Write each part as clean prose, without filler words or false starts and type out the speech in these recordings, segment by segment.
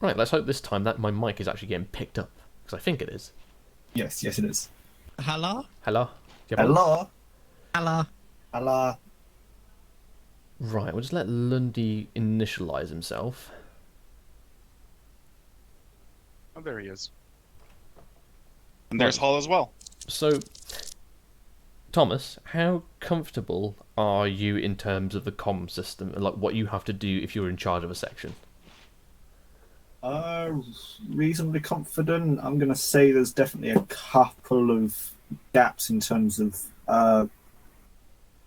Right, let's hope this time that my mic is actually getting picked up, because I think it is. Yes, it is. Hello? Hello? Do you have a- Hello? Hello? Hello? Right, we'll just let Lundy initialize himself. Oh, there he is. And there's Hall as well. So, Thomas, how comfortable are you in terms of the comm system and like what you have to do if you're in charge of a section? Reasonably confident. I'm going to say there's definitely a couple of gaps in terms of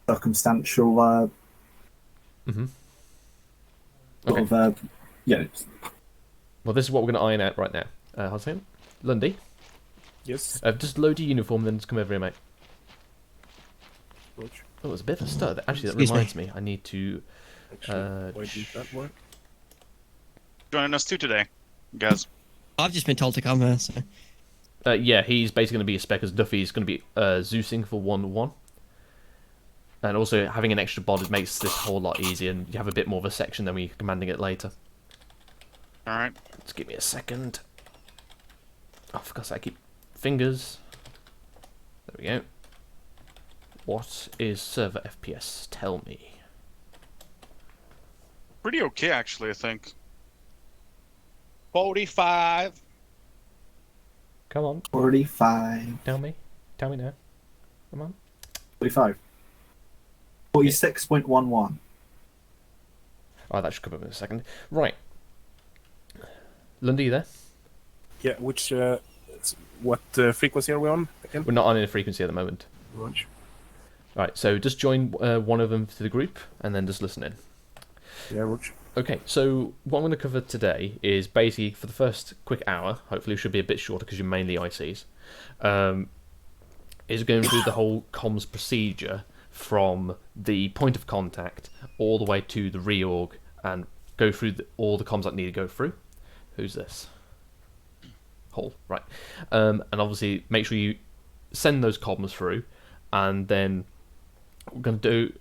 circumstantial Okay. sort of, yeah. Well, this is what we're going to iron out right now. How's it? Lundy, Yes. just load your uniform, then just come over here, mate. Which, Oh, it's a bit of a stutter. Actually, that Excuse reminds me. I need to... actually, why did that work? Joining us too today, guys. I've just been told to come here, so. yeah, he's basically going to be a spec as Duffy's going to be Zeusing for 1-1. And also, having an extra bod makes this whole lot easier, and you have a bit more of a section than we commanding it later. Alright. Just give me a second. Oh, for God's sake, I keep... Fingers. There we go. What is server FPS? Tell me. Pretty okay, actually, I think. 45. Come on, 45. tell me. Tell me now. Come on. 45. 46.11. Oh, that should come up in a second. Right. Lundy, you there? Yeah, which, what frequency are we on again? We're not on any frequency at the moment. Which? Right, so just join one of them to the group, and then just listen in. Yeah, which? Okay, so what I'm going to cover today is basically, for the first quick hour, hopefully it should be a bit shorter because you're mainly ICs, is going through the whole comms procedure from the point of contact all the way to the reorg and go through all the comms that need to go through. Who's this? Hall, right. And obviously make sure you send those comms through, and then we're going to do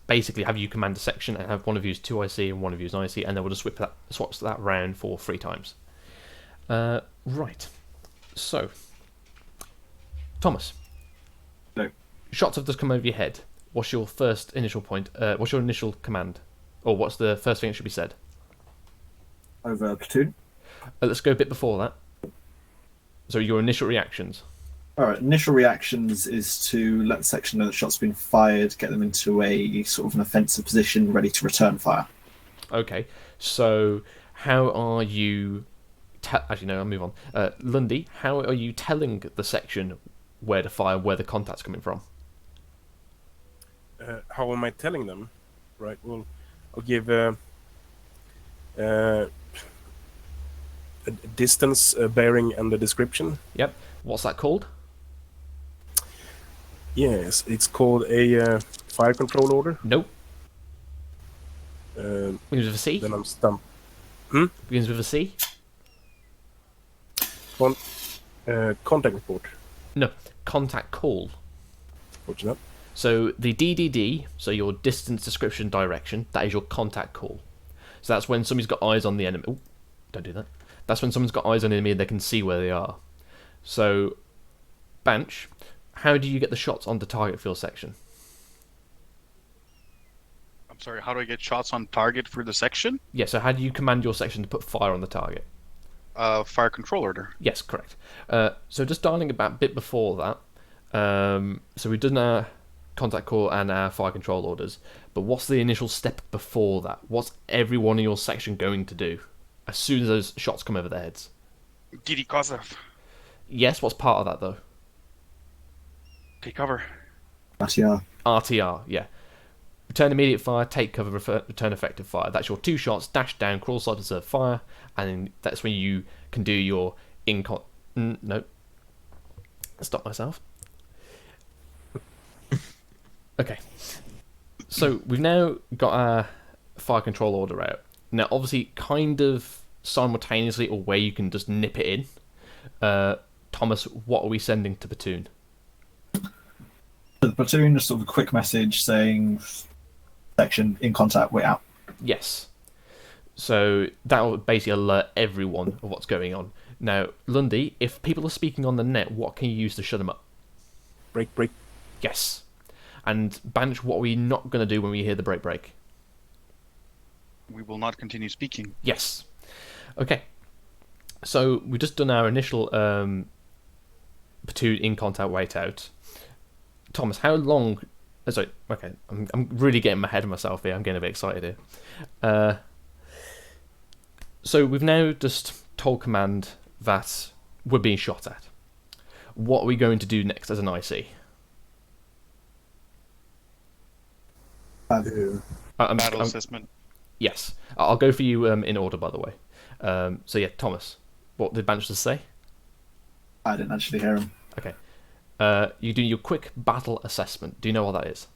basically have you command a section and have one of you is 2IC and one of you is IC, and then we'll just swaps that round for 3 times. Right. So, Thomas. No. Shots have just come over your head. What's your first initial point? What's your initial command? Or what's the first thing that should be said? Over platoon. Let's go a bit before that. So your initial reactions. Alright, initial reactions is to let the section know that shots have been fired, get them into a sort of an offensive position, ready to return fire. Okay, so how are you... Actually, no, I'll move on. Lundy, how are you telling the section where to fire, where the contact's coming from? How am I telling them? Right, well, I'll give a distance, bearing, and a description. Yep. What's that called? Yes, it's called a fire control order. Nope. Uh, Begins with a C? then I'm stumped. Begins with a C? Contact report. No. Contact call. What's that? So the DDD, so your distance description direction, that is your contact call. So that's when somebody's got eyes on the enemy. Oh, don't do that. That's when someone's got eyes on the enemy and they can see where they are. So, Banch, how do you get the shots on the target field section? I'm sorry, how do I get shots on target for the section? Yeah, so how do you command your section to put fire on the target? Fire control order. Yes, correct. So just dialing about a bit before that. So we've done our contact call and our fire control orders, but what's the initial step before that? What's everyone in your section going to do as soon as those shots come over their heads? DD Kozov. Yes, what's part of that though? Take cover. RTR. RTR, yeah. Return immediate fire, take cover, return effective fire. That's your 2 shots, dash down, crawl side, observe fire, and then that's when you can do your no. Stop myself. Okay. So we've now got our fire control order out. Now, obviously, kind of simultaneously, or where you can just nip it in. Thomas, what are we sending to platoon? The platoon, just sort of a quick message saying section in contact, we're out. Yes. So that will basically alert everyone of what's going on. Now, Lundy, if people are speaking on the net, what can you use to shut them up? Break. Yes. And Banch, what are we not going to do when we hear the break? We will not continue speaking. Yes. Okay. So we've just done our initial platoon in contact wait out. Thomas, how long? Sorry. Okay, I'm really getting ahead of myself here. I'm getting a bit excited here. So we've now just told command that we're being shot at. What are we going to do next as an IC? Battle assessment. Yes, I'll go for you in order, by the way. So yeah, Thomas, what did Banch just say? I didn't actually hear him. Okay. You do your quick battle assessment. Do you know what that is?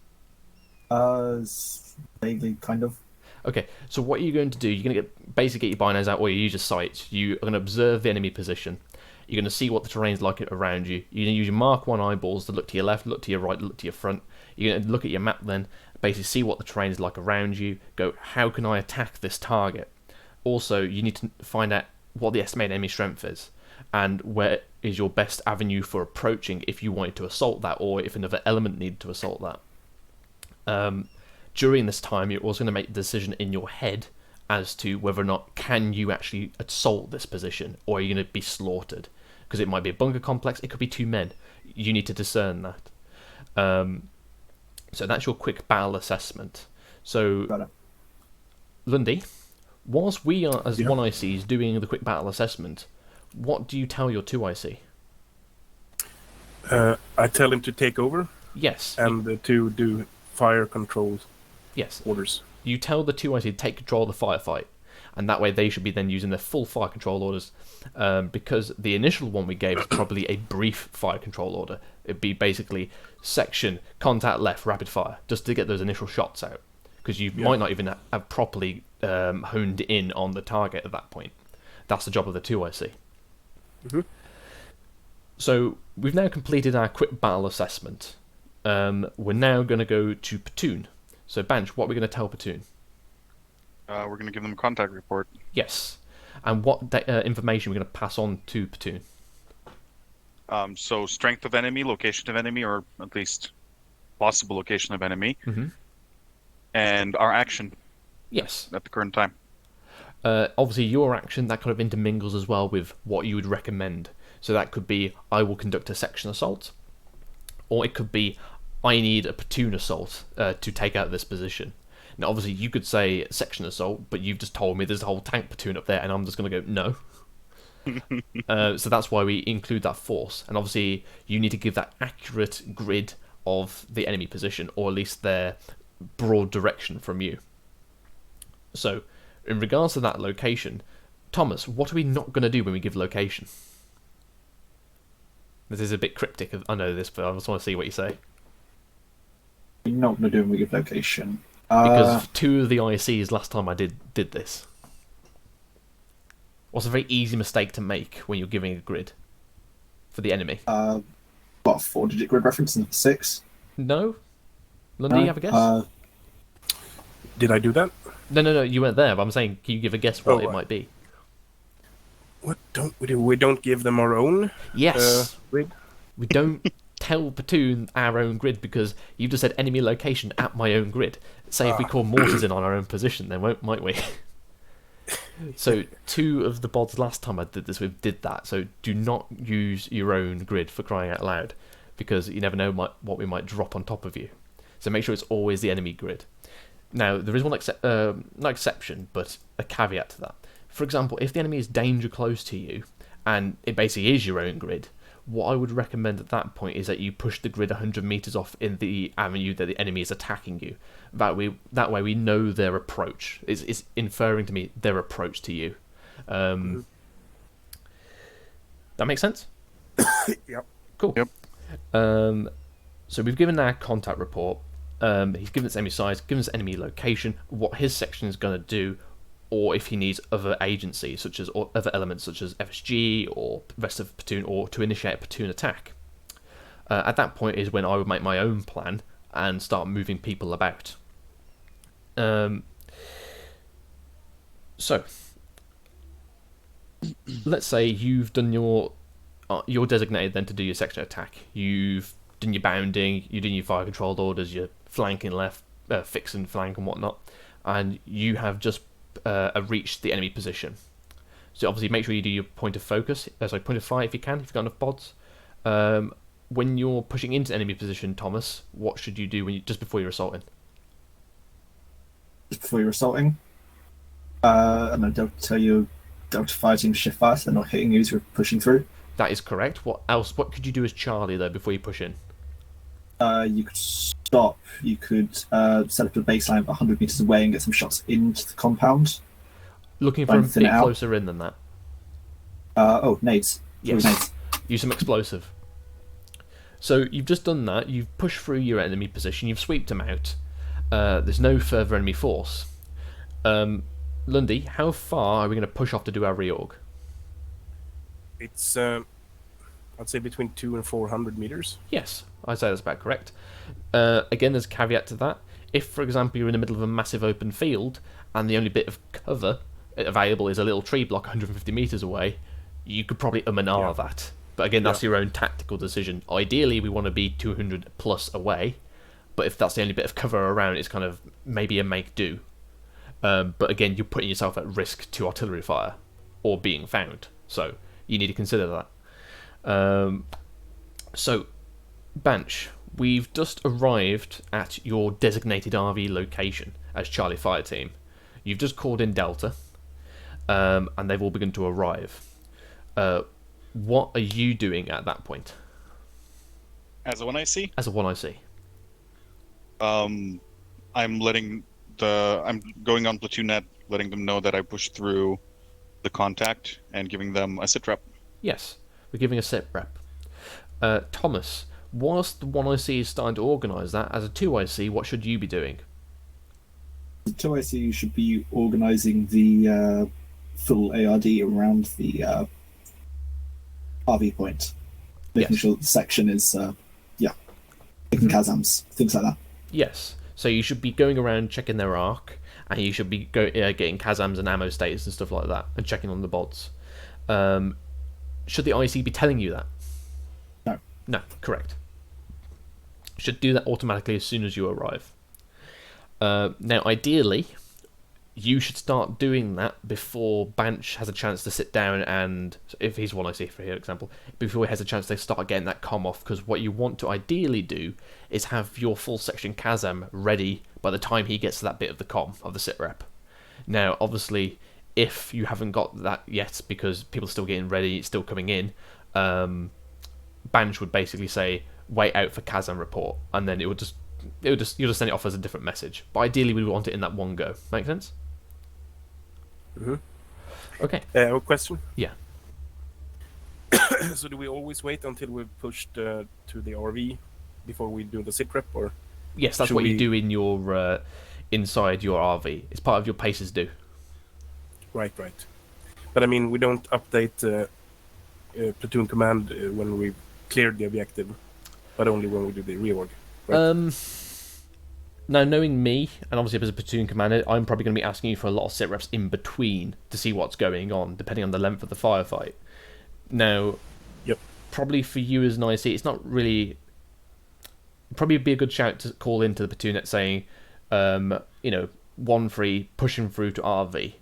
Vaguely, kind of. Okay, so what you're going to do, you're going to basically get your binos out or you use your sights. You are going to observe the enemy position. You're going to see what the terrain's like around you. You're going to use your Mark 1 eyeballs to look to your left, look to your right, look to your front. You're going to look at your map then, basically see what the terrain is like around you, go, how can I attack this target? Also, you need to find out what the estimated enemy strength is, and where is your best avenue for approaching if you wanted to assault that, or if another element needed to assault that. During this time, you're also going to make the decision in your head as to whether or not can you actually assault this position, or are you going to be slaughtered? Because it might be a bunker complex, it could be 2 men. You need to discern that. So that's your quick battle assessment. So, Lundy, whilst we are, as 1ICs, doing the quick battle assessment, what do you tell your 2IC? I tell him to take over. Yes. And to do fire control Yes. orders. You tell the 2IC to take control of the firefight, and that way they should be then using their full fire control orders, because the initial one we gave was probably a brief fire control order. It'd be basically section, contact left, rapid fire, just to get those initial shots out, because you might not even have properly honed in on the target at that point. That's the job of the 2IC. Mm-hmm. So we've now completed our quick battle assessment. We're now going to go to Platoon. So Banch, what are we going to tell Platoon? We're going to give them a contact report. Yes. And what information we're going to pass on to Platoon? So strength of enemy, location of enemy, or at least possible location of enemy, and our action. Yes. At the current time. Obviously, your action, that kind of intermingles as well with what you would recommend. So that could be, I will conduct a section assault, or it could be, I need a platoon assault to take out this position. Now, obviously, you could say section assault, but you've just told me there's a whole tank platoon up there, and I'm just going to go, no. So that's why we include that force. And obviously, you need to give that accurate grid of the enemy position, or at least their broad direction from you. So, in regards to that location, Thomas, what are we not going to do when we give location? This is a bit cryptic, I know this, but I just want to see what you say. You're not going to do when we give location. Because 2 of the ICs last time I did this. What's a very easy mistake to make when you're giving a grid for the enemy? What, 4-digit grid reference in 6? No? Lundy, you have a guess? Did I do that? No, you weren't there, but I'm saying, can you give a guess what it might be? What don't we do? We don't give them our own Yes. grid? We don't tell Platoon our own grid, because you just said enemy location at my own grid. Say if we call mortars in on our own position, then might we? So 2 of the bods last time I did this with did that. So do not use your own grid, for crying out loud, because you never know what we might drop on top of you. So make sure it's always the enemy grid. Now, there is one not exception, but a caveat to that. For example, if the enemy is danger close to you, and it basically is your own grid, what I would recommend at that point is that you push the grid 100 meters off in the avenue that the enemy is attacking you. That way we know their approach. It's inferring to me their approach to you. That makes sense? Yep. Cool. Yep. So we've given our contact report. He's given us enemy size, given us enemy location, what his section is going to do, or if he needs other agencies, such as or other elements such as FSG or rest of the platoon, or to initiate a platoon attack. At that point is when I would make my own plan and start moving people about. So, let's say you've done you're designated then to do your section attack. You've done your bounding, you're doing your fire controlled orders, you're flanking left, fixing flank and whatnot, and you have just reached the enemy position. So obviously make sure you do your point of focus, point of fire if you can, if you've got enough bods. When you're pushing into enemy position, Thomas, what should you do just before you're assaulting? Just before you're assaulting, and I don't tell you Delta Fire Team shift fire, so they're not hitting you as you're pushing through. That is correct. What else? What could you do as Charlie though before you push in? You could stop. You could set up a baseline of 100 meters away and get some shots into the compound. Looking for a bit closer in than that. Nades. Yes. Nades. Use some explosive. So you've just done that. You've pushed through your enemy position. You've sweeped them out. There's no further enemy force. Lundy, how far are we going to push off to do our reorg? It's, I'd say between 200 and 400 meters. Yes, I'd say that's about correct. Again, there's a caveat to that. If, for example, you're in the middle of a massive open field and the only bit of cover available is a little tree block 150 meters away, you could probably that. But again, that's your own tactical decision. Ideally, we want to be 200 plus away, but if that's the only bit of cover around, it's kind of maybe a make-do. But again, you're putting yourself at risk to artillery fire or being found, so you need to consider that. So, Banch, we've just arrived at your designated RV location as Charlie Fire Team. You've just called in Delta, and they've all begun to arrive. What are you doing at that point? As a 1IC? As a 1IC. I'm going on Platoon Net, letting them know that I pushed through the contact and giving them a sit rep. Yes, we're giving a sit rep. Thomas, whilst the 1IC is starting to organise that, as a 2IC, what should you be doing? The 2IC should be organising the full ARD around the RV point. Making sure the section is, picking Kazams, things like that. Yes. So you should be going around checking their arc, and you should be getting Kazams and ammo status and stuff like that, and checking on the bods. Should the IC be telling you that? No. No, correct. Should do that automatically as soon as you arrive. Now, ideally, you should start doing that before Banch has a chance to sit down and, if he's 1IC for example, before he has a chance to start getting that comm off, because what you want to ideally do is have your full section Kazam ready by the time he gets to that bit of the comm, of the sit rep. Now, obviously, if you haven't got that yet, because people are still getting ready, it's still coming in, Banch would basically say, wait out for Kazam report, and then you'll just send it off as a different message. But ideally, we want it in that one go. Make sense? Mm-hmm. Okay. A question? Yeah. So do we always wait until we've pushed to the RV before we do the sit rep, or? Yes, that's what you do in your inside your RV. It's part of your paces do. Right. But I mean, we don't update platoon command when we cleared the objective, but only when we do the reorg. Right? Now, knowing me, and obviously as a platoon commander, I'm probably going to be asking you for a lot of sit reps in between to see what's going on, depending on the length of the firefight. Now, probably for you as an IC, it's not really... Probably be a good shout to call into the platoon at saying, 1-3, pushing through to RV,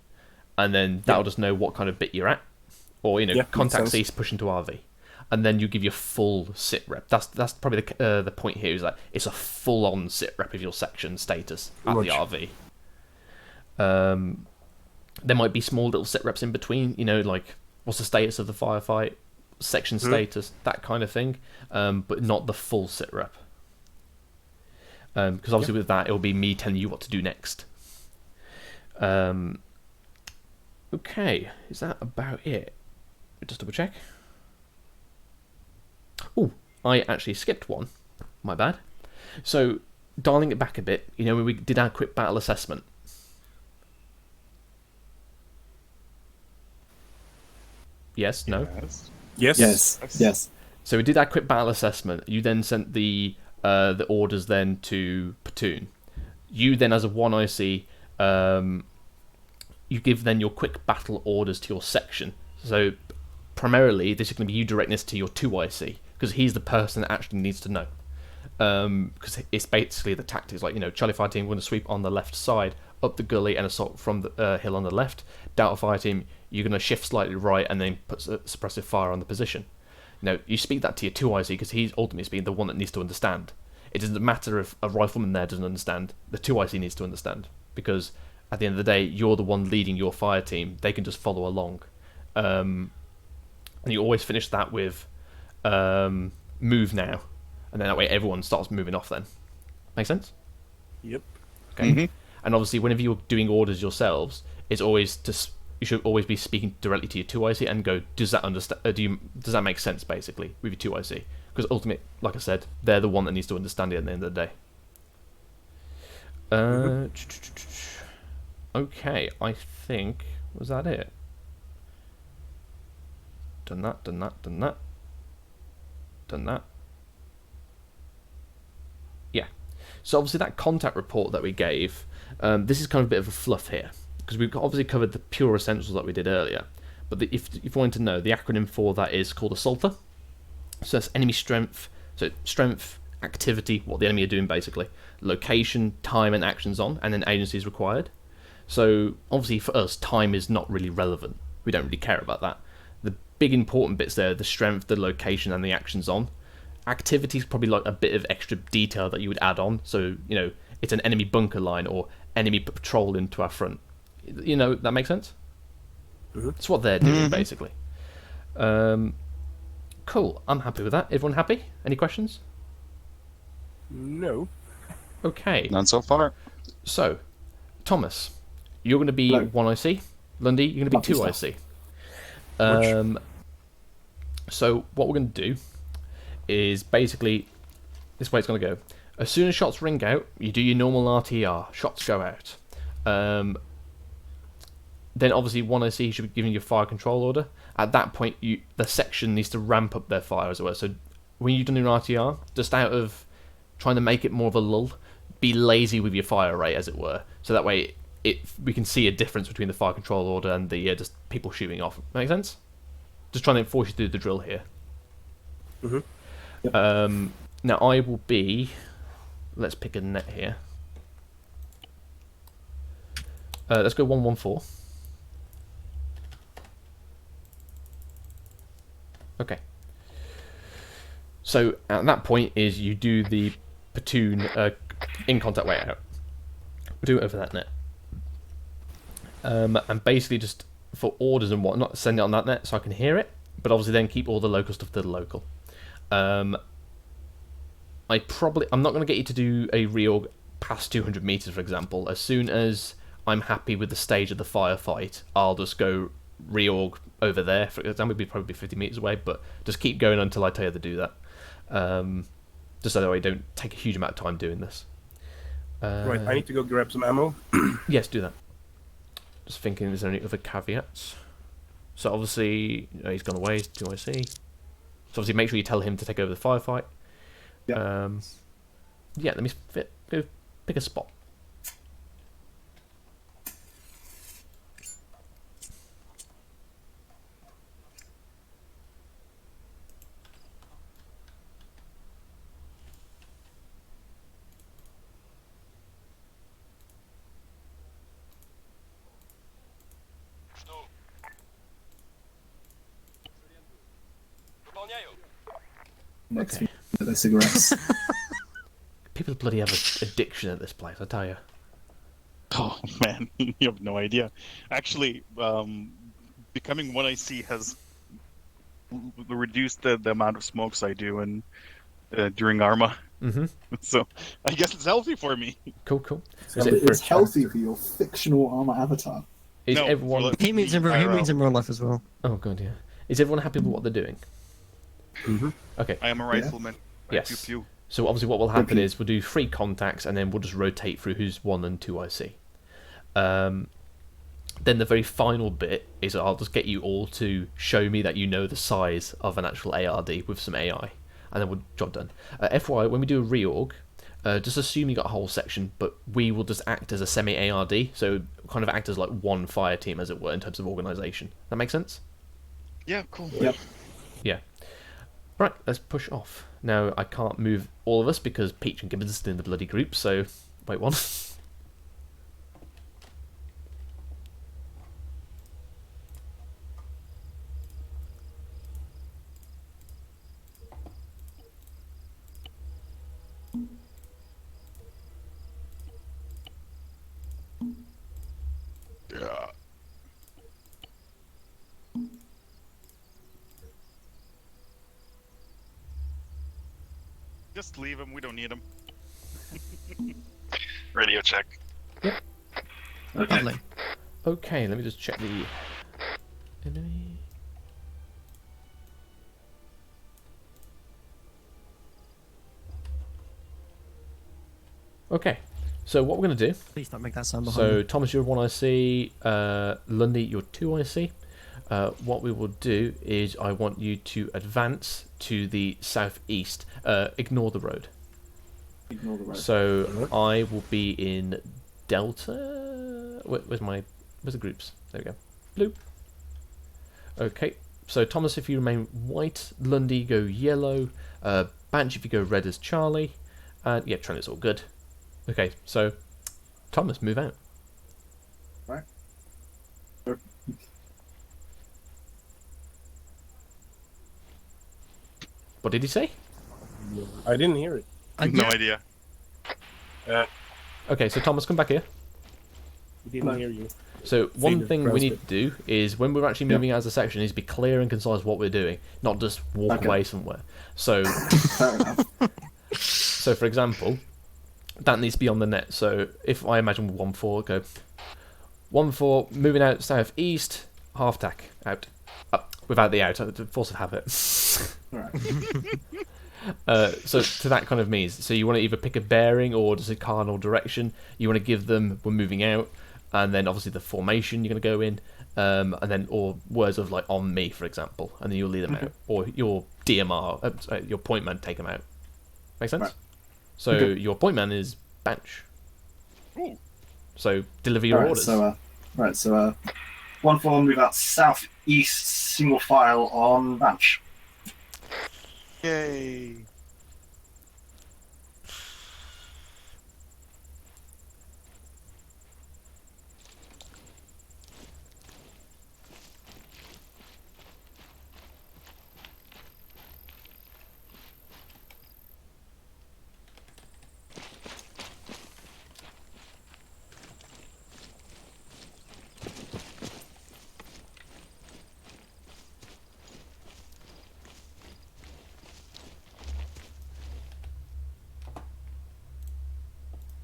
and then that'll just know what kind of bit you're at. Or, contact cease, pushing to RV. And then you give your full sit rep. That's probably the point here, is that it's a full-on sit rep of your section status at the RV. There might be small little sit reps in between, like what's the status of the firefight, section status, that kind of thing, but not the full sit rep. Because obviously with that, it'll be me telling you what to do next. Okay, is that about it? Just double check. Oh, I actually skipped one. My bad. So, dialing it back a bit, when we did our quick battle assessment. Yes, no? Yes. So we did our quick battle assessment. You then sent the orders then to platoon. You then, as a 1IC, you give then your quick battle orders to your section. So primarily, this is going to be you directing this to your 2IC, because he's the person that actually needs to know. Because it's basically the tactics, like, Charlie Fire Team, we're going to sweep on the left side, up the gully and assault from the hill on the left. Delta Fire Team, you're going to shift slightly right and then put suppressive fire on the position. You speak that to your 2IC because he's ultimately the one that needs to understand. It doesn't matter if a rifleman there doesn't understand. The 2IC needs to understand, because at the end of the day, you're the one leading your fire team. They can just follow along. And you always finish that with move now. And then that way everyone starts moving off then. Make sense? Yep. Okay. Mm-hmm. And obviously, whenever you're doing orders yourselves, it's always you should always be speaking directly to your 2IC and go, does that understand? Does that make sense, basically, with your 2IC? Because ultimately, like I said, they're the one that needs to understand it at the end of the day. Okay, I think, was that it? Done that. Yeah. So obviously that contact report that we gave, this is kind of a bit of a fluff here, because we've obviously covered the pure essentials that we did earlier. But if you wanted to know, the acronym for that is called Assaulter. So that's enemy strength. So strength, activity, what the enemy are doing basically, location, time and actions on, and then agencies required. So obviously for us, time is not really relevant. We don't really care about that. The big important bits there, the strength, the location, and the actions on. Activity is probably like a bit of extra detail that you would add on. So, it's an enemy bunker line or enemy patrol into our front. That makes sense? Mm-hmm. That's what they're doing, basically. Cool. I'm happy with that. Everyone happy? Any questions? No. Okay. None so far. So, Thomas, you're going to be Hello. 1IC. Lundy, you're going to be Lovely 2IC. So, what we're going to do is basically this way it's going to go. As soon as shots ring out, you do your normal RTR. Shots go out. Then obviously 1IC should be giving you a fire control order. At that point, the section needs to ramp up their fire as well. So when you've done your RTR, just out of trying to make it more of a lull, be lazy with your fire rate, as it were. So that way we can see a difference between the fire control order and the just people shooting off. Make sense? Just trying to force you through the drill here. Mm-hmm. Yep. Now I will be. Let's pick a net here. Let's go 114. Okay. So at that point is you do the platoon in contact way out. We'll do it over that net. And basically just for orders and whatnot, send it on that net so I can hear it. But obviously then keep all the local stuff to the local. I'm not going to get you to do a reorg past 200 meters, for example. As soon as I'm happy with the stage of the firefight, I'll just go reorg over there. For example, it'd be probably 50 meters away, but just keep going until I tell you to do that. Just so that I don't take a huge amount of time doing this. Right, I need to go grab some ammo. Yes, do that. Just thinking, is there any other caveats? So obviously, he's gone away. Do I see? So obviously, make sure you tell him to take over the firefight. Yeah. Yeah. Let me go pick a spot. Next Okay. their cigarettes. People bloody have an addiction at this place, I tell you. Oh man, you have no idea. Actually, becoming one IC has reduced the amount of smokes I do and during Arma. Mm-hmm. So I guess it's healthy for me. Cool. So it's healthy for your fictional Arma avatar. Is No, everyone? for He means in real life as well. Oh god, yeah. Is everyone happy with what they're doing? Mm-hmm. Okay. I am a rifleman. Yes. Pew, pew. So obviously, what will happen Okay. is we'll do 3 contacts, and then we'll just rotate through who's 1 and 2 IC. Then the very final bit is I'll just get you all to show me that you know the size of an actual ARD with some AI, and then we'll job done. FYI, when we do a reorg, just assume you got a whole section, but we will just act as a semi-ARD. So kind of act as like one fire team, as it were, in terms of organisation. That make sense? Yeah, cool. Yep. Yeah. Right, let's push off. Now, I can't move all of us because Peach and Gibbons are still in the bloody group, so wait one. Yeah. Just leave him. We don't need him. Radio check. Okay. Lovely. Okay, let me just check the enemy. Okay, so what we're going to do. Please don't make that sound behind So, me. Thomas, you're 1 IC. Lundy, you're 2 IC. What we will do is I want you to advance to the southeast. Ignore the road. Ignore the road. So I will be in Delta. Where's the groups? There we go. Blue. Okay. So Thomas, if you remain white, Lundy go yellow, Banch if you go red as Charlie, and yeah, Trent is all good. Okay. So Thomas, move out. Right. What did he say? I didn't hear it. No idea. Okay, so Thomas, come back here. I didn't hear you. So one the thing we need transcript. to do is when we're actually moving out as a section is be clear and concise what we're doing, not just walk Okay. away somewhere. So, Fair enough. so for example, that needs to be on the net. So if I imagine 1-4, go 1-4, moving out south east, half tack out, up without the out, force of habit. Alright. So to that kind of means, so you want to either pick a bearing or just a cardinal direction. You want to give them, we're moving out, and then obviously the formation you're going to go in, and then or words of like on me, for example, and then you'll lead them out, or your DMR, your point man, take them out. Make sense? Right. So Okay. your point man is Banch. Ooh. So deliver your Alright, orders. so 1-4, move out southeast, single file on Banch. Yay.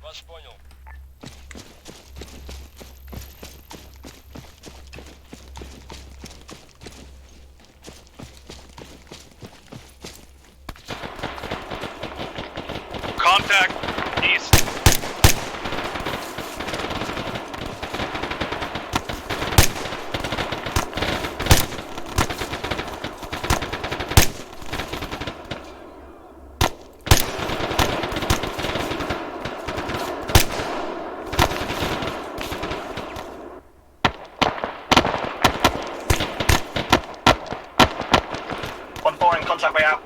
Вас понял. Contact east. Contact way out.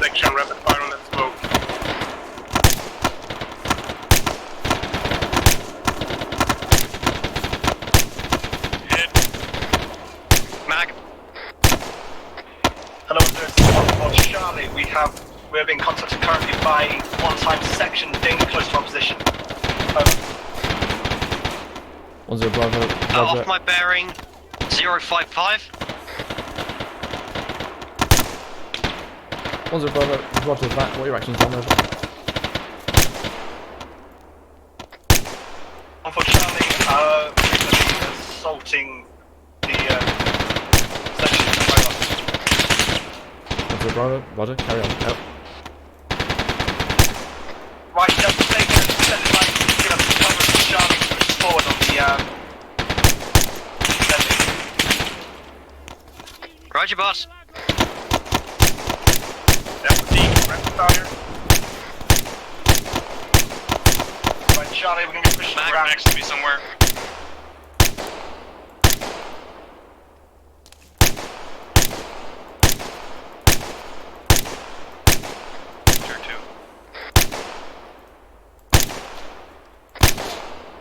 Section rapid fire on that smoke. Hit. Mag. Hello, this is Charlie. We're being contacted currently by one-time section danger close to our position. Over. 1-0 Bravo. Off Roger. my bearing. 055. 1-0 Bravo. Roger that. What are your actions on over? Unfortunately, assaulting the section. Over. 1-0 Bravo. Roger. Carry on. Out. Right, just taking a descending line to give us cover for Charlie to push forward on the descending. Roger, boss. Yeah. fire. Right, Charlie, we're going to be pushing Mag around. next to me somewhere. Tier 2.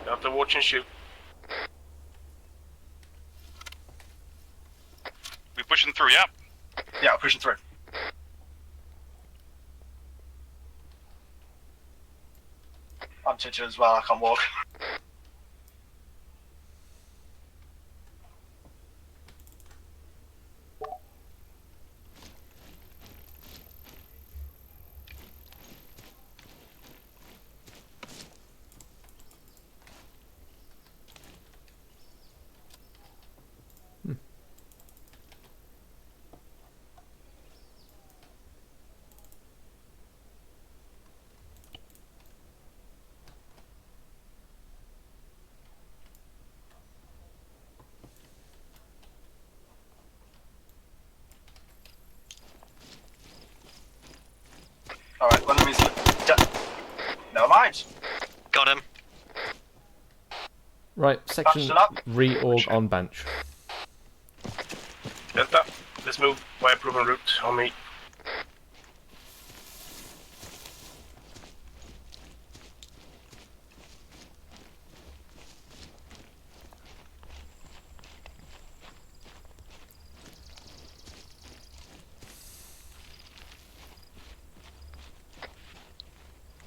You have to watch and shoot. We pushing through, yeah? Yeah, pushing through. I'm tier 2 as well, I can't walk. Alright, one of them's never mind. Got him. Right, section Bunched it up. reorg on bench. Delta, let's move by proven route on me.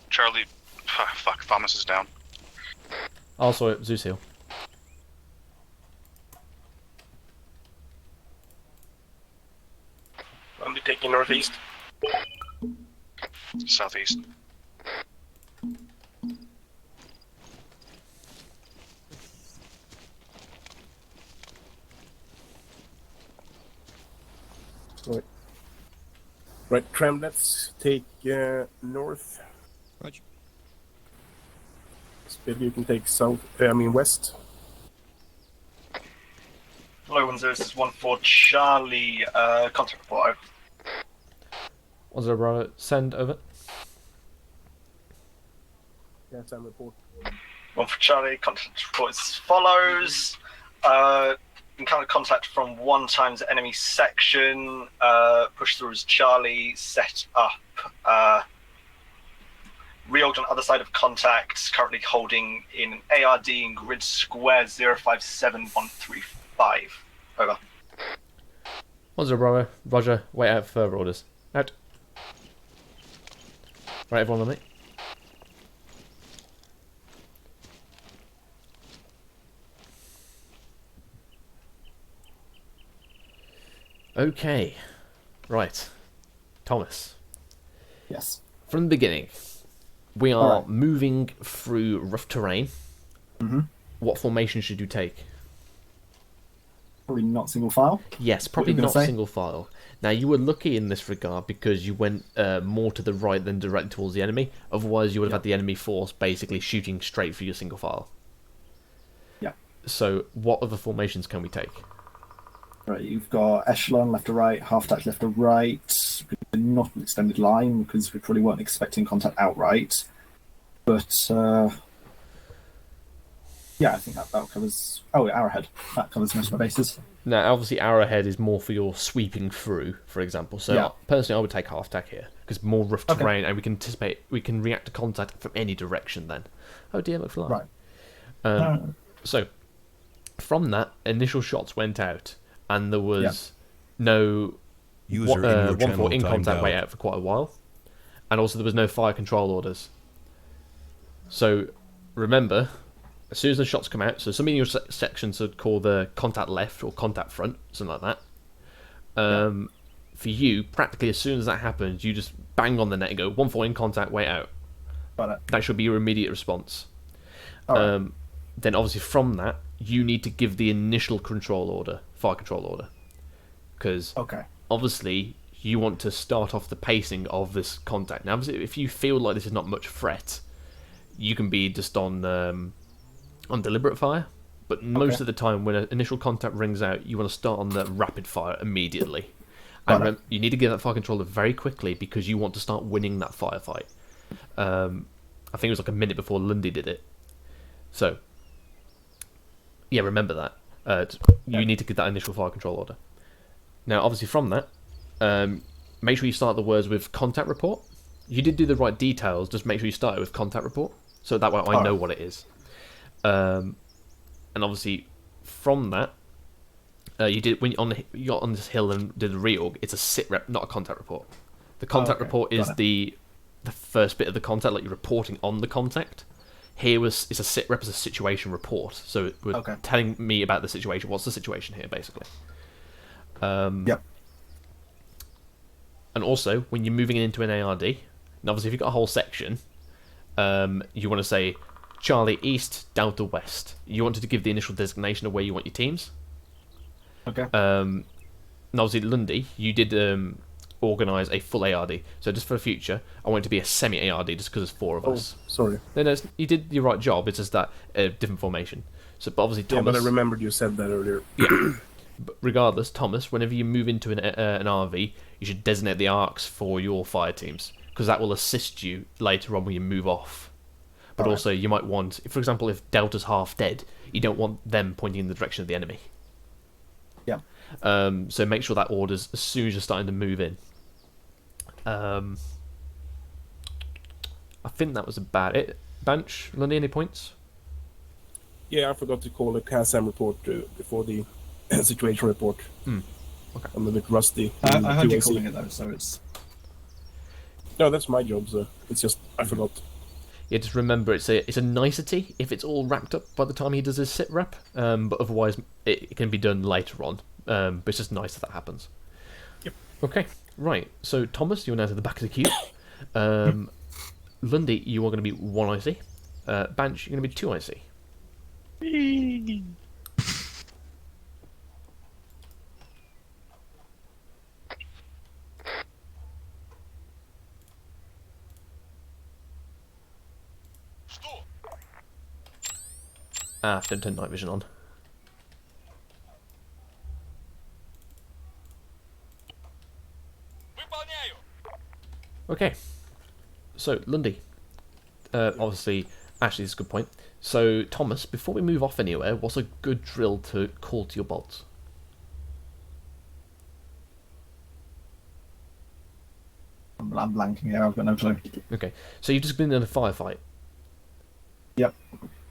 Charlie. Fuck, Thomas is down. Also, Zeus Hill. I'll be taking northeast. Southeast. Right, Trem, let's take north. Roger. Speed, you can take south. West. Hello, 10, this is 1-4 Charlie, contact report over. 10 Bravo, send over. Yes, I'm report. 1 for Charlie, contact report as follows. Encounter contact from 1 times enemy section, push through as Charlie, set up, reorged on other side of contact, currently holding in an ARD in grid square 057135. Over. 10 Bravo, Roger, wait out for further orders. Out. Right, everyone on me. Okay. Right. Thomas. Yes. From the beginning, we are Alright. moving through rough terrain. Mm-hmm. What formation should you take? Probably not single file. Yes, What probably were you not gonna say? single file. Now, you were lucky in this regard because you went more to the right than direct towards the enemy. Otherwise, you would have had the enemy force basically shooting straight for your single file. Yeah. So, what other formations can we take? Right, you've got echelon left to right, half attack left to right. Not an extended line because we probably weren't expecting contact outright. But yeah, I think that covers. Oh, arrowhead. That covers most of my bases. Now, obviously, arrowhead is more for your sweeping through, for example. So, Yeah. personally, I would take half attack here because more rough Okay. terrain, and we can anticipate, we can react to contact from any direction. Then, oh dear, McFly. Right. So, from that, initial shots went out, and there was no User in your 1-4 channel in timed contact out. wait out for quite a while, and also there was no fire control orders. So, remember, as soon as the shots come out, so some in your sections would call the contact left or contact front, something like that. For you, practically as soon as that happens, you just bang on the net and go 1-4 in contact, wait out. Got it. That should be your immediate response. Alright. Then obviously from that, you need to give the initial control order, fire control order, because Okay. obviously you want to start off the pacing of this contact. Now, obviously, if you feel like this is not much threat, you can be just on deliberate fire. But most Okay. of the time, when an initial contact rings out, you want to start on the rapid fire immediately, And you need to get that fire controller very quickly because you want to start winning that firefight. I think it was like a minute before Lundy did it. So, yeah, remember that. You need to get that initial fire control order. Now, obviously from that, make sure you start the words with contact report. You did do the right details, just make sure you start it with contact report. So that way I know what it is. And obviously from that, you did when you got on this hill and did the reorg. It's a sit rep, not a contact report. The contact report is the first bit of the contact, like you're reporting on the contact. Here it's a sit rep, as a situation report. So we're telling me about the situation. What's the situation here, basically? Yep. And also, when you're moving into an ARD, and obviously if you've got a whole section, you want to say Charlie East, Delta West. You wanted to give the initial designation of where you want your teams. Okay. And obviously, Lundy, you did organise a full ARD. So just for the future, I want it to be a semi-ARD just because there's 4 of us. Sorry. No, you did your right job. It's just that different formation. So, but obviously, Thomas. Yeah, but I remembered you said that earlier. Yeah. But regardless, Thomas, whenever you move into an RV, you should designate the arcs for your fire teams because that will assist you later on when you move off. But also, you might want, for example, if Delta's half dead, you don't want them pointing in the direction of the enemy. Yeah. So make sure that orders as soon as you're starting to move in. I think that was about it. Banch, Lundy, any points? Yeah, I forgot to call a CASAM report before the situation report. Okay. I'm a bit rusty. I heard you calling it though, so it's... No, that's my job, so it's just I forgot. Yeah, just remember it's a nicety if it's all wrapped up by the time he does his sit rep, but otherwise it can be done later on. But it's just nice that happens. Yep. Okay, right. So Thomas, you're now to the back of the queue. Lundy, you are going to be 1 IC. Banch, you're going to be 2 IC. Don't turn night vision on. Okay. So, Lundy. Obviously, actually, it's a good point. So, Thomas, before we move off anywhere, what's a good drill to call to your bots? I'm blanking here, I've got no clue. Okay. So, you've just been in a firefight. Yep.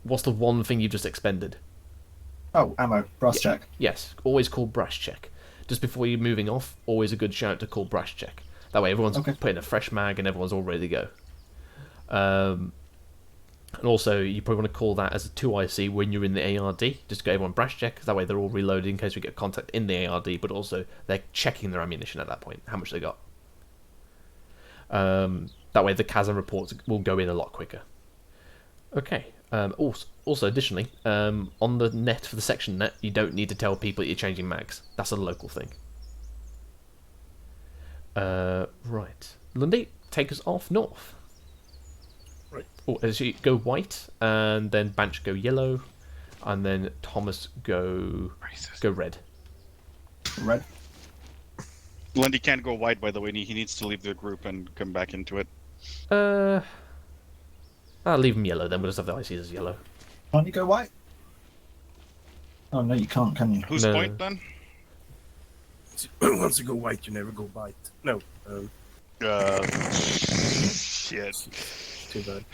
What's the one thing you just expended? Oh, ammo. Brass check. Yes, always call brass check. Just before you're moving off, always a good shout to call brass check. That way everyone's putting a fresh mag and everyone's all ready to go. And also, you probably want to call that as a 2 IC when you're in the ARD. Just get everyone brass check. That way they're all reloaded in case we get contact in the ARD, but also they're checking their ammunition at that point, how much they got. That way the CASM reports will go in a lot quicker. Okay. Also, additionally, on the net for the section net, you don't need to tell people that you're changing mags. That's a local thing. Right. Lundy, take us off north. Right. As you go white, and then Banch go yellow, and then Thomas go red. Red. Lundy can't go white, by the way. He needs to leave the group and come back into it. I'll leave them yellow then. We'll just have the ICs as yellow. Can't you go white? Oh no, you can't, can you? Whose No. point then? Once you go white, you never go white. No. Shit. Too bad.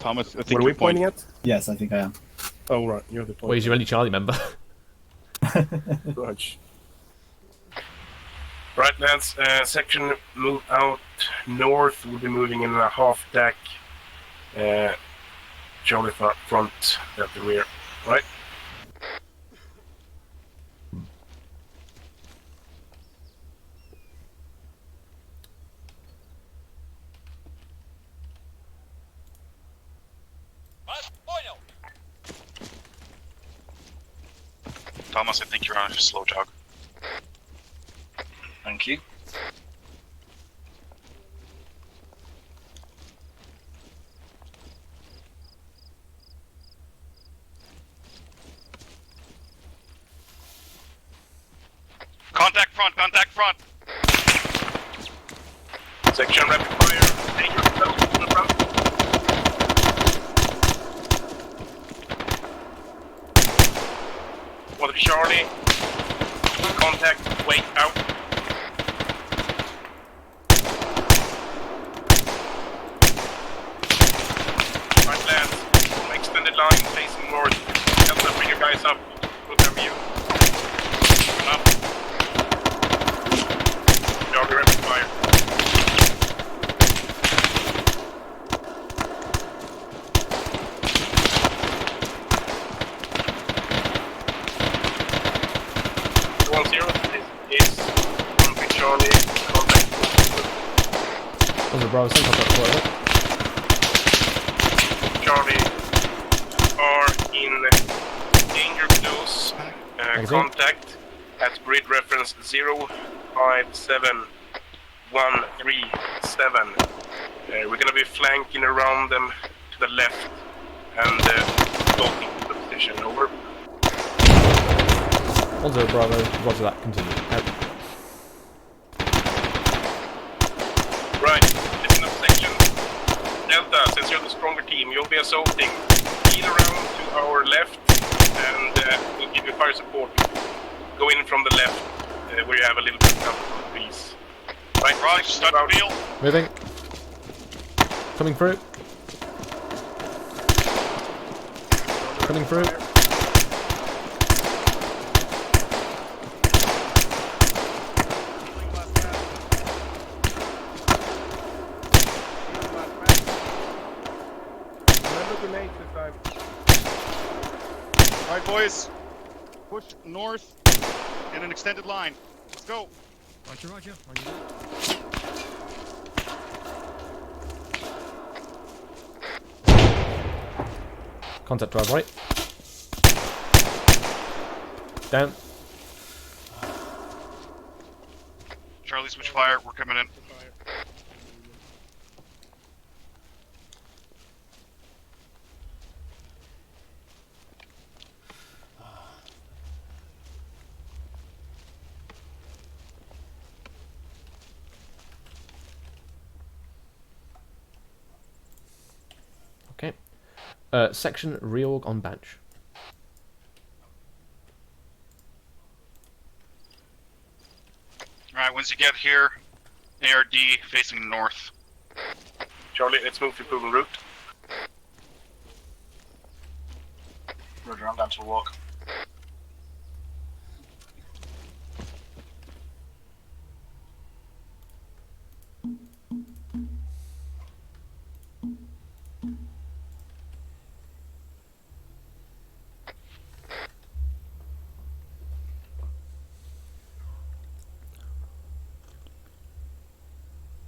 Thomas, I think What are we your point- pointing at? Yes, I think I am. Oh, right. You're the point. Well, he's your only Charlie member. Right. Right, lads. Section move out north. We'll be moving in a half deck. Charlie front at the rear. Right. Thomas, I think you're on a slow jog. Thank you. front. Section rapid fire. Danger close in the front. One to Charlie. Contact. Wait out. Right, lads. From extended line facing north. Help them bring your guys up. Put their view. Up. Charlie rapid fire. Charlie, contact. Was it Bravo? Send contact for it. Charlie are in danger close. Contact at grid reference 057137. We're gonna be flanking around them to the left and floating to the position. Over. 10 Bravo. Roger that. Continue. Out. Right, listen up section. Delta, since you're the stronger team, you'll be assaulting. Heal around to our left and we'll give you fire support. Go in from the left where you have a little bit of cover from the trees. Right, Start out. wheel. Moving. Coming through. Coming through. Alright, boys. Push north in an extended line. Let's go. Roger, roger. Contact drive right. Down. Charlie, switch fire. We're coming in. Okay. Section reorg on bench. Alright, once you get here, ARD facing north. Charlie, let's move to proven route. Roger, I'm down to walk.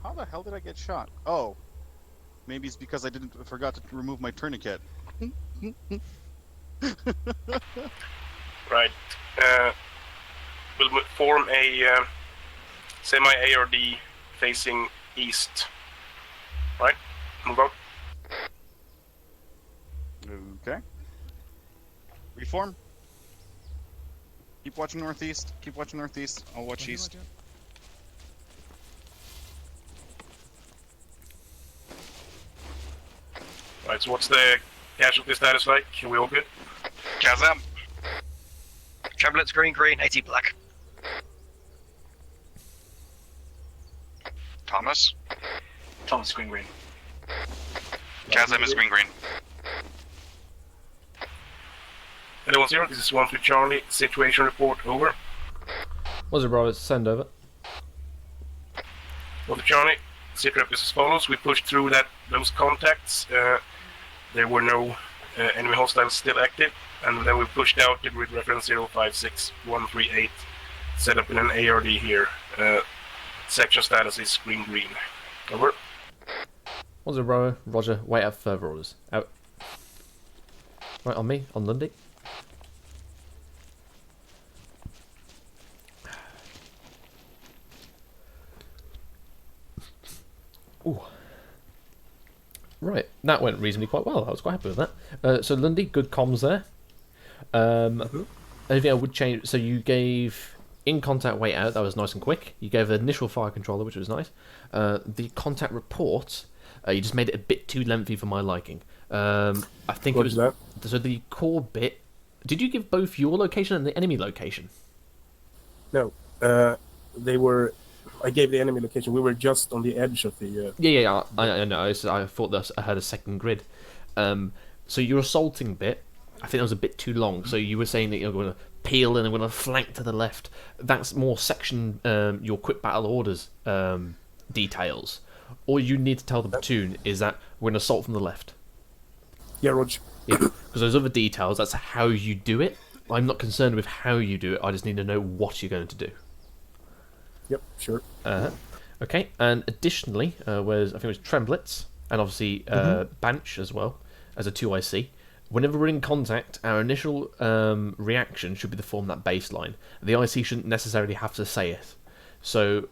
How the hell did I get shot? Oh, maybe it's because I forgot to remove my tourniquet. Right. We'll form a semi-ARD facing east. Right? Move out. Okay. Reform. Keep watching northeast. Keep watching northeast. I'll watch east. Right, so what's the casualty status like? Are we all good? Kazam. Tremblets green, 80 black. Thomas. Thomas green. Kazam is green. Hello, 10, this is 1 to Charlie. Situation report, over. Was it Bravo? Send over. 1 to Charlie. Sitrep is as follows. We pushed through those contacts. There were no enemy hostiles still active. And then we pushed out the grid reference 056138. Set up in an ARD here. Section status is green. Over. Was it Bravo? Roger. Wait out for further orders. Out. Right, on me. On Lundy. Ooh. Right, that went reasonably quite well. I was quite happy with that. So Lundy, good comms there. Anything I would change? So you gave in contact wait out, that was nice and quick. You gave an initial fire controller, which was nice. The contact report, you just made it a bit too lengthy for my liking. I think What it was is that? so the core bit. Did you give both your location and the enemy location? No, they were. I gave the enemy location. We were just on the edge of the. Yeah, I know. I thought that I had a second grid. So your assaulting bit, I think that was a bit too long. So you were saying that you're going to peel and I'm going to flank to the left. That's more section your quick battle orders details. All you need to tell the platoon is that we're going to assault from the left. Yeah, Roger. Yeah, because those other details, that's how you do it. I'm not concerned with how you do it. I just need to know what you're going to do. Yep, sure. Okay, and additionally, I think it was Tremblets, and obviously Banch as well, as a 2IC. Whenever we're in contact, our initial reaction should be to form that baseline. The IC shouldn't necessarily have to say it. So,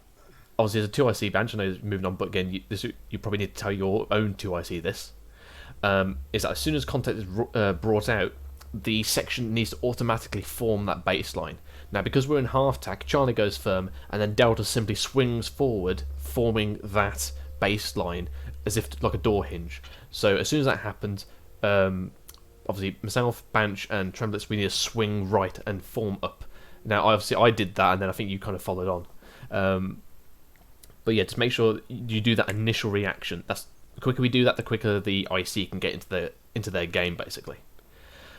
obviously, as a 2IC Banch, I know it's moving on, but again, you probably need to tell your own 2IC this. Is that as soon as contact is brought out, the section needs to automatically form that baseline. Now, because we're in half-tack, Charlie goes firm, and then Delta simply swings forward, forming that baseline as if like a door hinge. So as soon as that happens, obviously myself, Banch, and Tremblets, we need to swing right and form up. Now, obviously, I did that, and then I think you kind of followed on. But yeah, just make sure you do that initial reaction. The quicker we do that, the quicker the IC can get into their game, basically.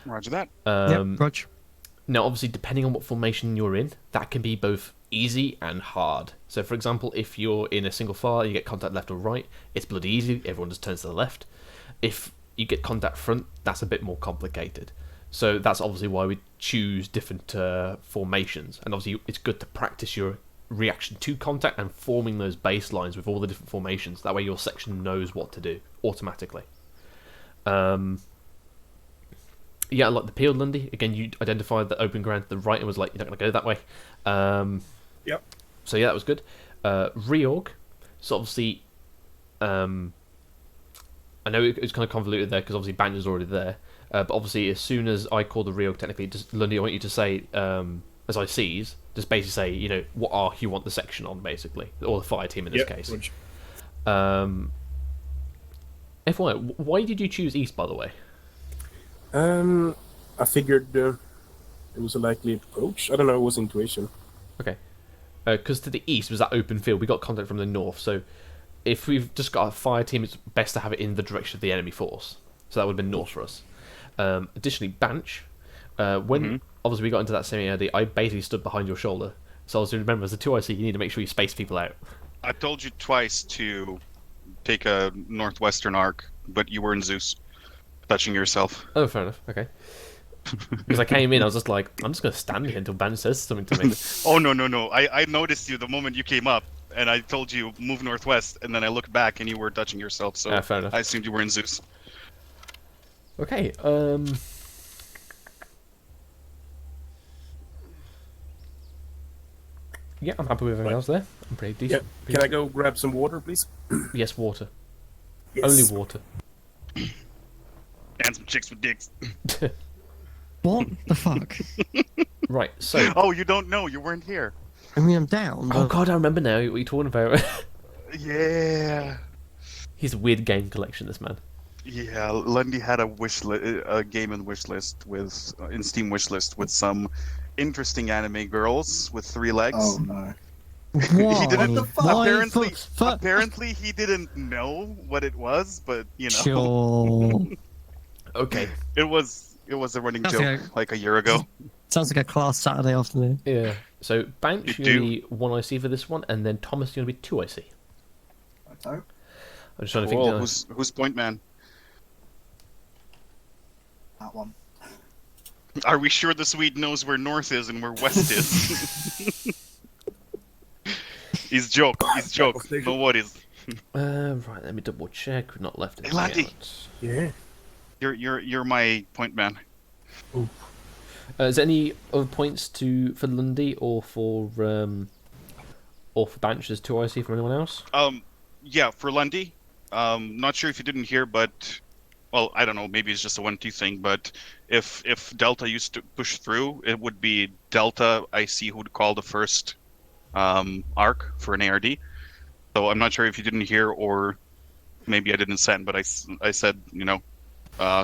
Roger that. Yep, Roger. Now, obviously, depending on what formation you're in, that can be both easy and hard. So, for example, if you're in a single file, you get contact left or right, it's bloody easy, everyone just turns to the left. If you get contact front, that's a bit more complicated. So that's obviously why we choose different formations. And obviously, it's good to practice your reaction to contact and forming those baselines with all the different formations. That way your section knows what to do automatically. Yeah, like the peeled Lundy, again, you identified the open ground to the right and was like, you're not going to go that way. Yep. So yeah, that was good. Reorg, so obviously, I know it was kind of convoluted there because obviously Banner's already there. But obviously, as soon as I call the reorg, technically, just Lundy, I want you to say, as I sees, just basically say, what arc you want the section on, basically, or the fire team in this case. Roger. FYI, why did you choose East, by the way? I figured it was a likely approach. I don't know, it was intuition. Okay. Because to the east was that open field. We got contact from the north, so if we've just got a fire team, it's best to have it in the direction of the enemy force. So that would have been north for us. Additionally, Banch, when obviously we got into that semi-AD, I basically stood behind your shoulder. So obviously remember, as a 2IC, you need to make sure you space people out. I told you twice to take a northwestern arc, but you were in Zeus, touching yourself. Oh, fair enough. Okay. Because I came in, I was just like, I'm just going to stand here until Ben says something to me. Oh, no. I noticed you the moment you came up, and I told you, move northwest, and then I looked back, and you were touching yourself, so fair enough. I assumed you were in Zeus. Okay, yeah, I'm happy with everything else there. I'm pretty decent. Yeah. Can I go grab some water, please? Yes, water. Yes. Only water. And some chicks with dicks. What the fuck? Right, so... Oh, you don't know, you weren't here. I mean, I'm down. Oh but- god, I remember now what you're talking about. Yeah. He's a weird game collection, this man. Yeah, Lundy had a game and wish list in Steam wish list with some interesting anime girls with 3 legs. Oh no. Whoa. He didn't. Why Apparently, he didn't know what it was, but Sure. Okay. it was a running That's joke okay. like a year ago. Sounds like a class Saturday afternoon. Yeah. So, Banch, You you're going to be 1IC for this one, and then Thomas, you're going to be 2IC. Okay. I'm just trying to think... Whoa, who's point man? That one. Are we sure the Swede knows where north is and where west is? He's joke. No worries. Right, let me double check. We've not left anything Lundy. out. Yeah. You're my point man. Is there any other points for Lundy or for Banch as 2IC from anyone else? Yeah, for Lundy. Not sure if you didn't hear, but well, I don't know, maybe it's just a 1-2 thing, but if Delta used to push through, it would be Delta IC who would call the first arc for an ARD. So I'm not sure if you didn't hear, or maybe I didn't send, but I said,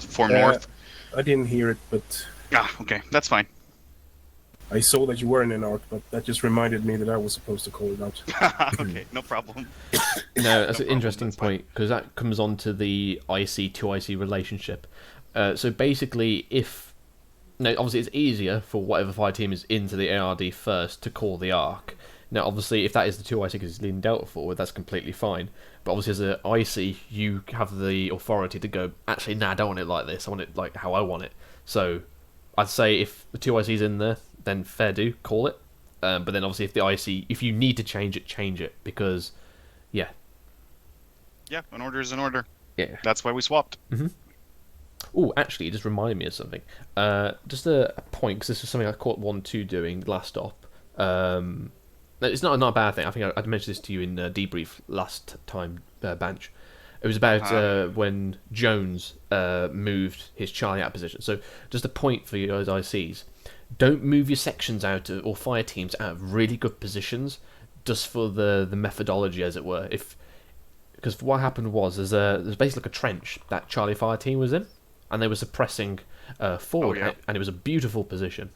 form north. I didn't hear it, but Okay, that's fine. I saw that you were in an arc, but that just reminded me that I was supposed to call it out. Okay, no problem. No, that's an interesting point, because that comes on to the IC to IC relationship. So basically, obviously it's easier for whatever fire team is into the ARD first to call the arc. Now, obviously, if that is the 2 IC because it's leading Delta forward, that's completely fine. But obviously, as an IC, you have the authority to go, actually, nah, I don't want it like this. I want it like how I want it. So, I'd say if the 2 IC's in there, then fair do, call it. But then, obviously, if the IC, if you need to change it, because, yeah. Yeah, an order is an order. Yeah. That's why we swapped. Mm-hmm. Oh, actually, it just reminded me of something. Just a point, because this was something I caught 1-2 doing last stop. It's not a bad thing. I think I mentioned this to you in debrief last time, Banch. It was about when Jones moved his Charlie out of position. So just a point for you guys ICs. Don't move your sections out or fire teams out of really good positions just for the methodology, as it were. Because what happened was there's basically like a trench that Charlie fire team was in, and they were suppressing forward, and it was a beautiful position.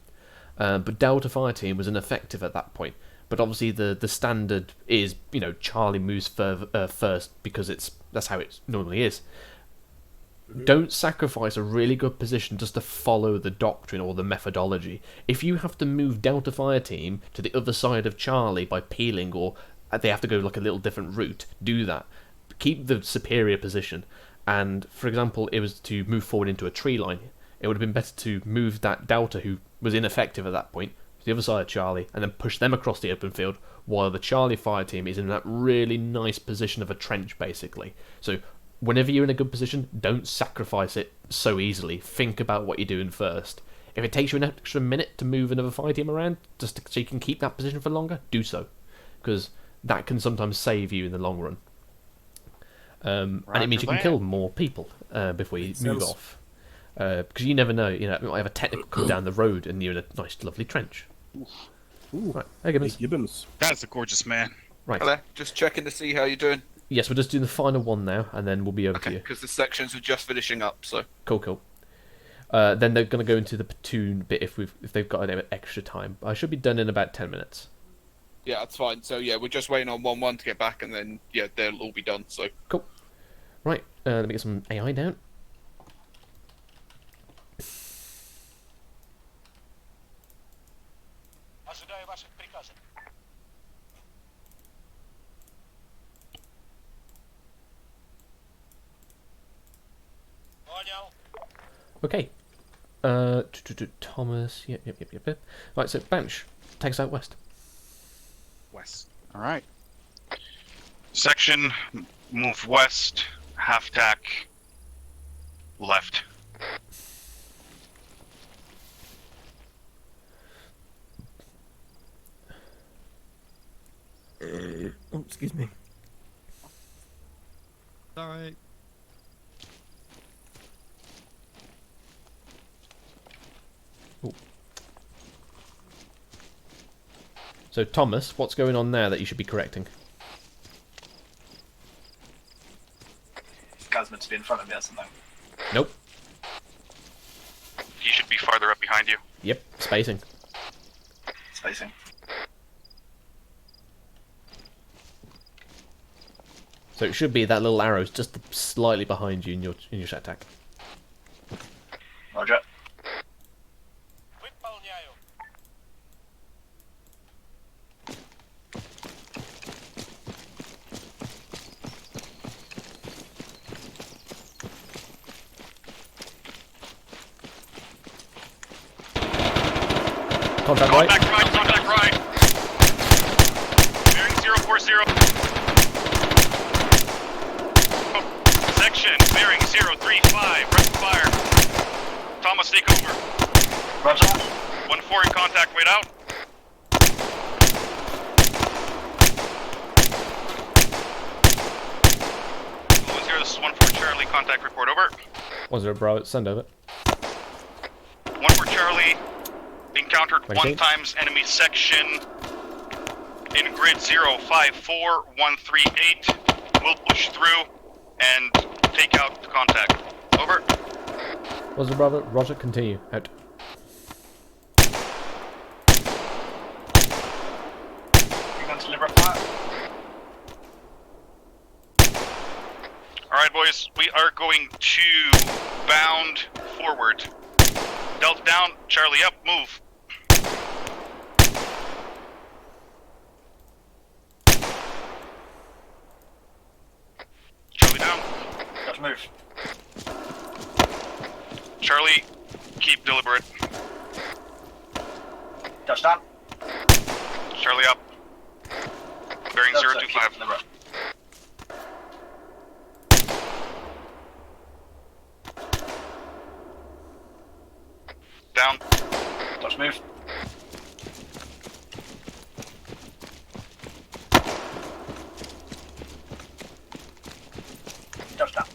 But Delta fire team was ineffective at that point. But obviously the standard is, Charlie moves first because that's how it normally is. Don't sacrifice a really good position just to follow the doctrine or the methodology. If you have to move Delta fire team to the other side of Charlie by peeling, or they have to go like a little different route, do that. Keep the superior position. And for example, it was to move forward into a tree line. It would have been better to move that Delta, who was ineffective at that point, to the other side of Charlie, and then push them across the open field, while the Charlie fire team is in that really nice position of a trench, basically. So whenever you're in a good position, don't sacrifice it so easily. Think about what you're doing first. If it takes you an extra minute to move another fire team around, so you can keep that position for longer, do so. Because that can sometimes save you in the long run. And it means you can kill more people before you move off. Because you never know, you might have a technical come down the road and you're in a nice, lovely trench. Ooh. Right, hey Gibbons. Gibbons. That's a gorgeous man. Right. Hello, just checking to see how you're doing. Yes, we're just doing the final one now, and then we'll be over to you. Because the sections are just finishing up, so. Cool. Then they're going to go into the platoon bit if they've got an extra time. I should be done in about 10 minutes. Yeah, that's fine. So yeah, we're just waiting on 1-1 to get back, and then yeah, they'll all be done. So. Cool. Right, let me get some AI down. Okay. Thomas. Yep. Right, so Bench, take us out west. West. All right. Section, move west, half tack, left. Oh, excuse me. Sorry. So Thomas, what's going on there that you should be correcting? This guy's meant to be in front of me or something. Nope. He should be farther up behind you. Yep, spacing. Spacing. So it should be that little arrow's just slightly behind you in your shot attack. Roger. Contact right. Contact right. Bearing 040. Section, bearing 035. Rapid fire. Thomas, take over. Roger. 1-4 in contact, wait out. This is 1-4 Charlie, contact report, over. 1-0 Bravo, send over. 1 for Charlie. Encountered 1 times enemy section in grid 054138. We'll push through and take out the contact. Over. 1-0 Bravo, Roger, continue. Out. You going to deliberate fire? Alright, boys, we are going to bound forward. Delta down, Charlie up, move. Charlie down. Let's move. Charlie, keep deliberate. Touchdown. Charlie up. Bearing Delta, 025. keep deliberate. Down. Let's move. Touchdown.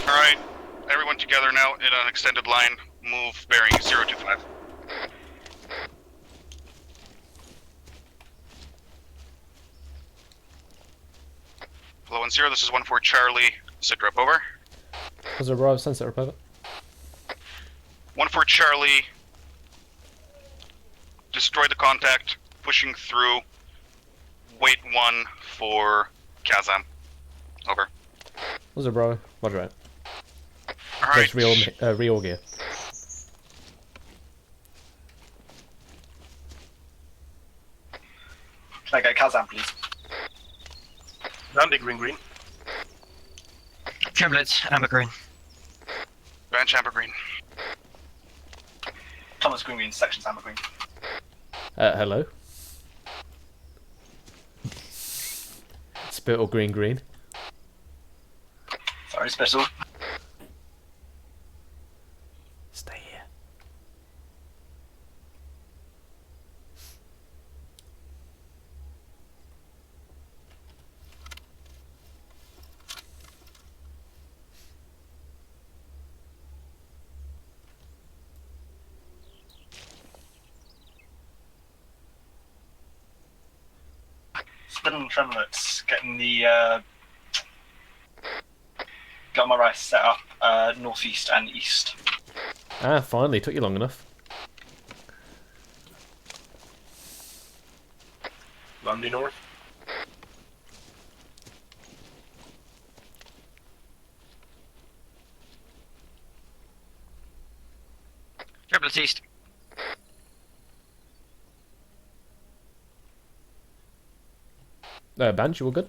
Alright, everyone together now in an extended line. Move bearing 025. Hello 1-0, this is 1-4 Charlie. Sit rep over. 1-0 Bravo, Sunset Republic. 1-4 Charlie. Destroy the contact. Pushing through. Wait 1 for Kazam. Over. 1-0 Bravo, Roger out. Alright. There's reorg here. Can I get Kazam, please? Randy green. Triplets, Amber Green. Ranch Amber Green. Thomas Green, sections Amber Green. Hello? Spittle green. Sorry, special. Stay here. Spinning Tremlets, getting the got my rice set up northeast and east. Ah, finally, took you long enough. Lundy north. Triplets east. Banch, you all good?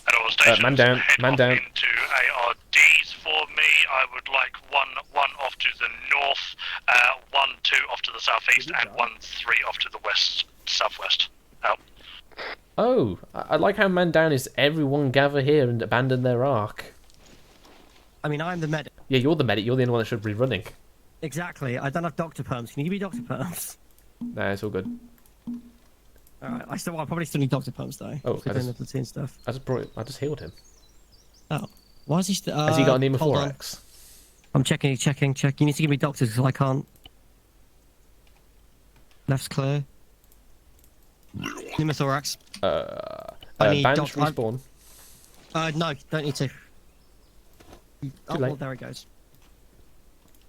At all stations, man down, head man off down. into ARDs for me. I would like one off to the north, 1-2 off to the southeast, and 1-3 off to the west southwest. Out. Oh, I like how man down is everyone gather here and abandon their arc. I mean, I'm the medic. Yeah, you're the medic, you're the only one that should be running. Exactly. I don't have doctor perms. Can you give me doctor perms? Nah, it's all good. Alright, I probably still need doctor perms though. Oh, for doing the platoon stuff. I just healed him. Oh. Why is he still... Has he got a hold on. pneumothorax? I'm checking. You need to give me doctors because I can't... Left's clear. Pneumothorax. I need Banch respawn. No, don't need to. Oh, late. well, there he goes.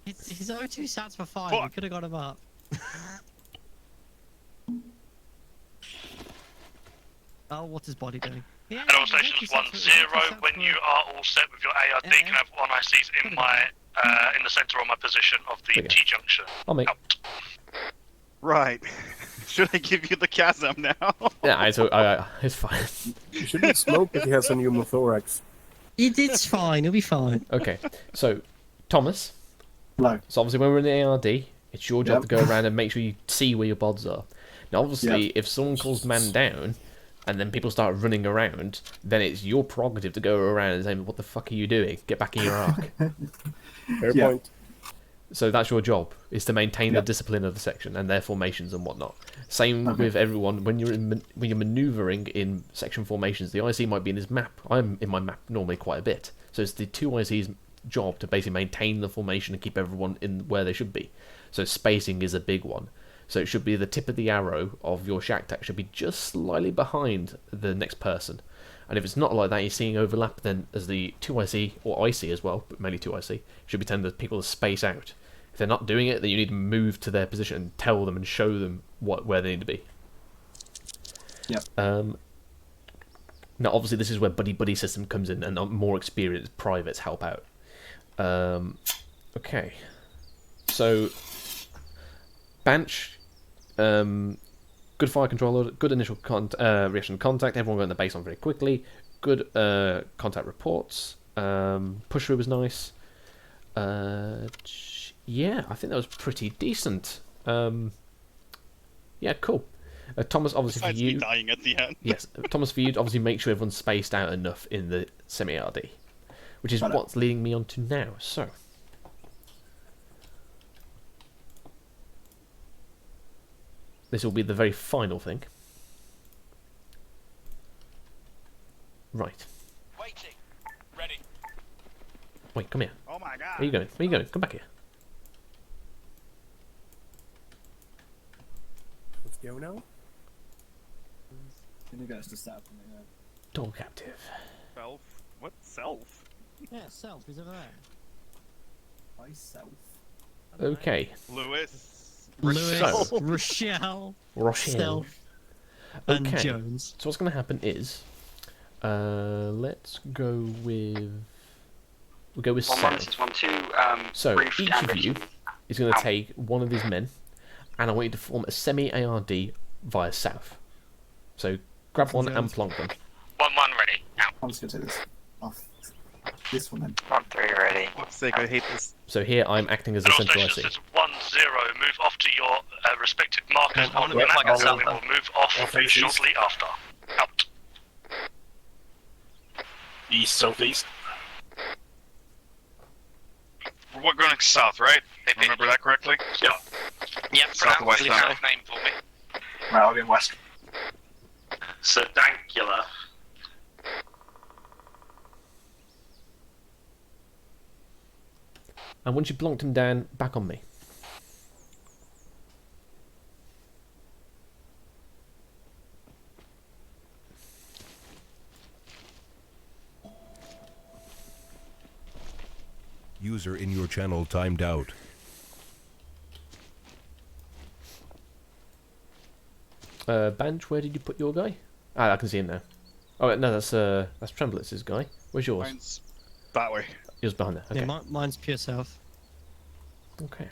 His O2 sats for 5. We could have got him up. Oh, what's his body doing? Yeah, At all stations 1-0, when you are all set with your ARD, can I have one ICs in my in the centre of my position of the T-junction. I'll make. Out. Right. Should I give you the chasm now? Yeah, it's fine. You shouldn't smoke if he has a pneumothorax. It's fine. He'll be fine. Okay, so Thomas. Hello. So obviously, when we're in the ARD, it's your job to go around and make sure you see where your bods are. Now, obviously, if someone calls man down, and then people start running around, then it's your prerogative to go around and say, "What the fuck are you doing? Get back in your arc." Fair point. So that's your job, is to maintain the Yep. discipline of the section and their formations and whatnot. Same Okay. with everyone. When you're manoeuvring in section formations, the IC might be in his map. I'm in my map normally quite a bit. So it's the 2 IC's job to basically maintain the formation and keep everyone in where they should be. So spacing is a big one. So it should be the tip of the arrow of your shack tack should be just slightly behind the next person. And if it's not like that, you're seeing overlap, then as the 2IC, or IC as well, but mainly 2IC, should be telling the people to space out. If they're not doing it, then you need to move to their position and tell them and show them where they need to be. Yep. Now, obviously, this is where buddy-buddy system comes in, and more experienced privates help out. Okay. So, Banch, good fire controller, good initial reaction to contact, everyone got in the base on very quickly, good contact reports, push through was nice. Yeah, I think that was pretty decent. Yeah, cool. Thomas, obviously Besides for you... me dying at the end. Yes, Thomas, for you, obviously make sure everyone's spaced out enough in the semi-RD, which is what's leading me on to now. So, this will be the very final thing. Right. Waiting. Ready. Wait, come here. Oh my god. Where are you going? Where are you going? Come back here. Let's go now. Can you guys just set up on the Dog captive. Self? What self? Yeah, self. He's over there. myself? Okay. Lewis. Lewis, Rochelle, Rochelle. Self, and Okay. Jones. So what's going to happen is, let's go with. We'll go with Sam. So brief each of you ambition. is going to take one of these men, and I want you to form a semi-ARD via south. So grab one and plonk them. 1-1 ready. Out. I'm just going to take this off. This one then. 1-3 ready. Fuck's sake, I hate this. So here I'm acting as a And all central stations, IC. it's 1-0. Move off to your respective markers I on wanna the be map, like a and we self. will move off shortly after. Out. East, southeast. We're going south, right? Remember that correctly? Yeah. Yep, Southwest pronounce now. his name for me. Right, I'll go west. Sedankula. And once you've blonked him down, back on me. User in your channel timed out. Banch, where did you put your guy? Ah, I can see him now. Oh no, that's Tremblett's guy. Where's yours? Mine's that way. Yours behind there. Okay. Yeah, mine's pure south. Okay.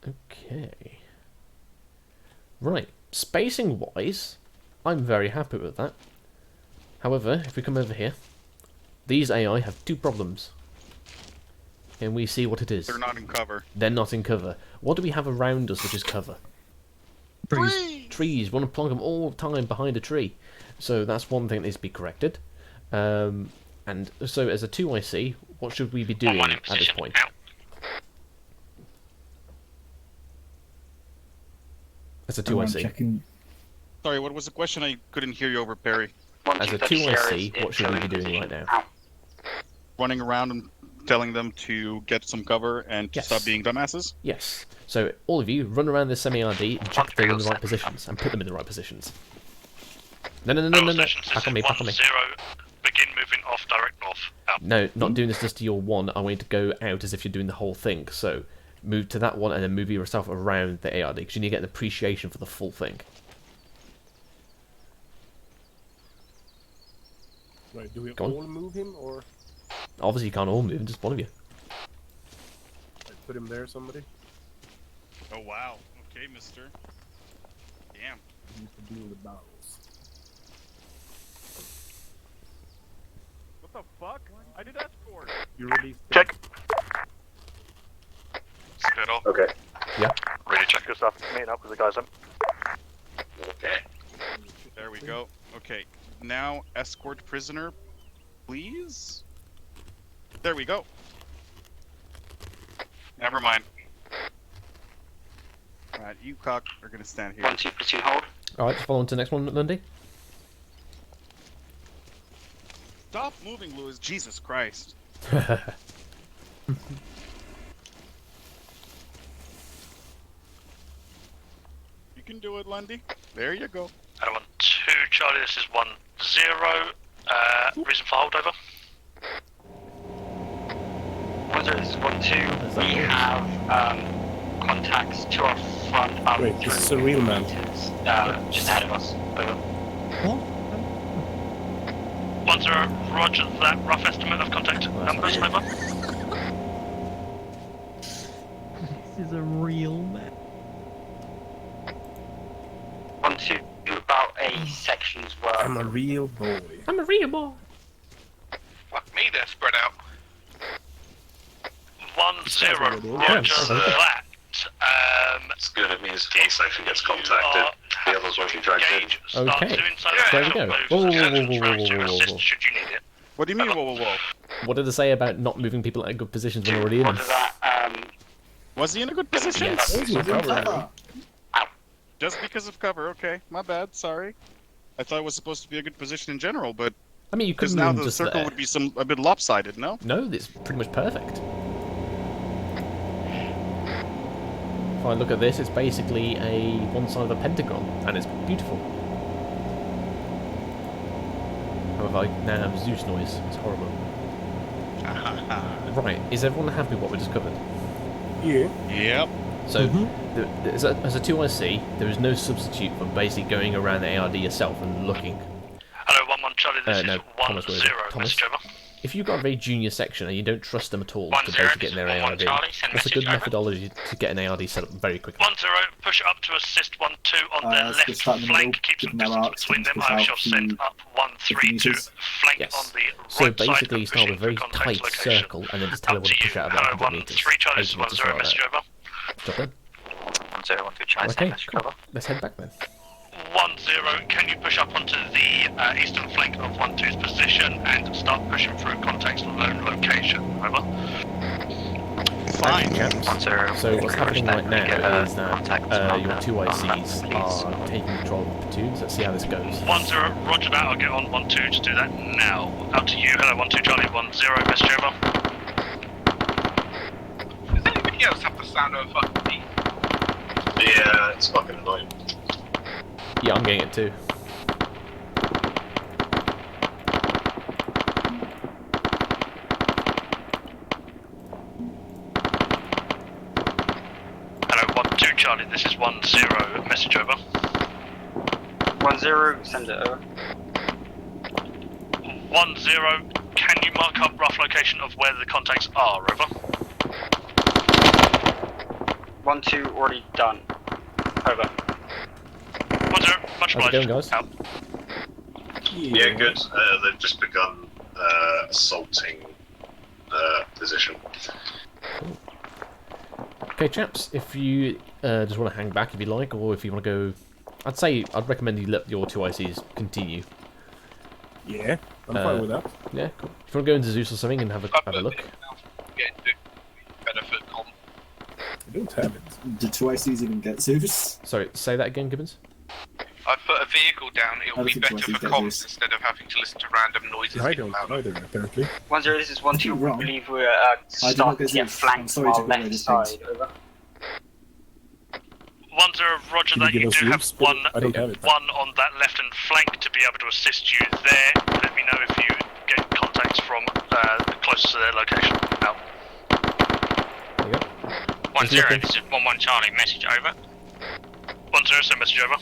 Okay. Right. Spacing wise, I'm very happy with that. However, if we come over here, these AI have two problems. And we see what it is. They're not in cover. They're not in cover. What do we have around us which is cover? Trees. We want to plonk them all the time behind a tree. So that's one thing that needs to be corrected. And so as a 2IC, what should we be doing at this point? As a 2IC. Sorry, what was the question? I couldn't hear you over Perry. As a 2IC, what should we be doing right now? Running around and telling them to get some cover and to stop being dumbasses? Yes. So all of you run around this semi-RD and check they're in the right positions and put them in the right positions. No. Back on me, back on me. 1-0. Begin moving off direct north. Out. No, not doing this just to your one. I want you to go out as if you're doing the whole thing. So move to that one and then move yourself around the ARD because you need to get an appreciation for the full thing. Right, do we Go on. all move him or Obviously you can't all move, just one of you. put him there, somebody? Oh wow. Okay, mister. Damn. Use to deal with battles. What the fuck? I did escort. You release Check. Spittle. Okay. Yeah. Ready to check your stuff. Meeting up with the guys. Okay. There we go. Okay. Now escort prisoner Please? There we go. Never mind. Alright, you cock are gonna stand here. 1-2 platoon hold. Alright, just follow on to the next one, Lundy. Stop moving, Lewis. Jesus Christ. You can do it, Lundy. There you go. And 1-2 Charlie, this is 1-0. Reason for holdover? 1-0, this is 1-2. We have contacts to our front. Wait, this is a real man. Just ahead of us. Over. What? 1-0, roger that. Rough estimate of contact numbers, over. This is a real man. 1-2, about a section's worth. I'm a real boy. I'm a real boy. Fuck me, they're spread out. 1-0, roger that. It's good, it means D section gets contacted. The others won't be dragged in. Okay, there we go. Whoa. Should you need it. What do you mean, whoa, whoa, whoa? What did it say about not moving people out of good positions when already in them? Was he in a good position? Yes. Just because of cover, okay. My bad, sorry. I thought it was supposed to be a good position in general, but... I mean, you because couldn't now move the just circle there. would be a bit lopsided, no? No, it's pretty much perfect. If I look at this, it's basically one side of a pentagon, and it's beautiful. However, I now have Zeus noise. It's horrible. Right, is everyone happy with what we just covered? Yeah. Yep. So, as a 2IC, there is no substitute for basically going around the ARD yourself and looking. Hello, 1-1 Charlie, this No, is Thomas, 1-0, message over. If you've got a very junior section and you don't trust them at all to 1-0, basically get in their 1-1 ARD, Charlie, send what's a good message over. methodology to get an ARD set up very quickly? 1-0, push up to assist 1-2 on their let's left just start in the middle, flank. Keep some give them distance arcs, between them. push I out shall to send up 1-3 to flank on the right So side basically, you and start push with a very into contact tight location. circle and then just tell Up everyone to to push you. out about Hello, 100 meters. 1-3 Charlie, this is 8 meters, something 1-0, like message that. over. Job done. 1-0, 1-2 Charlie, Okay, message cool. over. Let's head back then. 1-0, can you push up onto the eastern flank of 1-2's position and start pushing through contact's lone location? Over. Fine. So what's happening right now get, is that your 2ICs are taking control of the platoons. Let's see how this goes. 1-0, roger that, I'll get on 1-2 to do that now. Out to you, hello 1-2 Charlie, 1-0, message over. Does anybody else have the sound of a fucking beat? Yeah, it's fucking annoying. Yeah, I'm getting it too. Hello 1-2 Charlie, this is 1-0, message over. 1-0, send it over. 1-0, can you mark up rough location of where the contacts are, over? 1-2, already done. Over. 1-0, much How's it going, obliged. guys? Out. Yeah, good. They've just begun assaulting position. Okay, chaps, if you just want to hang back if you like, or if you want to go... I'd recommend you let your 2ICs continue. Yeah, I'm fine with that. Yeah, cool. If you want to go into Zeus or something and have a look. Benefit on. I don't have it. Did 2ICs even get Zeus? Sorry, say that again, Gibbons? I put a vehicle down, it'll be think better 2ICs for get comms Zeus. instead of having to listen to random noises. I getting don't louder. either, apparently. 1-0, this is 1-2, we wrong. believe we're I did not starting get to get Zeus. flanked I'm from sorry to our go away, left just side. thanks. Over. 1-0, roger Can that, you you give us do have Zeus? one I don't have it. on that left-hand flank to be able to assist you there. Let me know if you get contacts from closest to their location. Out. There you go. 1-0, this is 1-1 Charlie, message over. 1-0, send message over.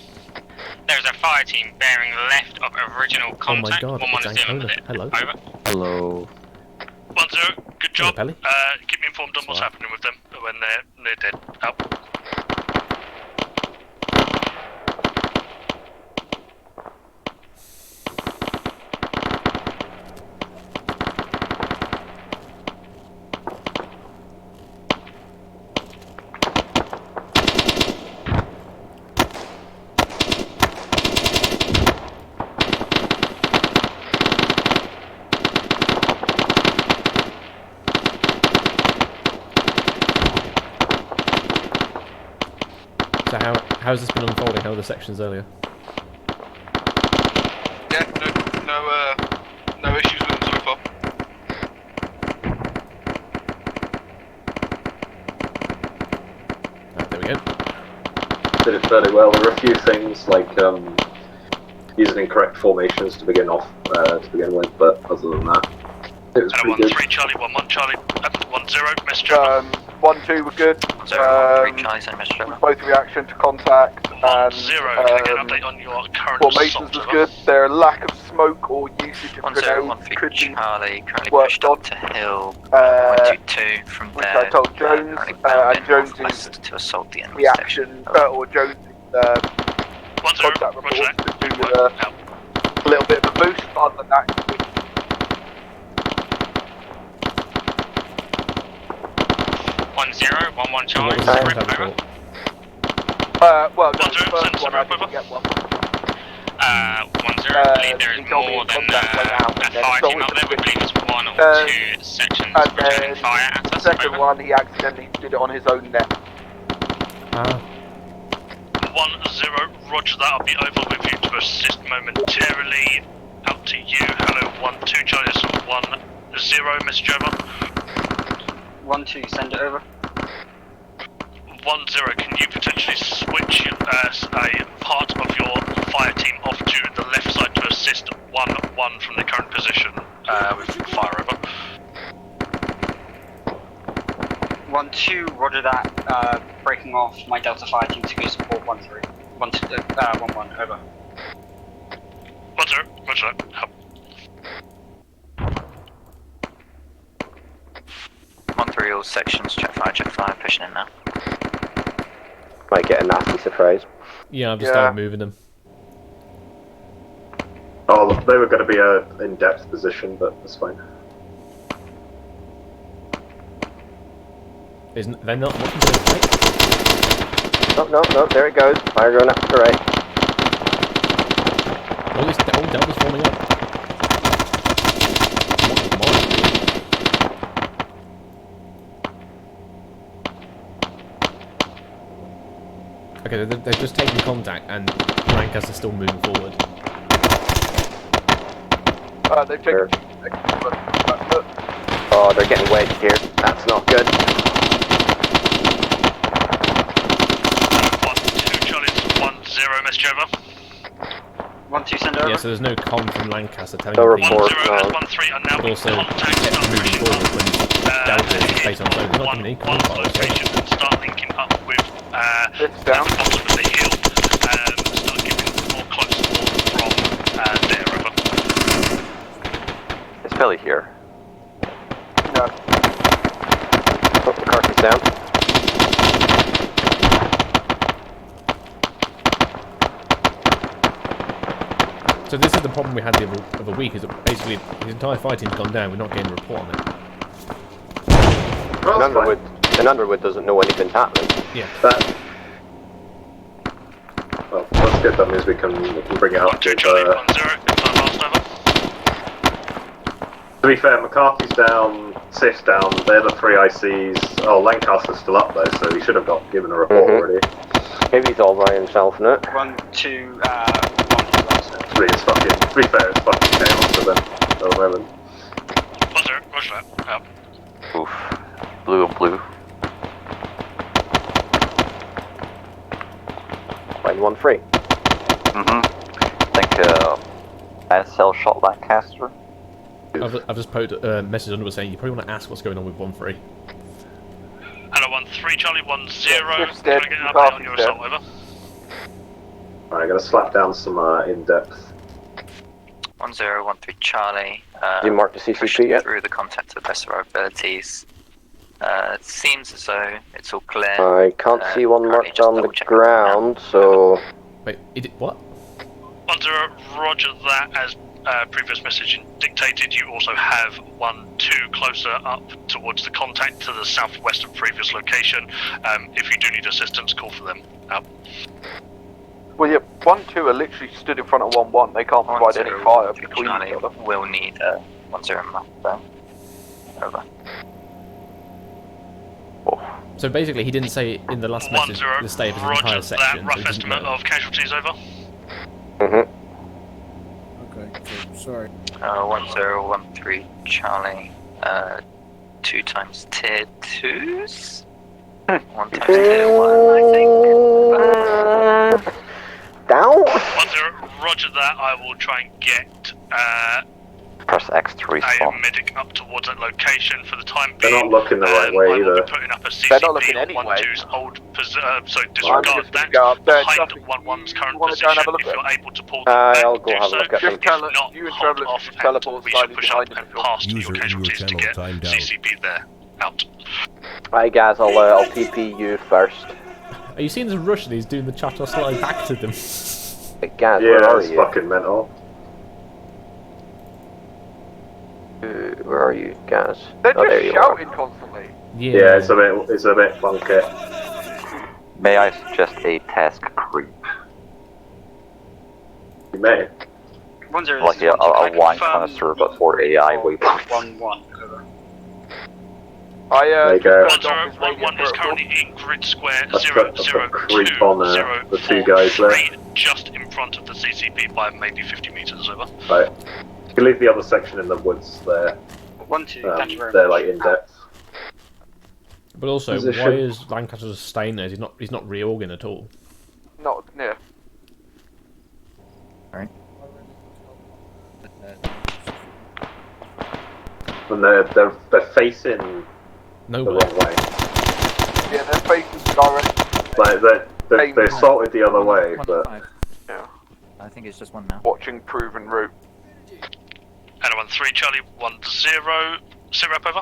There is a fire team bearing left of original Oh my contact. god, 1-1 it's is dealing with Ancona. it. Hello. Over. Hello. 1-0, good job. Pelly. Keep me informed on what's happening with them when they're dead. Out. how's this been unfolding? How are the sections earlier? Yeah, no issues with them so far. There we go. Did it fairly well. There were a few things like using incorrect formations to begin with, but other than that, it was pretty good. 1-3 Charlie, 1-1 Charlie, 1-0, Mr. Trevor. 1-2 were good. 0-1-3 Charlie, same Mr. Trevor. Both reaction to contact and 1-0, can I get an update on your current formations assault, was good. Their lack of smoke or usage of 1-0, grenades 1-3 could be Charlie, currently worked pushed on. up to hill, 1-2-2 from which there. I told Jones, and Jones's to assault the enemy reaction, or Jones's contact report to do a little bit of a boost. Other than that, 1-0, 1-1 Charlie. What was the contact report? well, no, the first one I didn't get one. 1-0, I believe there is more than a fire team up there. We believe it's 1 or 2 sections returning fire at The us. second one, he accidentally did it on his own net. 1-0, roger that, I'll be over with you to assist momentarily. Out to you, hello 1-2 Charlie, this is 1-0, Mr. Trevor. 1-2, send it over. 1-0, can you potentially switch a part of your fire team off to the left side to assist 1-1 from the current position with fire over? 1-2, roger that. Breaking off my Delta fire team to go support 1-3. 1-1, over. 1-0, roger that. Help. 1-3, all sections, check fire, pushing in now. Might get a nasty surprise. Yeah, I've just started moving them. Oh, they were going to be a in-depth position, but that's fine. Isn't they're not looking to the right? No, there it goes. Fire going up to the right. Oh, this Delta's forming up. Okay, they're just taking contact, and Lancaster's still moving forward. They've taken. Oh, they're getting wedged here. That's not good. 1-2 Charlie, 1-0, Mr. Trevor. 1-2, send it over. Yeah, so there's no comm from Lancaster telling No the report, 1-0 1-3 are now but also contact kept moving forward when Delta is based on zone. They're not giving any comm files, location and start linking up with it's down. the bottom of the hill. Start giving more close support from there over. It's Philly here. No. Oh, McCarthy's down. So this is the problem we had the other week, is that basically his entire fire team's gone down, we're not getting a report on it. And Underwood doesn't know anything's happening. Yeah. Well, that's good, that means we can bring it up with, to be fair, McCarthy's down, Sif's down, they're the 3 ICs. Oh, Lancaster's still up though, so he should have got given a report already. Maybe he's all by himself, no? 1-2, 1. It's fucking, to be fair, it's fucking chaos for them at the moment. 1-0, roger that. Out. Oof. Blue and blue. Line 1-3. I think SL shot Lancaster. I've just put a message under saying you probably want to ask what's going on with 1-3. Hello 1-3 Charlie, 1-0. Sif's Can I dead, get an update on your McCarthy's assault dead. over? Alright, I'm going to slap down some in-depth. 1-0, 1-3 Charlie. Did you mark the CCP yet? Through the contact to the best of our abilities. It seems as though it's all clear. I can't see one marked on the ground, so... Wait, what? 1-0, roger that. As previous message dictated, you also have 1-2 closer up towards the contact to the southwest of previous location. If you do need assistance, call for them. Out. Well, yeah, 1-2 are literally stood in front of 1-1. They can't provide any fire between Charlie each other. will need 1-0 map there. Over. Oh. So basically, he didn't say in the last message the state of his entire section. That rough estimate of casualties over. Okay, so sorry. 1013 Charlie. 2 times tier 2s. 1 times tier 1, I think. Down? 10, roger that. I will try and get Press X to a respawn. medic up towards that location for the time They're being. not looking the right way I will either. be putting up a They're not CCP looking on anyway. 1-2's old so disregard that. Go up there. Behind Duffy, 1-1's current wanna go and have a position. look If at you're able to pull them back, I'll go do have a so. look at them. If not, you and hold Traveller off should and teleport we shall slightly push behind up and him. past User your in your casualties to channel get timed out. CCP there. Out. Right, guys, I'll TP you first. Are you seeing this rush that he's doing the chatter slide back to them? Hey, guys, Yeah, where are that's you? fucking mental. Where are you, guys? They're Oh, there just you shouting constantly. Yeah, it's a bit funky. May I suggest a task creep? You may. 10, Like a wine connoisseur, but for AI waypoints. 1-1. I There you go. just turned off his 1 radio is protocol. currently in grid square I've put creep on the 2 guys there. just in front of the CCP by maybe 50 meters over. Right. You can leave the other section in the woods there. 1-2, thank you very They're much. like in depth. But also, Position. why is Lancaster just staying there? He's not reorging at all. Not near. Alright. And they're facing the wrong way. Yeah, they're facing direct. Like they assaulted the other way, but Yeah. I think it's just 1 now. Watching proven route. Hello, 1-3 Charlie, 1-0. Sit rep over.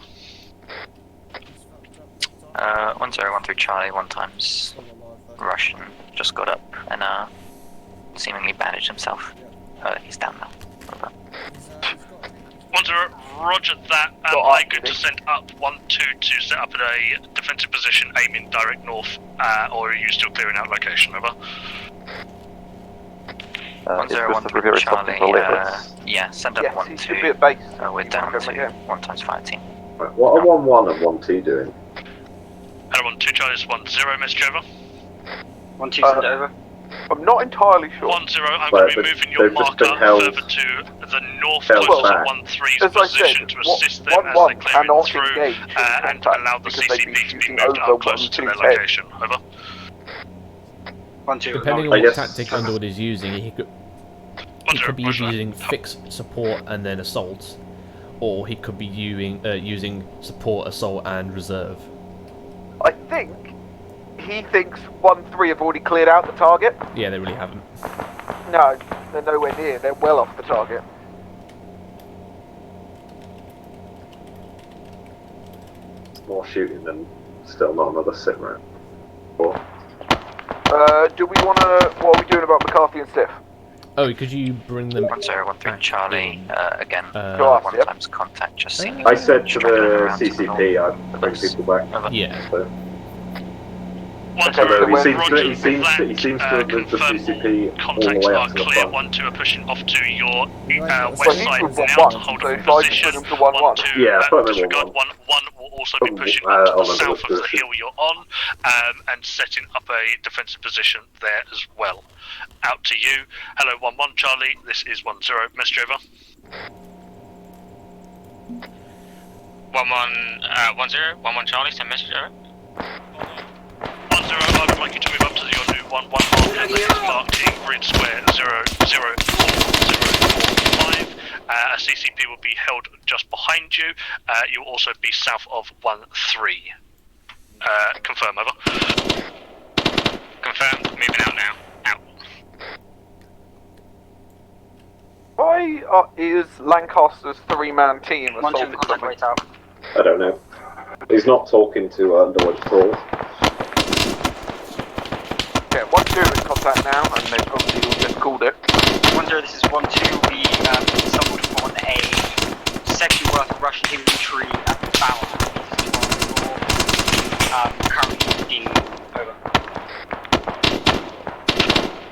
1013 Charlie, 1 times Russian just got up and seemingly bandaged himself. He's down now. Over. 1-0, roger that. Am I good to send up 1-2 to set up a defensive position aiming direct north, or are you still clearing out location? Over. 1013 Charlie, yeah, send up 1-2. We're down to 1 times 15. right, what are 1-1 and 1-2 doing? Hello, 1-2 Charlie, 1-0, message over. 1-2, send it over. I'm not entirely sure. 1-0, I'm Well, going to be moving your they've just marker been held- further to the north, held closer to back. 1-3's As I position said, to assist them as 1-1 they clear it cannot through engage in and contact allow the because they'd be CCP to be shooting moved over up closer to their 1-2's head. location. Over. 1-2. Depending on I what guess- tactic Underwood is using, he could be using fix, support, and then assault, or he could be using support, assault, and reserve. I think he thinks 1-3 have already cleared out the target. Yeah, they really haven't. No, they're nowhere near. They're well off the target. More shooting than still not another sit round. Or Do we want to? What are we doing about McCarthy and Stiff? Oh, could you bring them? 1013 Charlie, again, Go 1 yeah. times contact, just seemingly. I said to straggling the around to the CCP, north. I'd bring people back. Yeah. So, 1-0, although he seems roger to that. have moved the CCP all the Contacts way are up to the clear. front. 1-2 are pushing off to your So west he's side with now 1-1, to hold so a if I just position. put him to 1-1. 1-2 Yeah, put him in disregard 1-1. 1-1 will also be pushing on up to the the south of the position. hill you're on and setting up a defensive position there as well. Out to you. Hello, 1-1 Charlie. This is 1-0. Message over. 1-1 Charlie, send message over. 1-0, I would like you to move up to your new 1-1 marker that is marked in grid square 00405. A CCP will be held just behind you. You will also be south of 1-3. Confirm, over. Confirmed, moving out now. Out. Why is Lancaster's 3-man team 1-2, assaulting contact something? rate out. I don't know. He's not talking to Underwood at all. Yeah, 1-2 in contact now, and they've obviously all just called it. 1-0, this is 1-2. We stumbled upon a section worth of Russian infantry at about currently being over.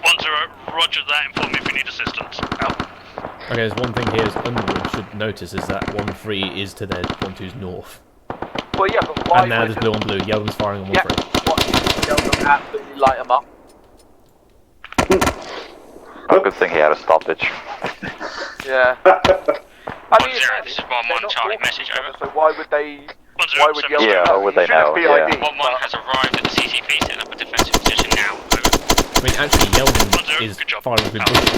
1-0, roger that. Inform me if you need assistance. Out. Okay, there's one thing here is Underwood should notice is that 1-3 is to their 1-2's north. Well, yeah, but why And now would there's blue on blue. Yellow one's firing on 1-3. what yell them absolutely light them up? Oh, good thing he had a stoppage. Yeah. I mean, this is 1-1 Charlie, message over. so why would they? Why would yell Yeah, them how out? would they know? Be Yeah. ID, 1-1 has arrived at the CCP, setting up a defensive position now. Over. I mean, actually, Yeldon is firing through bushes.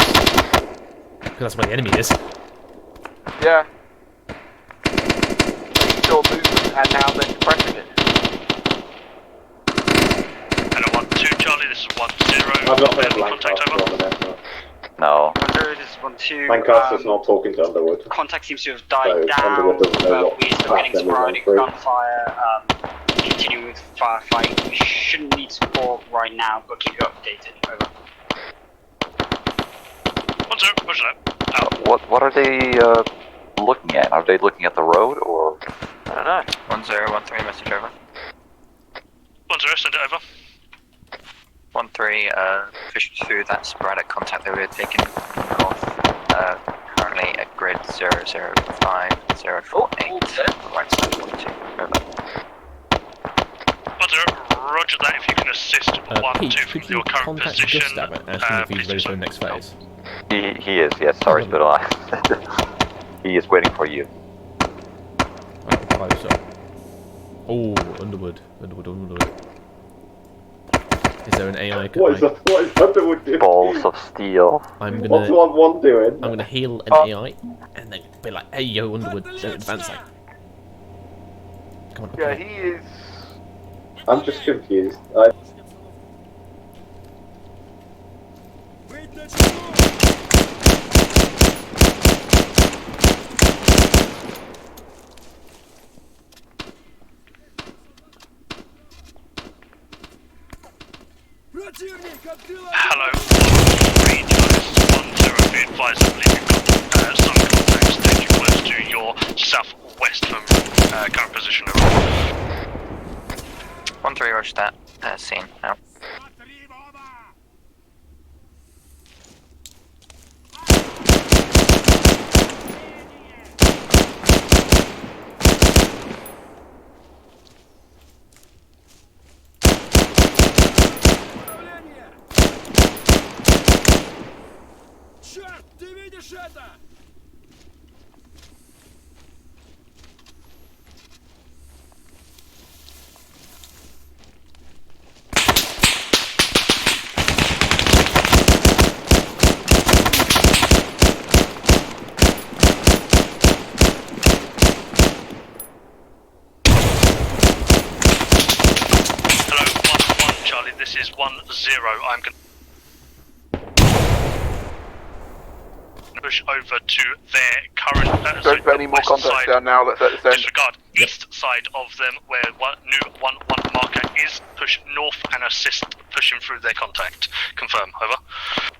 Because that's where the enemy is. Yeah. They saw movement and now they're suppressing it. Hello, 1-2 Charlie, this is 1-0. I've not been Contact over. No. 1-0, this is 1-2. Lancaster's not talking to Underwood. Contact seems to have died So down. Underwood doesn't know what We're still getting happened with sporadic 1-3. gunfire. Continuing with firefight. We shouldn't need support right now, but keep you updated. Over. 1-0, push that. What are they looking at? Are they looking at the road or? I don't know. 1-0, 1-3, message over. 1-0, send it over. 1-3, push through that sporadic contact that we were taking north. Currently at grid 005, 048. Right side 1-2. Over. 1-0, roger that. If you can assist 1-2 Pete, from could you your current contact position. Gustav and ask him if he's ready for the next phase? He is, yes, sorry, but he is waiting for you. Close up. Oh, Underwood. Is there an AI? What is Underwood doing? Balls of steel. What's 1-1 doing? I'm gonna heal an AI and then be like, hey yo, Underwood, don't advance that. Come on. Yeah, he is. I'm just confused. Hello, 1-3 1-0, be advised I believe you've got some contacts taking close to your southwest from current position. 1-3, rush that. Scene, out. This is 1-0. I'm going to push over to their current. Don't put any more contacts down now. Let's let this end. Disregard east side of them, where new 1-1 marker is. Push north and assist pushing through their contact. Confirm. Over.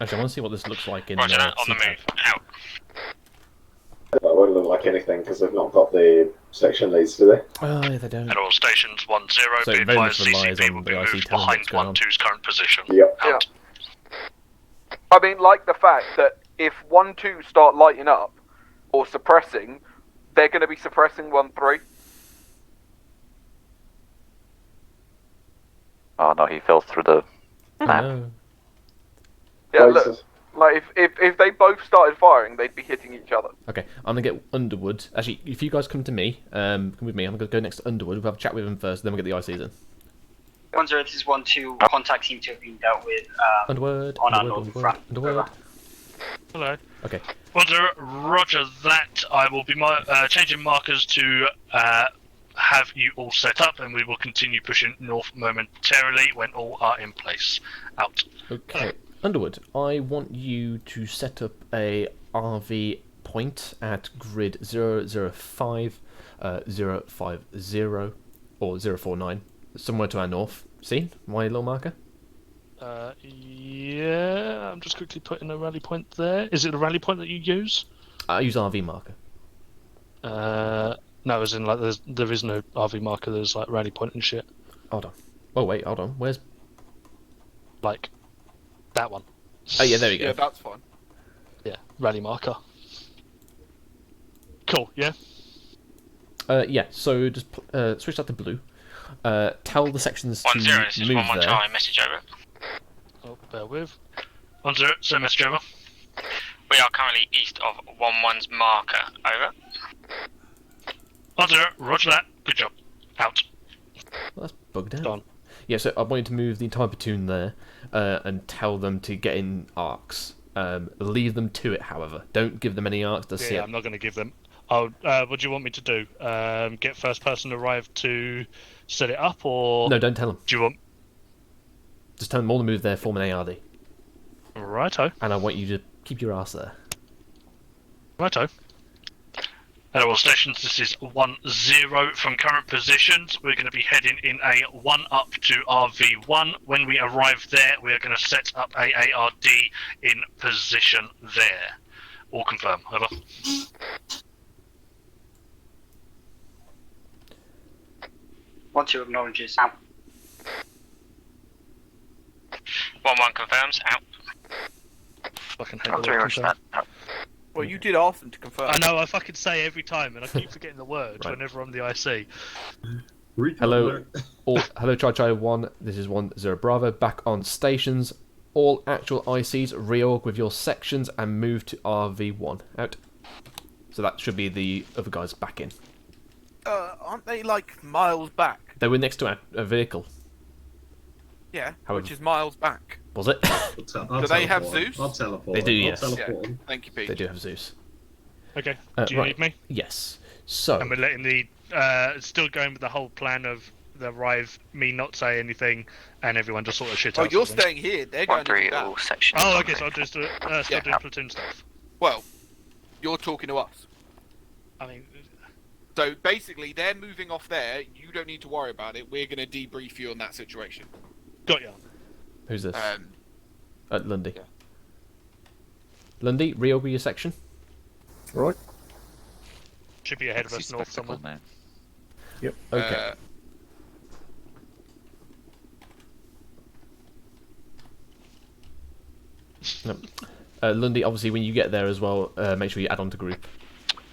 Actually, I want to see what this looks like in. Roger that. On the move. Out. That won't look like anything because they've not got the section leads, do they? Oh, yeah, they don't. At all stations, 1-0. So Be it very much advised, relies CCP on will the be IC moved telling behind what's going on. 1-2's current position. Yep. Out. Yeah. I mean, like the fact that if 1-2 start lighting up or suppressing, they're going to be suppressing 1-3. Oh no, he fell through the map. No. Yeah, look, like if they both started firing, they'd be hitting each other. Okay, I'm gonna get Underwood. Actually, if you guys come to me, come with me. I'm gonna go next to Underwood. We'll have a chat with him first, then we'll get the ICs in. 1-0, this is 1-2. Contact seem to have been dealt with Underwood. on our northern front. Underwood. Hello. Okay. 1-0. Roger that. I will be changing markers to have you all set up, and we will continue pushing north momentarily when all are in place. Out. Okay. Underwood, I want you to set up a RV point at grid 005, 050, or 049, somewhere to our north. See my little marker? Yeah, I'm just quickly putting a rally point there. Is it a rally point that you use? I use RV marker. No, as in like there is no RV marker. There's like rally point and shit. Hold on. Oh wait, hold on. Where's like that one? Oh yeah, there you go. Yeah, that's fine. Yeah, rally marker. Cool. Yeah. Yeah, so just switch that to blue. Tell the sections to 1-0, this is move 1-1 there. Charlie, message over. Oh, bear with. 1-0, so message over. We are currently east of 1-1's marker. Over. 1-0, roger that. Good job. Out. Well, that's bugged out. Done. Yeah, so I want you to move the entire platoon there and tell them to get in arcs. Leave them to it, however. Don't give them any arcs. I'm not going to give them. Oh, what do you want me to do? Get first person to arrive to set it up, or No, don't tell them. do you want? Just tell them all to move there, form an ARD. Righto. And I want you to keep your ass there. Righto. Hello all stations, this is 1-0 from current positions. We're going to be heading in a 1 up to RV1. When we arrive there, we are going to set up a ARD in position there. All confirm, over. Once you acknowledges out. 1-1 confirms. Out. Fucking hate I'll the word rush confirm. that. Well, you did ask them to confirm. I know, I fucking say every time, and I keep forgetting the word whenever I'm the IC. Hello, hello, Chai 1. This is 1-0 Bravo. Back on stations. All actual ICs reorg with your sections and move to RV1. Out. So that should be the other guys back in. Aren't they like miles back? They were next to a vehicle. Yeah, However- which is miles back. Was it? Do they have Zeus? I'll teleport. They do, I'll yes. teleport. Yeah. Thank you, Pete. They do have Zeus. Okay, do you right. need me? Yes. So. And we're letting the still going with the whole plan of the arrive, me not say anything, and everyone just sort of shit Oh, out. you're sort of thing. staying here. They're going to do 1-3 that. all sections. Oh, okay, so I'll just still doing platoon stuff. Well, you're talking to us. I mean, so basically, they're moving off there. You don't need to worry about it. We're going to debrief you on that situation. got ya. Who's this? Um, Lundy. Lundy, reorg your section. Right. Should be ahead of us north somewhere. Man. Yep. Okay. No. Lundy, obviously, when you get there as well, make sure you add on to group.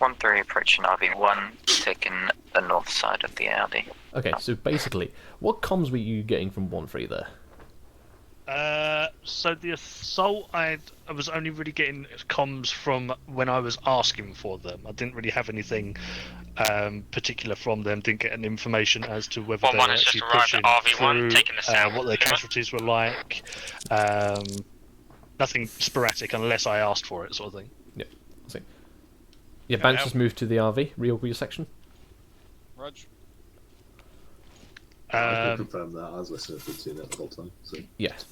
1-3 approaching RV1, taking the north side of the ARD. Okay, so basically, what comms were you getting from 1-3 there? So the assault, I was only really getting comms from when I was asking for them. I didn't really have anything particular from them. Didn't get an information as to whether they were 1-1 has actually just arrived pushing at RV1, through, taking the south. what their casualties were like. Nothing sporadic unless I asked for it, sort of thing. Yeah, I see. Yeah, Banks just moved to the RV. Reorg your section. Rog. I can confirm that. I was listening to it the whole time. So. Yes.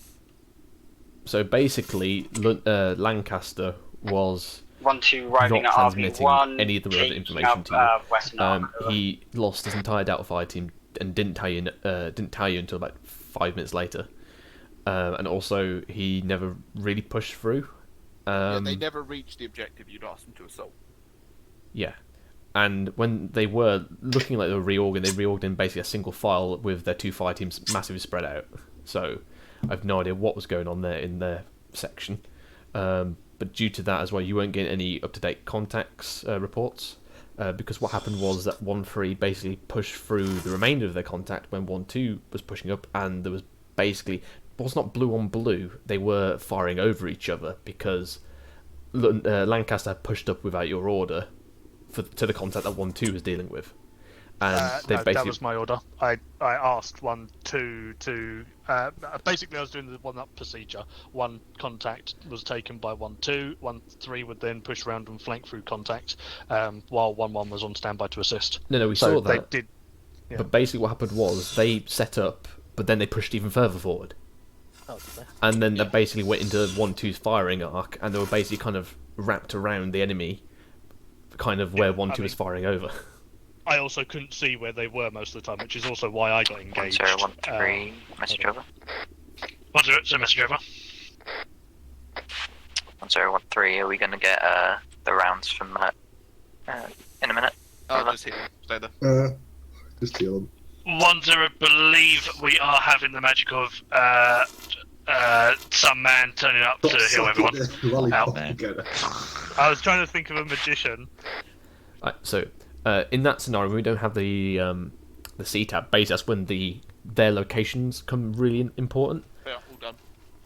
So basically, Lancaster was 1-2 arriving not at transmitting RV1. any of the relevant taking information up, to you. Western Arma. He lost his entire Delta Fire team and didn't tell you until about 5 minutes later. And also, he never really pushed through. Yeah, they never reached the objective you'd asked them to assault. Yeah. And when they were looking like they were reorging, they reorged in basically a single file with their two fire teams massively spread out. So I have no idea what was going on there in their section. But due to that as well, you weren't getting any up-to-date contacts reports. Because what happened was that 1-3 basically pushed through the remainder of their contact when 1-2 was pushing up, and there was basically... It was not blue on blue. They were firing over each other because Lancaster had pushed up without your order to the contact that 1-2 was dealing with. And they no, basically... that was my order. I asked 1-2 to... basically, I was doing the 1-up procedure. One contact was taken by 1-2. 1-3 would then push around and flank through contact, while 1-1 was on standby to assist. No, we saw that. They did, yeah. But basically what happened was they set up, but then they pushed even further forward. Oh, did they? And then they basically went into 1-2's firing arc, and they were basically kind of wrapped around the enemy, kind of where 1-2 was firing over. I also couldn't see where they were most of the time, which is also why I got engaged. 1-0-1-3, message over. 1-0, so message over. 1-0-1-3, are we going to get the rounds from that in a minute? Oh, just heal. Stay there. Just heal them. 1-0, believe we are having the magic of some man turning up to heal everyone. Out. I was trying to think of a magician. Right, so In that scenario, we don't have the C tab. Basically, that's when their locations come really important. Yeah, all done.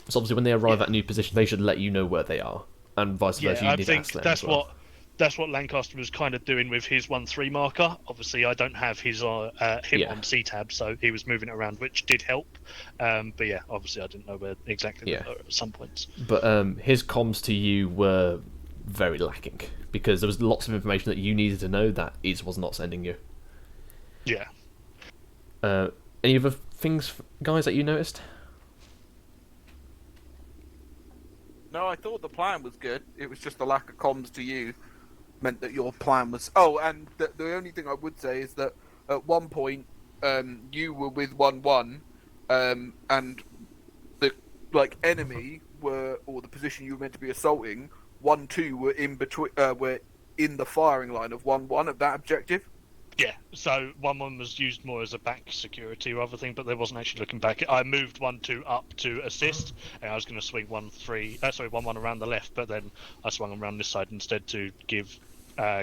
So obviously, when they arrive at a new position, they should let you know where they are, and vice versa. You I need think to ask them that's as well. that's what Lancaster was kind of doing with his 1-3 marker. Obviously, I don't have his him on C tab, so he was moving it around, which did help. But yeah, obviously, I didn't know where exactly they were at some points. But his comms to you were very lacking because there was lots of information that you needed to know that Iz was not sending you. Yeah. Any other things, guys, that you noticed? No, I thought the plan was good. It was just the lack of comms to you meant that your plan was... Oh, and the only thing I would say is that at one point, you were with 1-1, and the enemy were, or the position you were meant to be assaulting, 1-2 were in between, were in the firing line of 1-1 at that objective. Yeah, so 1-1 was used more as a back security rather thing, but they wasn't actually looking back. I moved 1-2 up to assist, and I was going to swing 1-1 around the left, but then I swung around this side instead to give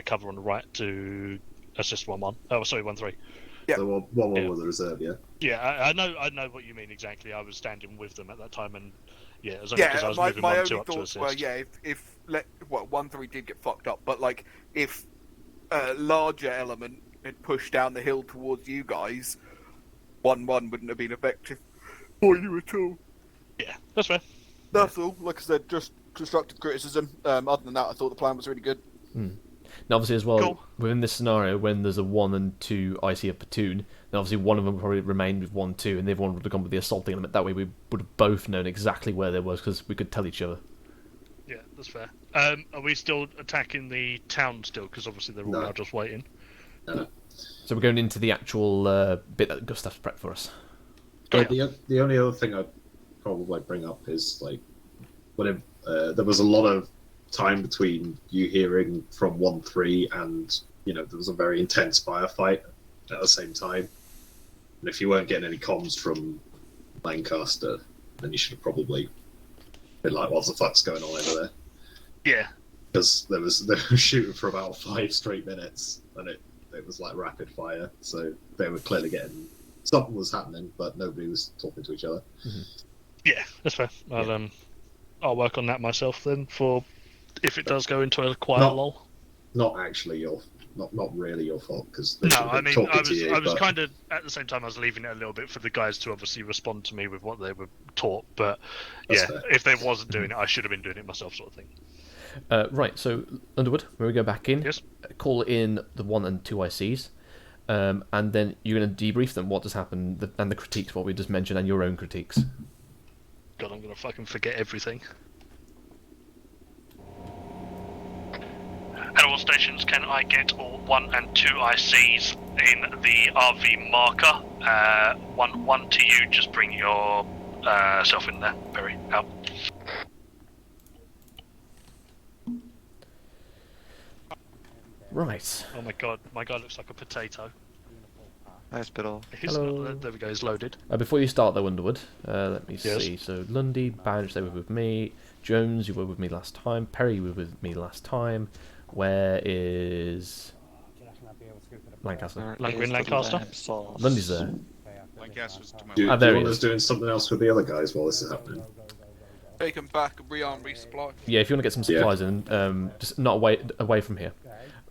cover on the right to assist 1-1. Oh, sorry, 1-3. Yeah. So 1-1 was a reserve, yeah. Yeah, I know what you mean exactly. I was standing with them at that time, and yeah, it was only because I was moving 1-2 up to assist. Well, yeah, if 1-3 did get fucked up, but if a larger element had pushed down the hill towards you guys, 1-1 wouldn't have been effective for you at all. Yeah, that's fair. That's all. Like I said, just constructive criticism. Other than that, I thought the plan was really good. Now, obviously, as well, within this scenario, when there's a 1 and 2 IC of platoon, then obviously one of them probably remained with 1-2, and the other one would have gone with the assaulting element. That way, we would have both known exactly where they was because we could tell each other. Yeah, that's fair. Are we still attacking the town still? Because obviously they're all now just waiting. So we're going into the actual bit that Gustav's prepped for us. The only other thing I'd probably bring up is when there was a lot of time between you hearing from 1-3 and there was a very intense firefight at the same time. And if you weren't getting any comms from Lancaster, then you should have probably been like, "What the fuck's going on over there?" Yeah. Because they were shooting for about 5 straight minutes, and it was like rapid fire. So they were clearly getting something was happening, but nobody was talking to each other. Yeah, that's fair. I'll work on that myself then for if it does go into a quiet lull. Not actually not really your fault because no, I mean I was kind of at the same time I was leaving it a little bit for the guys to obviously respond to me with what they were taught, but yeah, if they wasn't doing it, I should have been doing it myself, sort of thing. Right, so Underwood, when we go back in, call in the 1 and 2 ICs, and then you're going to debrief them what has happened and the critiques, what we just mentioned, and your own critiques. God, I'm going to fucking forget everything. At all stations, can I get all 1 and 2 ICs in the RV marker? 1 to you, just bring your self in there. Perry, out. Right. Oh my god, my guy looks like a potato. Hospital. Hello. There we go, he's loaded. Before you start though, Underwood, let me see. So Lundy, Badge, they were with me. Jones, you were with me last time. Perry, you were with me last time. Where is Lancaster? Lancaster? Lundy's there. Lancaster's to my Do there you he want us is. doing something else with the other guys while this is happening? Take them back and rearm, resupply. Yeah, if you want to get some supplies in, just not away from here.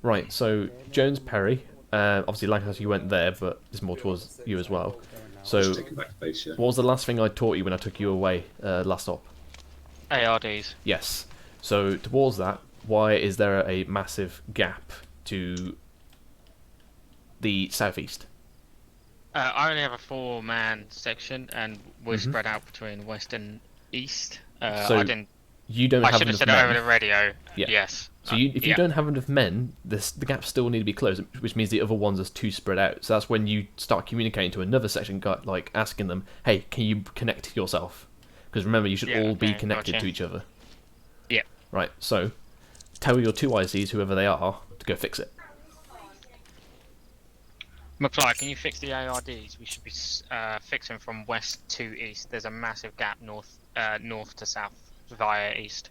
Right, so Jones, Perry, obviously Lancaster, you went there, but there's more towards you as well. So, Just take it back to base, yeah. what was the last thing I taught you when I took you away last stop? ARDs. Yes. So towards that, why is there a massive gap to the southeast? I only have a 4-man section, and we're spread out between west and east. So I didn't. You don't I have should have enough said men. it over the radio. Yeah. Yes. So if you don't have enough men, the gaps still need to be closed, which means the other ones are too spread out. So that's when you start communicating to another section, like asking them, "Hey, can you connect yourself?" Because remember, you should all be connected to each other. Yeah. Right. So tell your 2 ICs, whoever they are, to go fix it. McFly, can you fix the ARDs? We should be fixing from west to east. There's a massive gap north to south via east.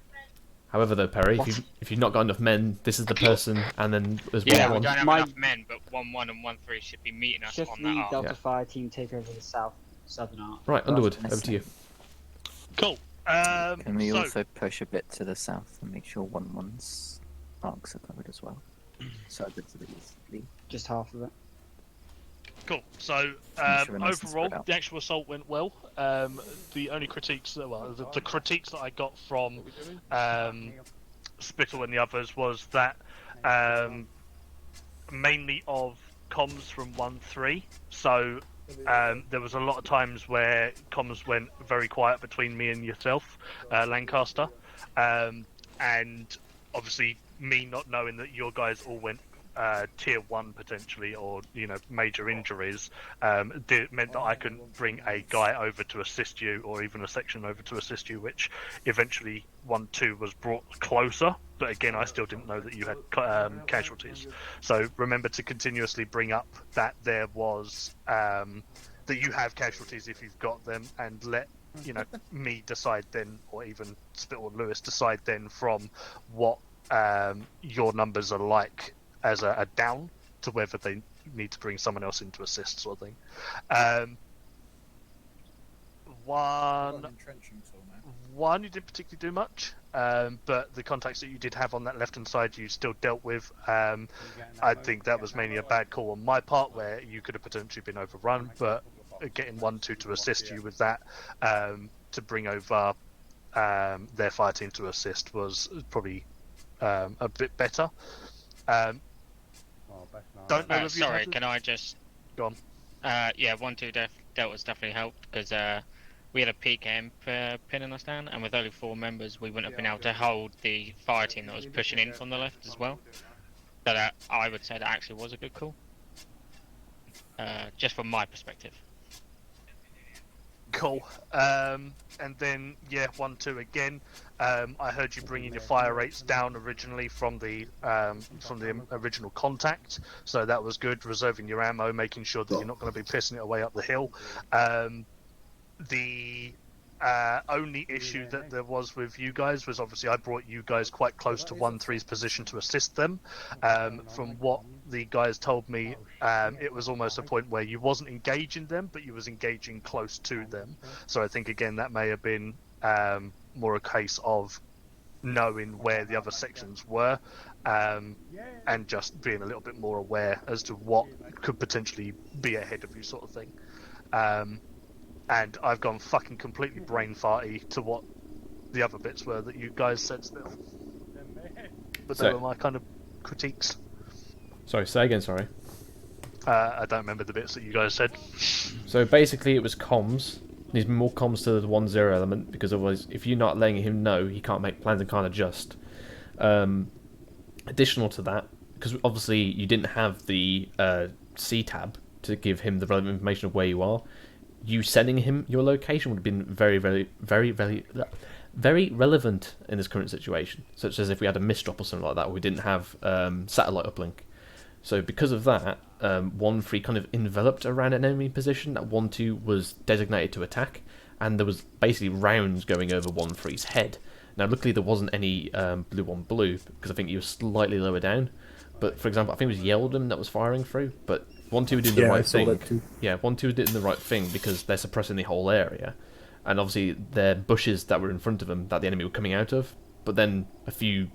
However, though, Perry, if you've not got enough men, this is the person, and then there's Yeah, one. we don't have enough men, but 1-1 and 1-3 should be meeting us Shift on that the arc. Delta Fire team take over the southern arc. Right, Underwood, over to you. Cool. Can we So- also push a bit to the south and make sure 1-1's arcs are covered as well? So a bit to the east, please. Just half of it. Cool. So Make sure we're nice and overall, spread out. the actual assault went well. The only critiques, the critiques that I got from Spittle and the others was that mainly of comms from 1-3. So there was a lot of times where comms went very quiet between me and yourself, Lancaster, and obviously me not knowing that your guys all went tier 1 potentially, or major injuries, meant that I couldn't bring a guy over to assist you, or even a section over to assist you, which eventually 1-2 was brought closer, but again I still didn't know that you had casualties. So remember to continuously bring up that there was that you have casualties if you've got them, and let me decide then, or even Spittle or Lewis decide then from what your numbers are like as a down, to whether they need to bring someone else in to assist, sort of thing. One you didn't particularly do much, but the contacts that you did have on that left hand side you still dealt with. I think that was mainly a bad call on my part, where you could have potentially been overrun, but getting 1-2 to assist you with that, to bring over their fire team to assist, was probably a bit better. Don't know. Sorry, can I just go on? Yeah, 1-2 Delta's definitely helped, because we had a PKM pinning us down, and with only 4 members, we wouldn't have been able to hold the fire team that was pushing in from the left as well. So that, I would say that actually was a good call, just from my perspective. Cool. And then 1-2 again. I heard you bringing your fire rates down originally from the original contact, so that was good. Reserving your ammo, making sure that you're not going to be pissing it away up the hill. The only issue that there was with you guys was obviously I brought you guys quite close to 1-3's position to assist them. From what the guys told me, it was almost a point where you wasn't engaging them, but you was engaging close to them. So I think again that may have been more a case of knowing where the other sections were, and just being a little bit more aware as to what could potentially be ahead of you, sort of thing. And I've gone fucking completely brain farty to what the other bits were that you guys said still. But they were my kind of critiques. Sorry, say again, sorry. I don't remember the bits that you guys said. So basically it was comms. Needs more comms to the 1-0 element, because otherwise if you're not letting him know, he can't make plans and can't adjust. Additional to that, because obviously you didn't have the C tab to give him the relevant information of where you are, you sending him your location would have been very, very, very, very, very relevant in this current situation, such as if we had a misdrop or something like that, or we didn't have satellite uplink. So because of that, 1-3 kind of enveloped around an enemy position. That 1-2 was designated to attack, and there was basically rounds going over 1-3's head. Now luckily there wasn't any blue on blue, because I think you were slightly lower down. But for example, I think it was Yeldon that was firing through, but 1-2 did the right thing. Yeah, 1-2 did the right thing, because they're suppressing the whole area, and obviously they're bushes that were in front of them that the enemy were coming out of. But then a few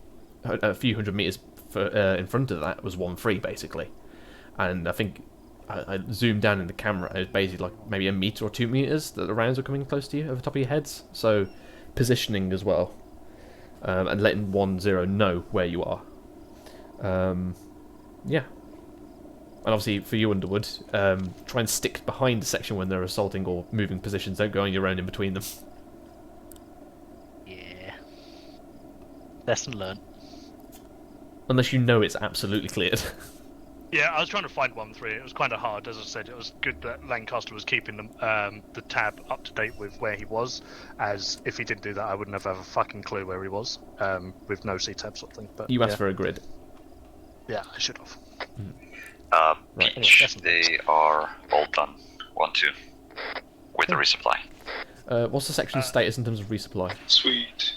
hundred meters in front of that was 1-3 basically, and I think I zoomed down in the camera. It was basically like maybe 1 meter or 2 meters that the rounds were coming close to you over the top of your heads. So positioning as well, and letting 1-0 know where you are. Yeah. And obviously for you, Underwood, try and stick behind the section when they're assaulting or moving positions. Don't go on your own in between them. Yeah. Lesson learned. Unless you know it's absolutely cleared. Yeah, I was trying to find 1-3. It was kind of hard, as I said. It was good that Lancaster was keeping the tab up to date with where he was, as if he didn't do that, I wouldn't have a fucking clue where he was, with no C-tab sort of thing. But You asked for a grid. Yeah, I should have. Right. Beach, they are all done. 1-2. With the resupply. What's the section status in terms of resupply? Sweet.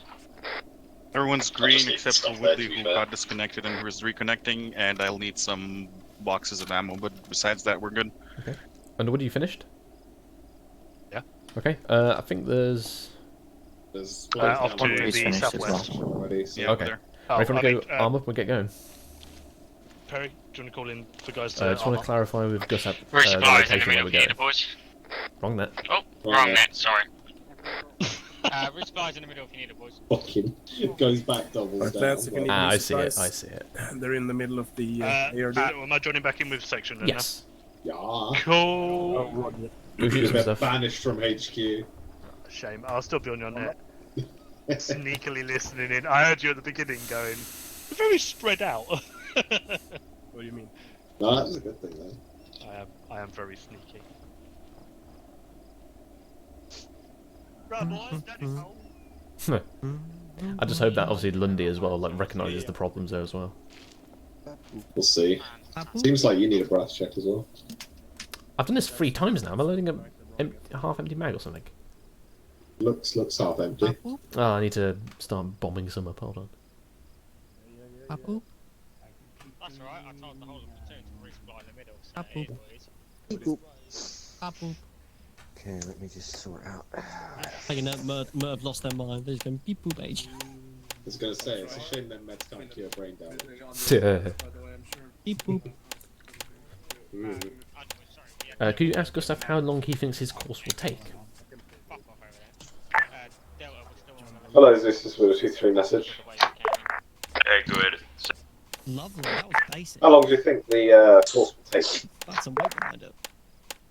Everyone's I green just need except for stuff there, Woodley, to be who fair. got disconnected and who is reconnecting, and I'll need some boxes of ammo, but besides that, we're good. Okay. Underwood, you finished? Yeah. Okay. I think there's... There's off to the southwest. already, so. Yeah, over Okay. there. Oh, Ready for me I to mean, go Arma? We'll get going. Perry, do you want to call in the guys I to just want Arma? to clarify with Gus the Resupplies in the location middle where if we're you need going. it, boys. Wrong net. Oh, wrong net, sorry. Resupplies in the middle if you need it, boys. Fucking goes back, doubles Right, down. lads, if you need I see it. resupplies, I see it. They're in the middle of the ARD. Am I joining back in with section then? Yes. Yeah. Cool. Oh, Roger. Go shoot You've some been stuff. banished from HQ. Shame. I'll still be on your net. Sneakily listening in. I heard you at the beginning going, "You're very spread out." What do you mean? No, that was a good thing, though. I am very sneaky. Right, boys, Daddy's home. I just hope that obviously Lundy as well recognises the problems there as well. We'll see. Seems like you need a breath check as well. I've done this 3 times now. Am I loading a half-empty mag or something? Looks half empty. Oh, I need to start bombing some up. Hold on. Apple? That's alright, I told the whole of the platoon to resupply in the middle. So Apple. Apple. Okay, let me just sort out. Thinking that Merv lost their mind. They've been beep boop age. I was going to say, it's a shame that meds can't cure brain damage. Beep boop. Could you ask Gustav how long he thinks his course will take? Hello, this is Will 23 message. Hey, good. Lovely, that was basic. How long do you think the course will take? That's some weight behind it.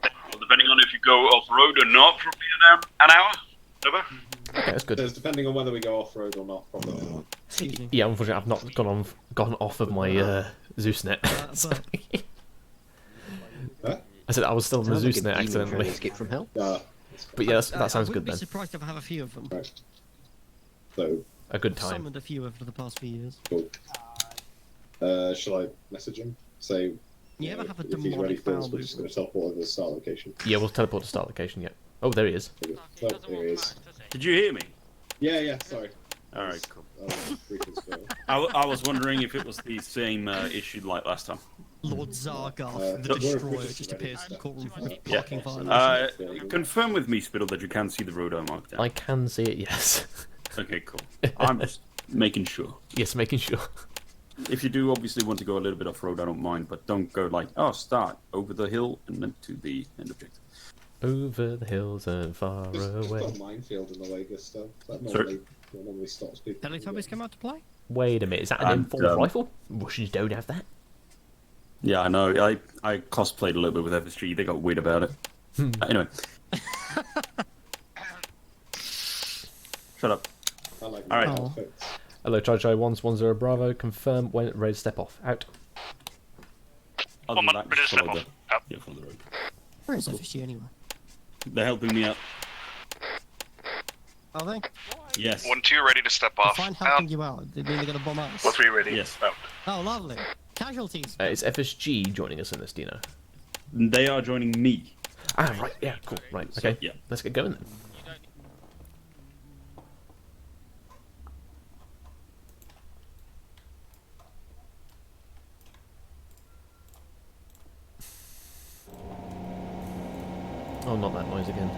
Well, depending on if you go off-road or not, probably an hour. Over. Okay, that's good. It's depending on whether we go off-road or not, probably. Yeah, unfortunately, I've not gone off of my Zeus net. Huh? I said I was still on the Sounds like Zeus a net demon trying to accidentally. escape from hell. But yeah, that sounds good I wouldn't be then. surprised if I have a few of them. Right. So, A good I've time. summoned a few over the past few years. cool. Shall I message him? Say, You ever have a if he's ready demonic for bowel us, we're just going movement? to teleport over the start location. Yeah, we'll teleport to start location. Yeah. Oh, there he is. Oh, there he is. Did you hear me? Yeah, sorry. Alright, cool. Briefly spoiled. I was wondering if it was the same issue like last time. Lord Zargoth, the Destroyer, just appears in the courtroom for a Yeah. parking violation. Confirm with me, Spittle, that you can see the road I marked down. I can see it. Yes. Okay, cool. I'm just making sure. Yes, making sure. If you do obviously want to go a little bit off-road, I don't mind, but don't go like, oh, start over the hill and then to the end objective. Over the hills and far Just away. got a minefield in the way, Gustav. That Sorry? normally stops people. Teletubbies come out to play? Wait a minute, is that an And, M4 rifle? Russians don't have that. Yeah, I know. I cosplayed a little bit with FSG. They got weird about it. Anyway. Shut up. I like All right. outfits. Hello, Charlie 110 Bravo. Confirm when ready to step off. Out. Other than that, ready to just step follow off. the, yeah, follow the road. Where is FSG anyway? They're helping me out. Are they? Yes. 1-2 ready to step off. Fine helping you out. They mean they're going to bomb us. 1-3 ready. Yes. Out. Oh, lovely. Casualties. It's FSG joining us in this, do you know? They are joining me. Ah, right. Yeah, cool. Right. So, Okay. yeah. Let's get going then. Oh, not that noise again.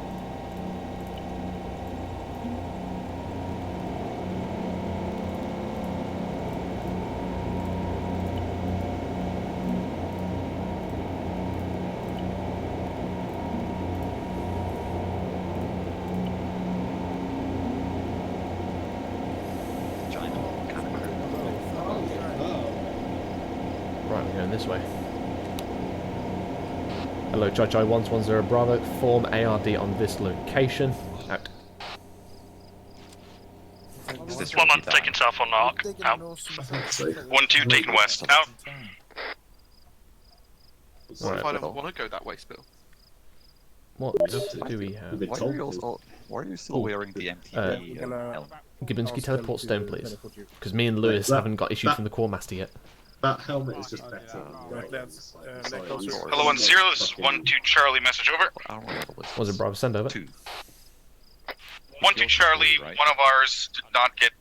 Right, we're going this way. Hello, Chai 110 Bravo. Form ARD on this location. Out. Is this 1 month taking south on arc. Out. 1-2 taking west. Out. What if I don't want to go that way, Spill? What do we have? Why are you still wearing the MTV helmet? Gibbons, teleport stone, please? Because me and Lewis haven't got issued from the Core Master yet. That helmet is just better. Right, lads. Hello 1-0, this is 1-2 Charlie, message over. Was it Bravo? Send over. 1-2 Charlie, one of ours did not get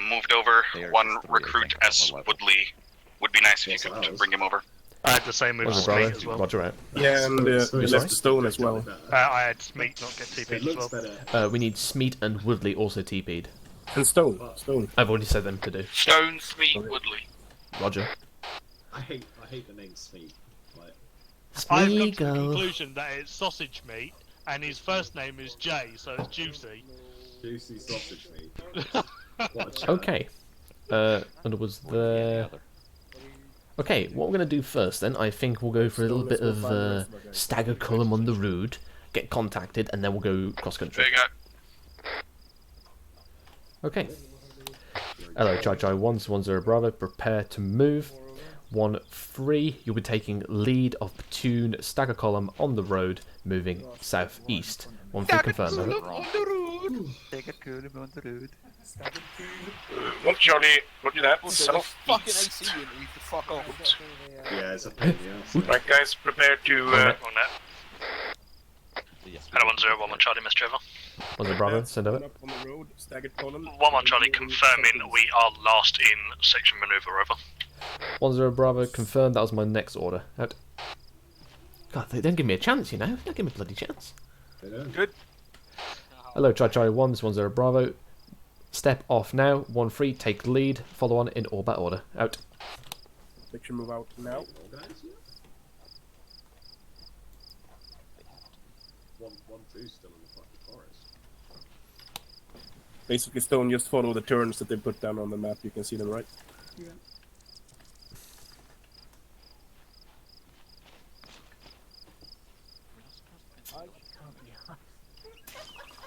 moved over. One recruit S. Woodley. Would be nice if you could bring him over. I had the same move as Smeet as well. Roger out. Yeah, and you left the stone as well. I had Smeet not get TP'd as well. We need Smeet and Woodley also TP'd. And Stone. I've already said them to do. Stone, Smeet, Woodley. Roger. I hate the name Smeet. Like, I've come to the conclusion that it's sausage meat, and his first name is Jay, so it's Juicy. Juicy sausage meat. Okay. And was there... Okay, what we're going to do first then, I think we'll go for a little bit of stagger column on the road, get contacted, and then we'll go cross-country. There you go. Okay. Hello, Chai 10 Bravo, prepare to move. 1-3, you'll be taking lead of platoon stagger column on the road, moving southeast. 1-3 confirmed. Stagger column on the road. One Charlie, roger that. Also, fucking AC unit needs to fuck off. Yeah, it's a pain in the ass. Right, guys, prepare to on that. Hello, 101 Charlie, Mr. Trevor. 10 Bravo, send over. On the road, staggered column. 1 Charlie, confirming we are last in section maneuver, over. 10 Bravo, confirmed. That was my next order. Out. God, they don't give me a chance, you know. They don't give me a bloody chance. Good. Hello, Chai 1, 10 Bravo. Step off now. 1-3, take lead. Follow on in all that order. Out. Section move out now. One, two still in the fucking forest. Basically, Stone, just follow the turns that they put down on the map. You can see them, right? Yeah.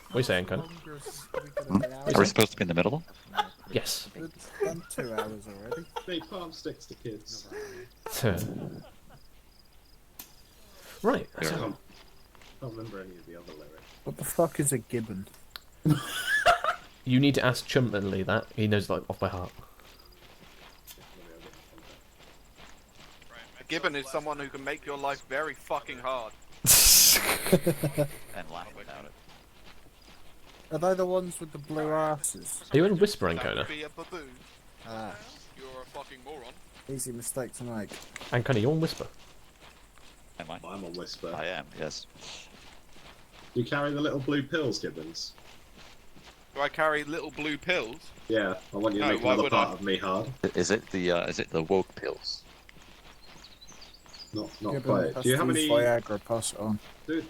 What are you saying, Connor? Are we supposed to be in the middle? Yes. It's been 2 hours already. They palm sticks to kids. Right. I can't remember any of the other lyrics. What the fuck is a gibbon? You need to ask Chumpmanly that. He knows that off by heart. A gibbon is someone who can make your life very fucking hard. And laugh without it. Are they the ones with the blue asses? Are you in whispering, That Kona? would be a baboon. Ah, You're a fucking moron. easy mistake to make. And Kona, you're on whisper. Am I? I'm on whisper. I am, yes. You carry the little blue pills, Gibbons? Do I carry little blue pills? Yeah, I want you to No, make why another would part I? of me hard. Is it the woke pills? Not Gibbon quite. has Do you have to any? use Viagra, pass it on. Do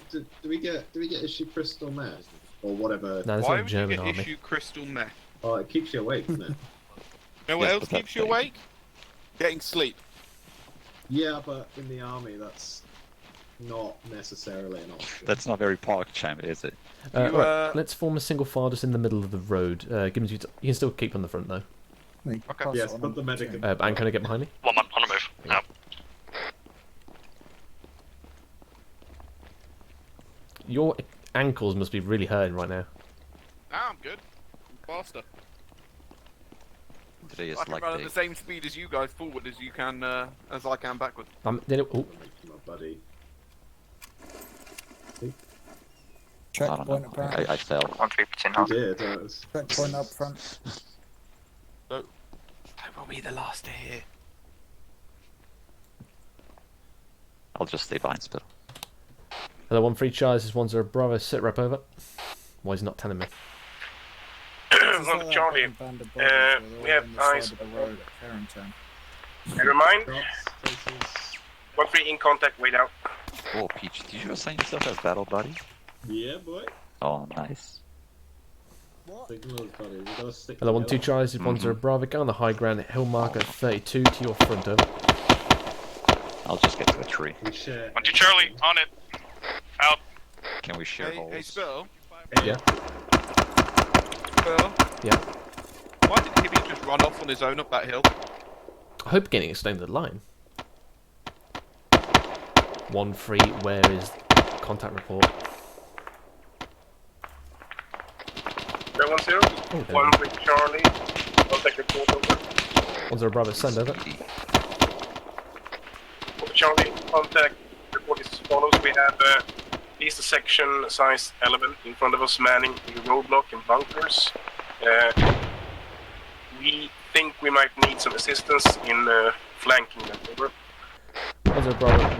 we get issue crystal meth or whatever? No, it's Why not would German you get army. issue crystal meth? Oh, it keeps you awake, doesn't it? You know what Yes, else but that's keeps you big. awake? Getting sleep. Yeah, but in the army, that's not necessarily an option. That's not very park champ, is it? Right, let's form a single file just in the middle of the road. Gibbons, you can still keep on the front though. Okay. Yes, put the medic. And can I get behind me? 1 on a move. Now. Your ankles must be really hurting right now. Nah, I'm good. I'm faster. Today is I can like run at the the same speed as you guys forward as you can, as I can backward. Oh, My buddy. Checkpoint apparently. I fell. You did. Checkpoint up front. I will be the last to hear. I'll just stay behind Spittle. Hello, 1-3 Charlie, this is 10 Bravo, sit rep over. Why is he not telling me? One Charlie, we have eyes. Never mind. 1-3 in contact, wait out. Oh, Peach, did you assign yourself as battle buddy? Yeah, boy. Oh, nice. Signals, buddy. We gotta stick Hello, 1-2 together. Charlie, this is 10 Bravo, get on the high ground at hill marker 32 to your front over. I'll just get to a tree. We share. 1 Charlie, on it. Out. Can we share Hey, holes? Spittle. Yeah. Spittle. Yeah. Why did Hibby just run off on his own up that hill? I hope getting extended line. 1-3, where is contact report? 010. 1-3 Charlie. Contact report over. 10 Bravo, send over. Charlie, contact report is as follows. We have east section size element in front of us manning the roadblock and bunkers. We think we might need some assistance in flanking them. Over.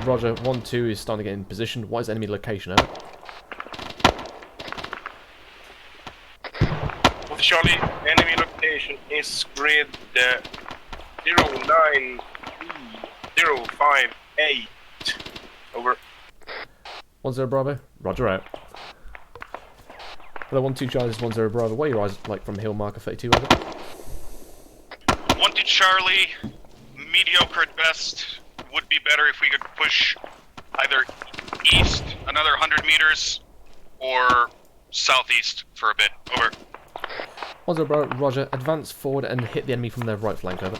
Roger, 1-2 is starting to get in position. What is enemy location? Over. With Charlie, enemy location is grid 093058. Over. 1-0 Bravo. Roger out. Hello, 1-2 Charlie, this is 1-0 Bravo. What are your eyes like from hill marker 32? Over. 1-2 Charlie, mediocre at best. Would be better if we could push either east another 100 meters or southeast for a bit. Over. 1-0 Bravo. Roger. Advance forward and hit the enemy from their right flank. Over.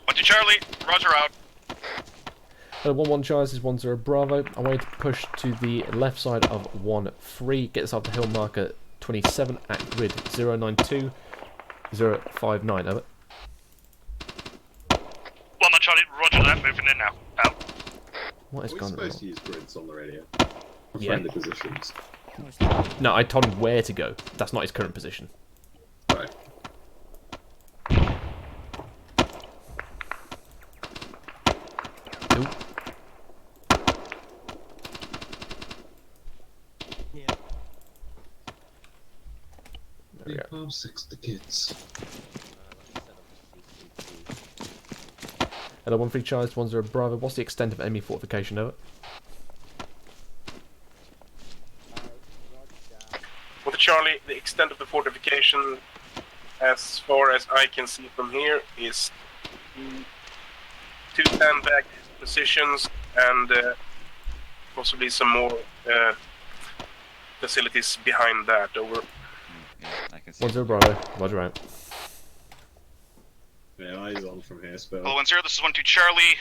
1-2 Charlie, Roger out. 1-1 Charlie, this is 1-0 Bravo. I want you to push to the left side of 1-3. Get this up to hill marker 27 at grid 092059. Over. 1-1 Charlie, Roger that. Moving in now. Out. What is We're going on? supposed to use grids on the radio. Yeah. Friendly positions. No, I told him where to go. That's not his current position. Right. Nope. Yeah, Palm 6 the kids. Hello, 1-3 Charlie, 1-0 Bravo. What's the extent of enemy fortification? Over. With Charlie, the extent of the fortification, as far as I can see from here, is 2 stand-back positions and possibly some more facilities behind that. Over. 1-0 Bravo. Roger out. Yeah, eyes on from here, Spill. Hello, 1-0, this is 1-2 Charlie.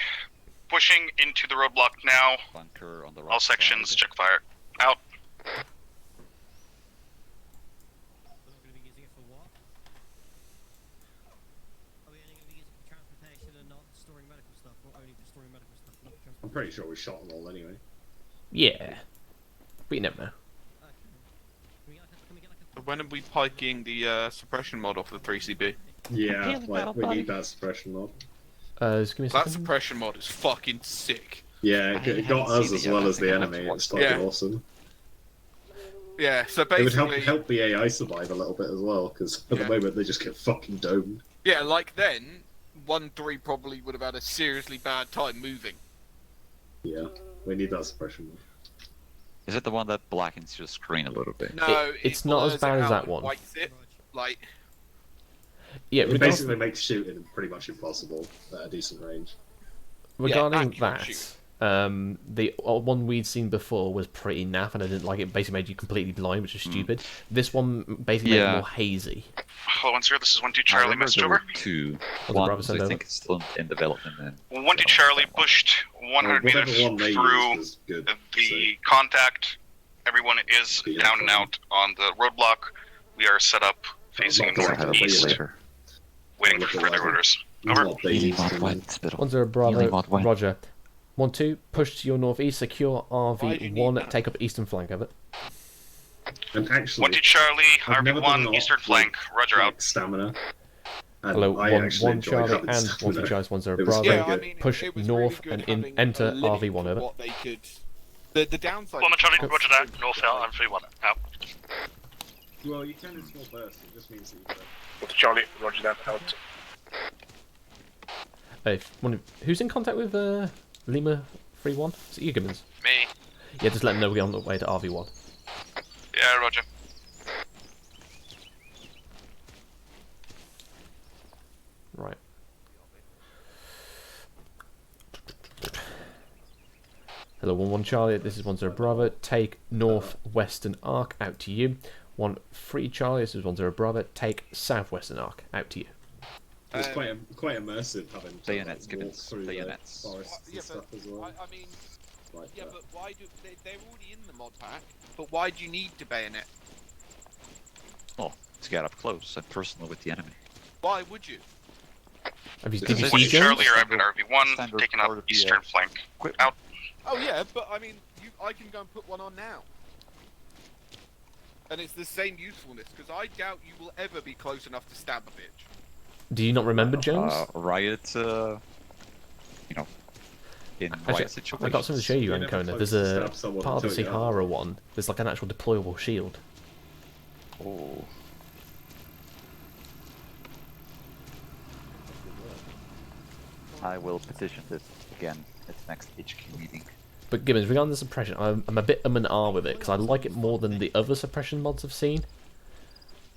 Pushing into the roadblock now. Bunker on the All sections, check fire. Out. I'm pretty sure we shot them all anyway. Yeah. But you never know. When are we piking the suppression mod off the 3CB? Yeah, like, we need that suppression mod. Just give me a That second. suppression mod is fucking sick. Yeah, it got us as well as the enemy. It's fucking awesome. Yeah, so It would basically... help the AI survive a little bit as well, because at the moment they just get fucking domed. Yeah, like then, 1-3 probably would have had a seriously bad time moving. Yeah, we need that suppression mod. Is it the one that blackens your screen a little bit? No, it's not as bad as that one. Whites it, like... Yeah, It basically makes shooting pretty much impossible at a decent range. Regarding that, the one we'd seen before was pretty naff, and I didn't like it. Basically, made you completely blind, which is stupid. This one basically made it more hazy. Hello, 1-0, this is 1-2 Charlie, message over. Two. One, One, I think it's still in development then. 1-2 Charlie pushed 100 meters through the contact. Everyone is down and out on the roadblock. We are set up facing northeast, waiting for further orders. Over. 1-0 Bravo. Roger. 1-2. Push to your northeast. Secure RV1. Take up eastern flank of it. And actually, 1-2 Charlie, RV1 eastern flank. Roger out. Stamina. And Hello, I 1 enjoy Charlie having and stamina. 1-2 Charlie, 1-0 It was Bravo. very good. Push north and enter RV1 over. What they could... The downside... 1-1 Charlie, Roger that. North out and 3-1. Out. Well, you can in small bursts. It just means that you With Charlie, Roger that. Out. Hey, who's in contact with Lima 3-1? Is it you, Gibbons? Me. Yeah, just let them know we're on the way to RV1. Yeah, Roger. Right. Hello, 1-1 Charlie, this is 1-0 Bravo. Take northwestern arc, out to you. 1-3 Charlie, this is 1-0 Bravo. Take southwestern arc, out to you. It's quite immersive having to, bayonets, like, walk through bayonets. the forests and stuff as well. I mean, Like yeah, that. but why do they're already in the mod pack? But why do you need to bayonet? Oh, to get up close and personal with the enemy. Why would you? Have you This is 1-2 Charlie, arrived at RV1, taking up eastern flank. Out. Oh yeah, but I mean, I can go and put one on now. And it's the same usefulness, because I doubt you will ever be close enough to stab a bitch. Do you not remember, Jones? Riot, in Actually, riot situations. I got something to show you, You never Ancona. close There's to a stab someone part of the until you Sahara one. There's like an actual deployable shield. Oh. I will petition this again at the next HQ meeting. But Gibbons, regarding the suppression, I'm a bit and ah with it because I like it more than the other suppression mods I've seen.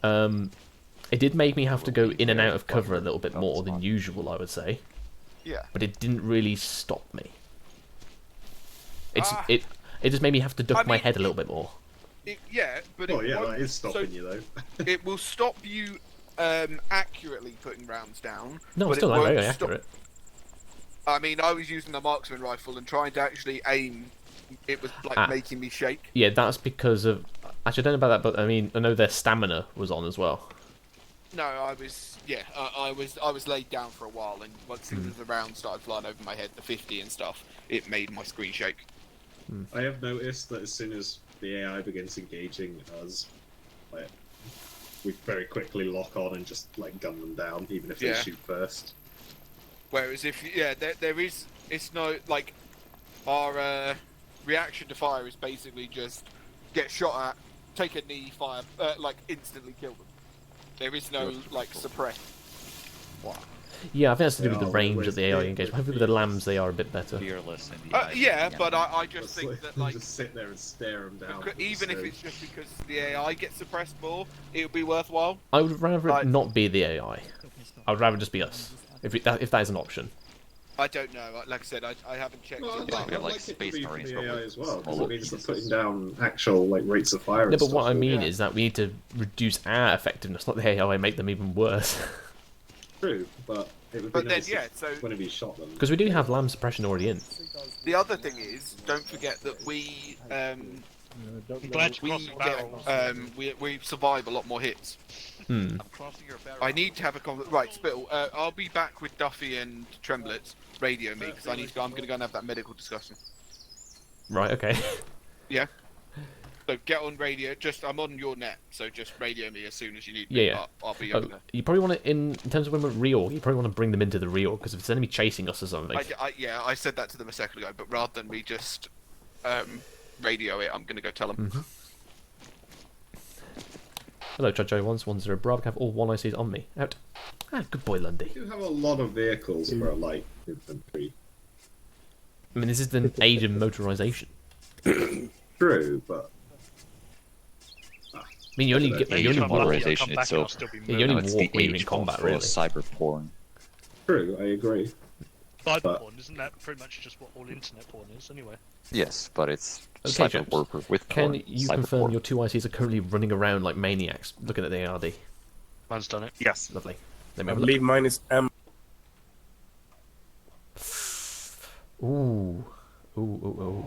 It did make me have to go in and out of cover a little bit more than usual, I would say. Yeah. But it didn't really stop me. It just made me have to duck my head a little bit more. that is stopping you though. It will stop you accurately putting rounds down. No, but it's still it not won't very stop- accurate. I mean, I was using the marksman rifle and trying to actually aim. It was like making me shake. Yeah, that's because of. Actually, I don't know about that, but I mean, I know their stamina was on as well. No, I was laid down for a while, and once soon as the round started flying over my head, the 50 and stuff, it made my screen shake. I have noticed that as soon as the AI begins engaging us, like, we very quickly lock on and just like gun them down, even if they shoot first. Whereas if there is, it's no like our reaction to fire is basically just get shot at, take a knee, fire, like instantly kill them. There is no like suppress. Wow. Yeah, I think that's to do with the range of the AI engagement. Hopefully with the lambs they are a bit better. Fearless in But I just think that like just sit there and stare them down. Even if it's just because the AI gets suppressed more, it would be worthwhile. I would rather it not be the AI. I would rather just be us, if that is an option. I don't know. Like I said, I haven't checked. I'd like it to be for the AI as well, because it means they're putting down actual like rates of fire. No, and but stuff, what I mean is that we need to reduce our effectiveness, not the AI make them even worse. True, but it would be nice whenever you shot them. Because we do have lamb suppression already in. The other thing is, don't forget that we we survive a lot more hits. I need to have a right, Spittle. I'll be back with Duffy and Tremblets. Radio me because I'm going to go and have that medical discussion. Right. Okay. Yeah. So get on radio. I'm on your net, so just radio me as soon as you need Yeah, me. yeah. I'll be over there. You probably want to, in terms of when we're reorg, you probably want to bring them into the reorg, because if it's an enemy chasing us or something. I said that to them a second ago, but rather than me just radio it, I'm going to go tell them. Hello, Chacho. 110 Bravo. Have all 1 ICs on me. Out. Good boy, Lundy. You have a lot of vehicles for a light infantry. I mean, this is the age of motorization. True, but I mean, you only get motorization itself. You only walk when you're in combat, really. Cyber porn. True, I agree. Cyber porn, isn't that pretty much just what all internet porn is, anyway? Yes, but it's Okay, cyber James. warfare with Can porn. you Cyber confirm porn. your 2 ICs are currently running around like maniacs, looking at the ARD? Mine's done it. Yes. Lovely. I believe mine is M. Ooh. Ooh.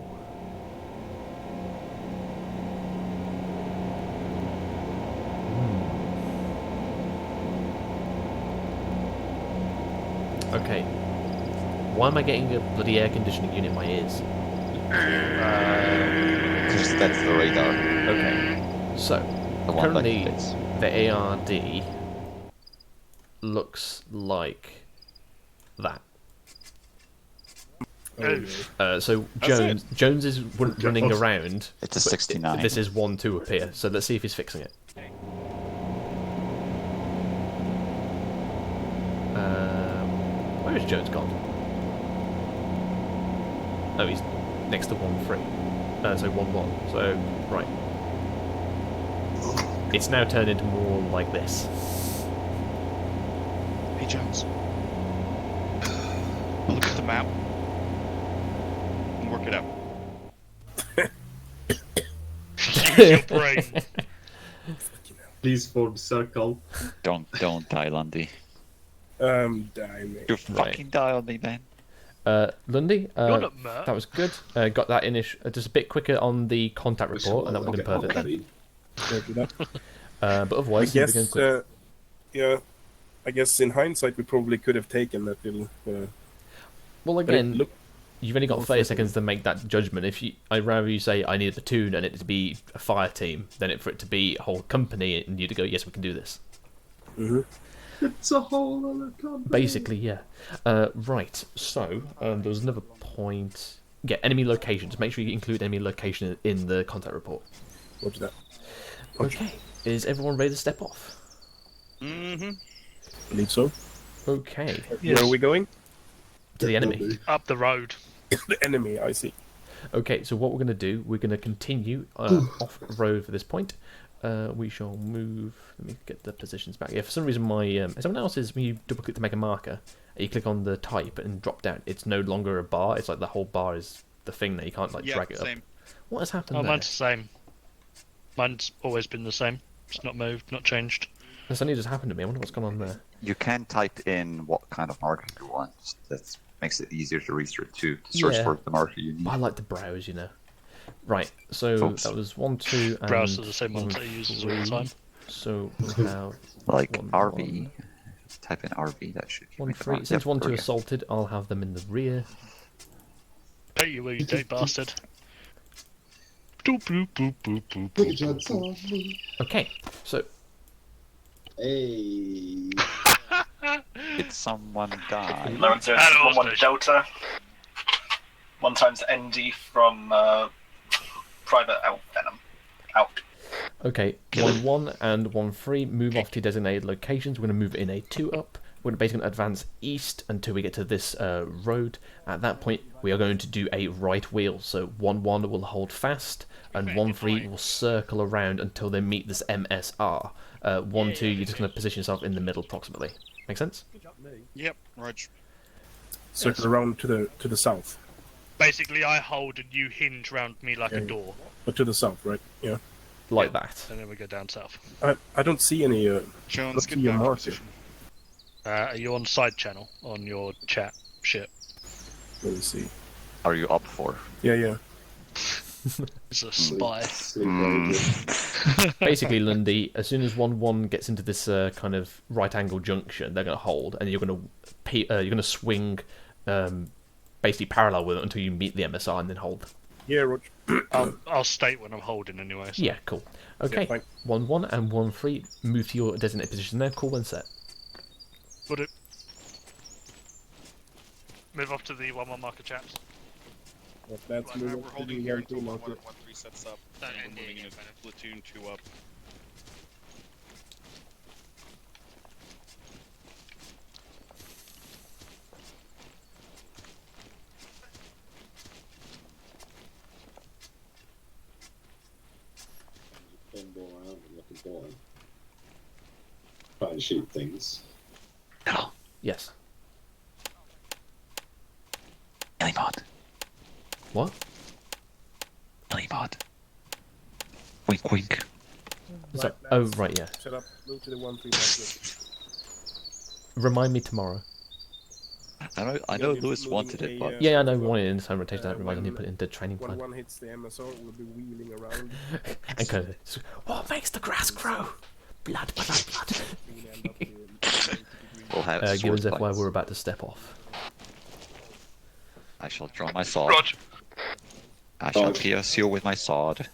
Okay. Why am I getting a bloody air conditioning unit in my ears? Because that's the radar. Okay. So, The one that currently, fits. the ARD looks like that. So Jones is running around. It's a 69. This is 1-2 up here. So let's see if he's fixing it. Where is Jones gone? Oh, he's next to 1-3. So 1-1. So right. It's now turned into more like this. Hey Jones. Look at the map. Work it out. Use your brain. Please form circle. Don't die, Lundy. Die, mate. You fucking die on me, man. Lundy, You're not Mert. that was good. Got that just a bit quicker on the contact report, and that would have been perfect then. But I otherwise, guess, we're going quick. I guess in hindsight we probably could have taken that little. Well, but again, it you've only got more 30 flexible. seconds to make that judgment. I'd rather you say I need a platoon and it to be a fire team than for it to be a whole company and you to go, yes, we can do this. It's a whole other campaign. Basically, yeah. Right, so there was another point. Yeah, enemy locations. Make sure you include enemy location in the contact report. What's that? Okay, is everyone ready to step off? I believe so. Okay. Where are we going? To the enemy. Up the road. The enemy, I see. Okay, so what we're going to do, we're going to continue off-road for this point. We shall move... Let me get the positions back. Yeah, for some reason my... someone else's, when you double-click to make a marker, you click on the type and drop down. It's no longer a bar. It's like the whole bar is the thing that you can't like drag it same. up. What has happened there? Mine's the same. Mine's always been the same. It's not moved, not changed. That's only just happened to me. I wonder what's gone on there. You can type in what kind of marker you want. That makes it easier to read through to search for the marker you need. I like to browse, you know. Right, so that was 1, 2, and Browse are the same ones that he uses all the time. So we have like one, RV. one. Type in RV. That should give 1, me the 3. mark. Since Yep, 1, there 2 we go. assaulted, I'll have them in the rear. Pay you, you dirty bastard. Okay, so Hey. Did someone die? Lorenzo, 1-1 Delta. 1 times ND from Private Out Venom. Out. okay, 1, 1 and 1, 3. Move off to designated locations. We're going to move in a 2 up. We're basically going to advance east until we get to this road. At that point, we are going to do a right wheel. So 1, 1 will hold fast, and 1, 3 will circle around until they meet this MSR. 1, 2, you're just going to position yourself in the middle approximately. Make sense? Yep, Rog. Circle around to the south. Basically, I hold and you hinge round me like a door. But to the south, right? Yeah. Like that. And then we go down south. I don't see any. Jones, see your marker. Are you on side channel on your chat shit? Let me see. Are you up for? Yeah. It's a spy. Basically, Lundy, as soon as 1, 1 gets into this kind of right angle junction, they're going to hold, and you're going to swing basically parallel with it until you meet the MSR and then hold. Yeah, Roger. I'll state when I'm holding anyway. So. Yeah, cool. Okay, Yeah, 1, 1 and 1, 3. Move to your designated position there. Call when set. Would it? Move off to the 1, 1 marker, chaps. That's we're holding here until 1, 1, 3 sets up. And we're moving into Platoon 2 up. Pinball around and looking for him. Trying to shoot things. Yes. Millibot. What? Millibot. Wink, wink. So, oh, right, yeah. Set up. Move to the 1, 3 marker. Remind me tomorrow. I know Lewis wanted it, but... Yeah, I know we wanted it in time rotation. That reminded me to put it into training When plan. 1 hits the MSR, we'll be wheeling around. And kind of, what makes the grass grow? Blood, blood, blood. We'll have Given sword FY, fights. we're about to step off. I shall draw my sword. Roger. I shall pierce you with my sword.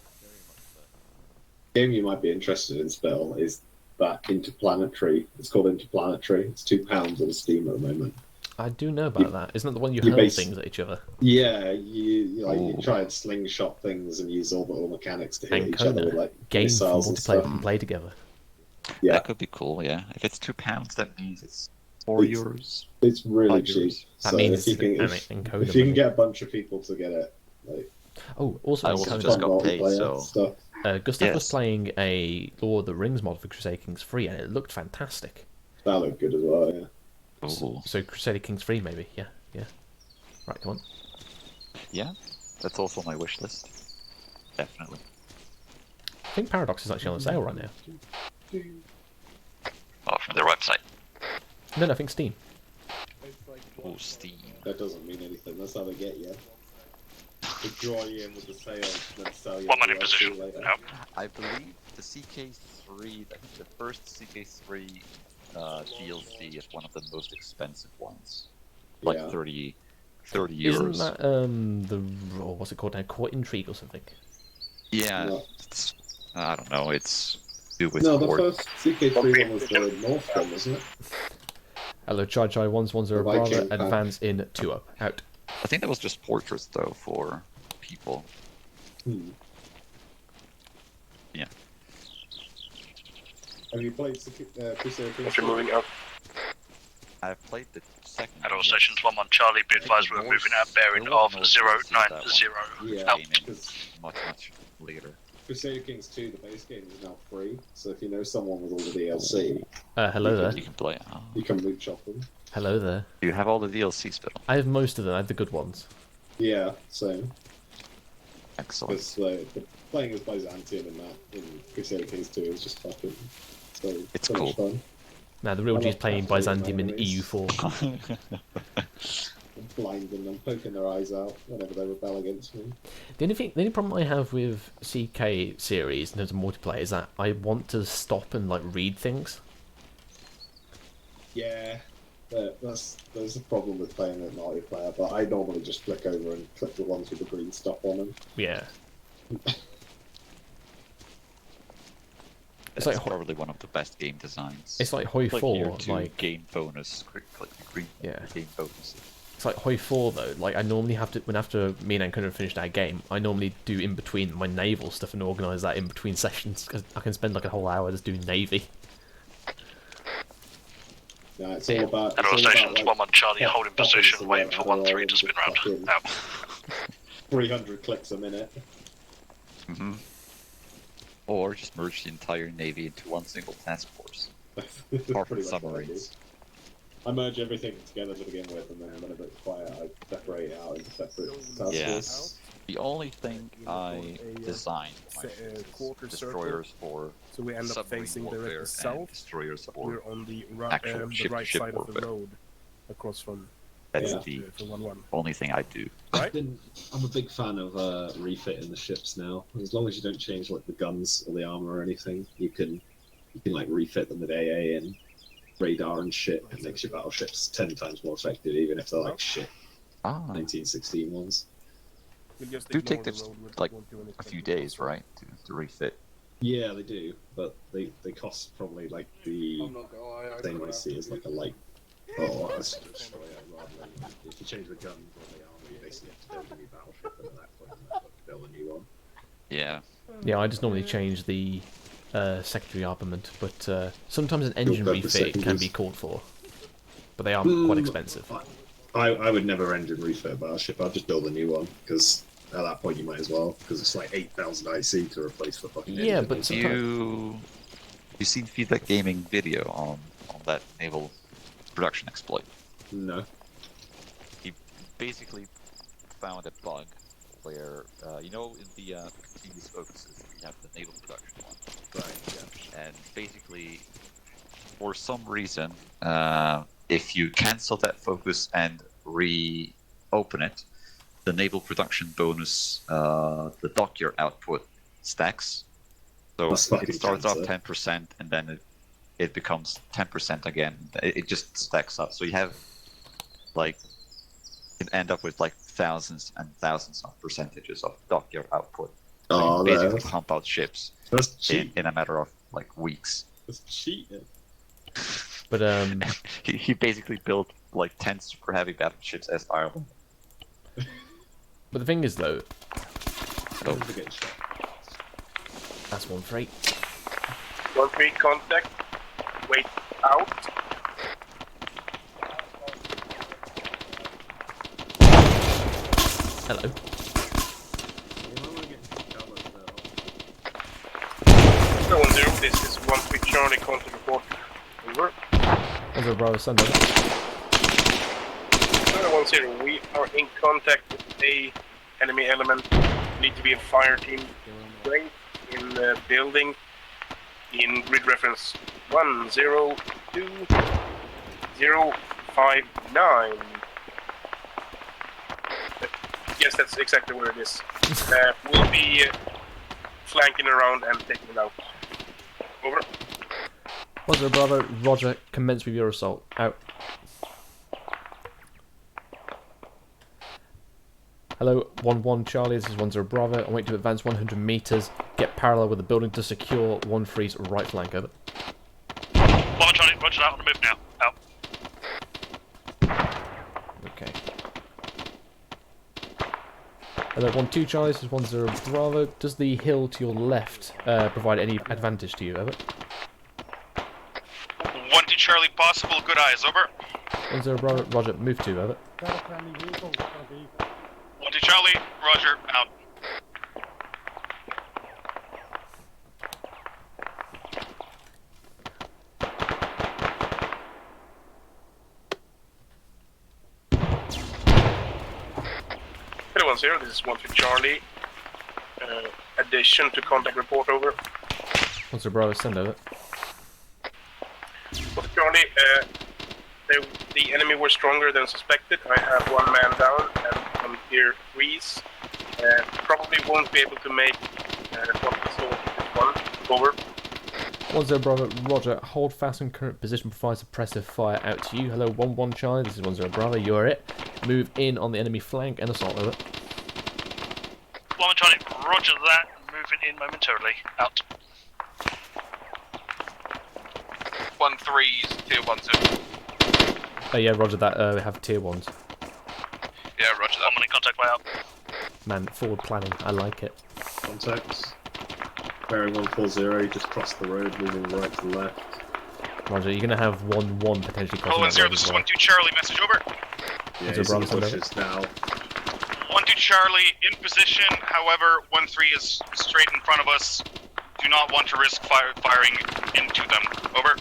Game you might be interested in, Spell, is that Interplanetary. It's called Interplanetary. It's £2 on Steam at the moment. I do know about that. Isn't that the one you you hurl base- things at each other? Yeah, you try and slingshot things and use all mechanics to hit And each other with Kona. like Game for missiles and multiplayer stuff. and play together. Yeah. That could be cool, yeah. If it's £2, that means it's €4. It's really 5 cheap. euros. That So means if you can, it's an encoder if you can money. get a bunch of people to get it, like, Oh, also, I in also Kona, just got paid, multiplayer so... stuff. Gustav was Yes. playing a Lord of the Rings mod for Crusader Kings 3, and it looked fantastic. That looked good as well, yeah. Ooh. So Crusader Kings 3, maybe, yeah. Right, come on. Yeah, that's also on my wish list. Definitely. I think Paradox is actually on sale right now. Oh, from their website. No, I think Steam. Oh, Steam. That doesn't mean anything. That's how they get you. They draw you in with the sales, then sell you. 1 man in the position. DLC later. Yep. I believe the CK3, the first CK3 DLC is one of the most expensive ones. Like Yeah. 30 Isn't euros. that what's it called now? Court Intrigue or something? Yeah, No. I don't know. It's do with No, the Horde. first CK3 one was the North one, wasn't it? Hello, Charlie 1-0 The Bravo, Viking pack. advance in 2 up. Out. I think that was just portraits though for people. Yeah. Have you played Crusader Kings? You're moving up. I've played the second. At all stations 1-1 Charlie, be advised we're moving at a bearing of 090. Yeah, Out. because much later. Crusader Kings 2, the base game, is now free. So if you know someone with all the DLC, Hello there. You can play. you can loot shop them. Hello there. Do you have all the DLCs, Bill? I have most of them. I have the good ones. Yeah, same. Excellent. Because the playing as Byzantium in that in Crusader Kings 2 is just fucking so cool. much fun. Now the real I G is love playing capturing Byzantium in enemies. EU4. Blinding them, poking their eyes out whenever they rebel against me. The only problem I have with CK series in terms of multiplayer is that I want to stop and like read things. Yeah, there's a problem with playing it multiplayer, but I normally just flick over and click the ones with the green stuff on them. Yeah. It's like probably one of the best game designs. It's like Hoi 4, here to like game bonus, click green game bonus. It's like Hoi 4 though. Like I normally have to, when after me and Ankuna finish that game, I normally do in between my naval stuff and organise that in between sessions because I can spend like a whole hour just doing navy. Yeah, it's all about. At all stations 1-1 Charlie, top- holding top position, is waiting for where 1-3 to spin round. fucking Out. 300 clicks a minute. Or just merge the entire navy into one single task force. Apart from Pretty much what I do. submarines. I merge everything together to begin with, and then whenever it's quiet, I separate it out into separate task Yeah. forces. The only thing I designed quarter destroyers for So we end up submarine facing warfare directly and south. destroyers for We're on the actual the ship-to-ship right side of the warfare. road, across from. That's yeah, the to 1-1. only thing I do. I'm a big fan of refitting the ships now. As long as you don't change like the guns or the armor or anything, you can like refit them with AA and radar and shit. It makes your battleships 10 times more effective, even if they're like shit 1916 ones. Do take this like a few days, right, to refit. Yeah, they do, but they cost probably like the thing I see is like a light. Oh, that's a destroyer rather than if you change the guns or the armor, you basically have to build a new battleship, and at that point, you have to build a new one. Yeah. Yeah, I just normally change the secondary armament, but sometimes an engine Build the refit can secondaries. be called for. But they are quite expensive. I would never engine refit a battleship. I'd just build a new one because at that point you might as well because it's like 8,000 IC to replace the fucking. Yeah, engine. but you seen Feedback Gaming video on that naval production exploit? No. He basically found a bug where you know in the continuous focuses we have the naval production one, right? Yeah. And basically, for some reason, if you cancel that focus and reopen it, the naval production bonus, the dockyard output stacks. So That's fucking it starts off cancer. 10% and then it becomes 10% again. It just stacks up. So you have like you can end up with like thousands and thousands of percentages of dockyard output. So Oh, you basically that's- pump out ships That's cheap. in a matter of like weeks. That's cheating. But he basically built like 10 super heavy battleships as Ireland. But the thing is though, Oh. that's 1-3. 1-3 contact. Wait out. Hello. No 1-0. This is 1-3 Charlie. Contact report. Over. Over Bravo Sunday. 1-0. We are in contact with a enemy element. Need to be a fire team strength in the building. In grid reference 102059. Yes, that's exactly where it is. We'll be flanking around and taking it out. Over. Roger, Bravo. Roger, commence with your assault. Out. Hello, 1-1 Charlie, this is 1-0 Bravo. I want you to advance 100 meters, get parallel with the building to secure 1-3's right flank, over. 1 Charlie, roger that, on the move now. Out. Okay. Hello, 1-2 Charlie, this is 1-0 Bravo. Does the hill to your left provide any advantage to you, over? 1-2 Charlie, possible, good eyes, over. 1-0 Bravo, roger, move to, over. 1-2 Charlie, roger, out. Hello, 1-0, this is 1-2 Charlie. Addition to contact report, over. 1-0 Bravo, send over. 1-2 Charlie, the enemy were stronger than suspected. I have 1 man down and I'm here freeze. Probably won't be able to make what we saw this one. Over. 1-0 Bravo, roger. Hold fast in current position, provide suppressive fire out to you. Hello, 1-1 Charlie, this is 1-0 Bravo, you're it. Move in on the enemy flank and assault, over. 1 Charlie, roger that, moving in momentarily. Out. 1-3's tier 1-2. Oh yeah, roger that, we have tier 1s. Yeah, roger that. 1 in contact, way out. Man, forward planning, I like it. Contacts. Bearing 140, just cross the road, moving right to left. Roger, you're going to have 1-1 potentially crossing that 1-0, road this as is well. 1-2 Charlie, message over. Yeah, he's in the bushes now. 1-2 Charlie, in position, however, 1-3 is straight in front of us. Do not want to risk firing into them. Over.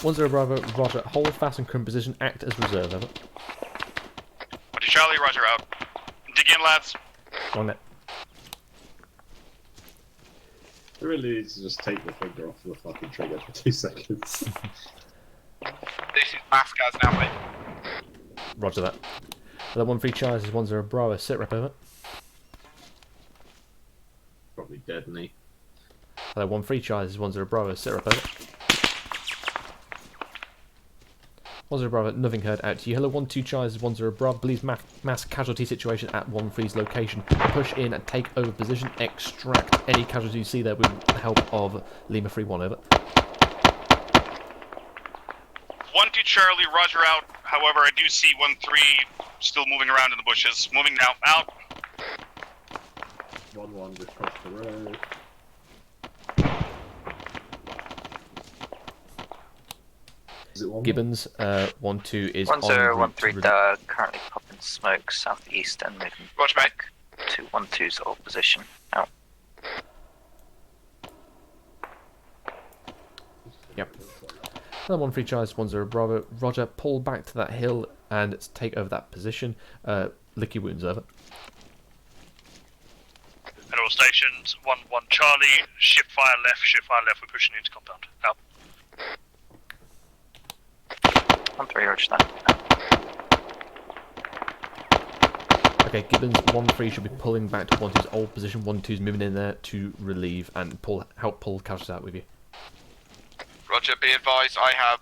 1-0 Bravo, roger. Hold fast in current position, act as reserve, over. 1-2 Charlie, roger, out. Dig in, lads. On it. I really need to just take the finger off the fucking trigger for 2 seconds. This is Mascaz now, mate. Roger that. The 1-3 Charlie, this is 1-0 Bravo, sit rep, over. Probably dead, isn't he? Hello, 1-3 Charlie, this is 1-0 Bravo, sit rep, over. 1-0 Bravo, nothing heard, out to you. Hello, 1-2 Charlie, this is 1-0 Bravo. Believes mass casualty situation at 1-3's location. Push in and take over position. Extract any casualty you see there with the help of Lima 3-1, over. 1-2 Charlie, roger, out. However, I do see 1-3 still moving around in the bushes. Moving now, out. 1-1 just crossed the road. Is it 1-1? Gibbons, 1-2 is 1-0, on route 1-3 to currently popping smoke southeast and moving Roger, mate. to 1-2's old position. Out. Yep. Hello, 1-3 Charlie, 1-0 Bravo. Roger, pull back to that hill and take over that position. Lick your wounds, over. At all stations, 1-1 Charlie, shift fire left, we're pushing into compound. Out. 1-3, roger that. Okay, Gibbons, 1-3 should be pulling back to 1-2's old position. 1-2's moving in there to relieve and help pull casualties out with you. Roger, be advised, I have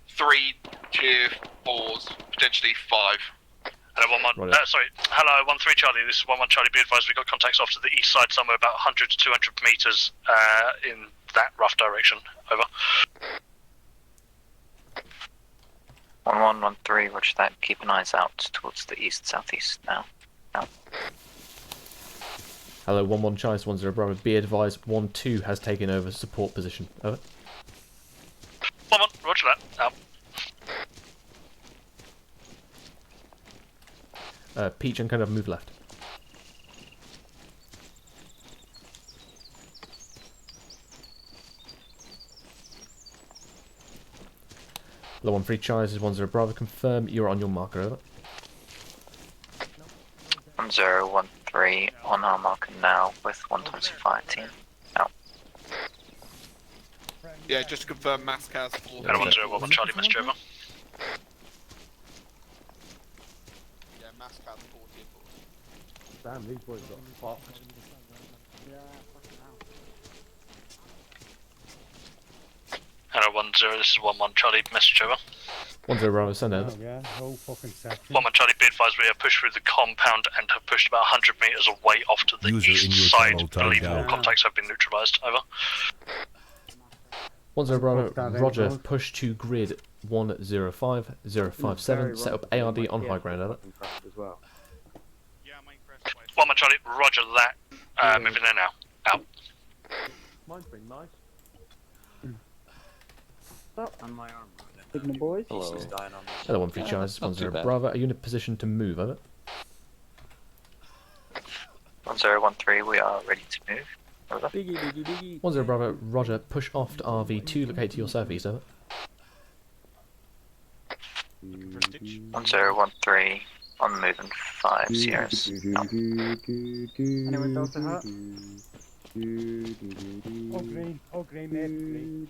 3 tier 4s, potentially 5. Hello, 1-1. Hello, 1-3 Charlie. This is 1-1 Charlie. Be advised, we've got contacts off to the east side, somewhere about 100 to 200 meters in that rough direction. Over. 1-1, 1-3, roger that. Keep an eyes out towards the east-southeast now. Out. Hello, 1-1 Charlie, 1-0 Bravo. Be advised, 1-2 has taken over support position. Over. 1-1, roger that. Out. Peach and kind of move left. Hello, 1-3 Charlie, this is 1-0 Bravo. Confirm you're on your marker, over. 1-0, 1-3 on our marker now with 1-2's fire team. Out. Yeah, just to confirm Mascaz. Hello, 1-0, 1-1 Charlie, message over. Yeah, Mascaz 40. Damn, these boys got fucked. Hello, 1-0, this is 1-1 Charlie, message over. 10 Bravo, send over. Yeah, whole fucking section. 1 Charlie, be advised we have pushed through the compound and have pushed about 100 metres away off to the east side. Believe all contacts have been neutralised. Over. 10 Bravo, Roger, push to grid 105057, set up ARD on high ground, over. 1 Charlie, roger that. Moving there now. Out. Mine's been nice. And my armor. Signal boys. Hello. Hello, 1 Charlie, 10 Bravo, are you in a position to move, over? 1013, we are ready to move. Over. 10 Bravo, Roger, push off to RV2, locate to your southeast, over. 1013, on the move in 5 Sierras. Anyone else to hurt? All green, mate.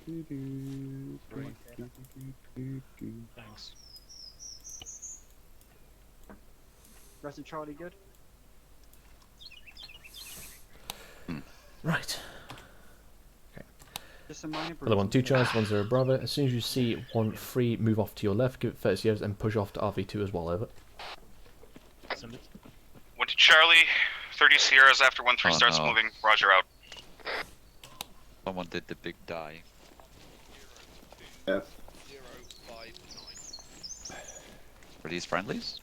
Thanks. Rest of Charlie good? Right. Okay. Just a minor Hello, 1 Charles, 10 Bravo. As soon as you see 1 free, move off to your left, give it 30 years, and push off to RV2 as well, over. 1 Charlie, 30 Sierras after 1-3 starts moving. Roger, out. Someone did the big die. Yeah. Are these friendlies?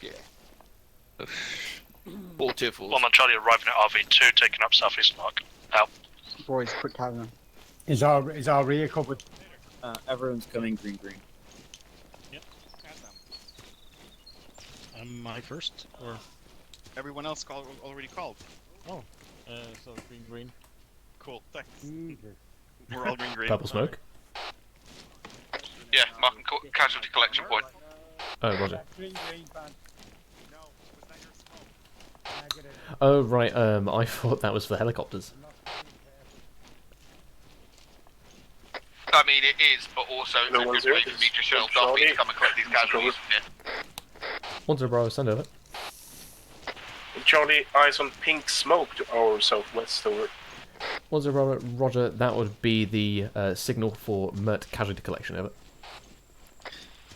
Yeah. 1 Charlie arriving at RV2, taking up southeast mark. Out. Boys, quick camera. Is our rear covered? Everyone's coming green. Yep. Am I first, or everyone else already called? Oh, so green. Cool, thanks. We're all green. Purple smoke. Yeah, marking casualty collection point. Oh, Roger. Oh, right, I thought that was for the helicopters. I mean, it is, but also it's a good way for me to shell off to come and collect these casualties. Yeah. 10 Bravo, send over. Charlie, eyes on pink smoke to our southwest over. 10 Bravo, Roger, that would be the signal for Mert casualty collection, over.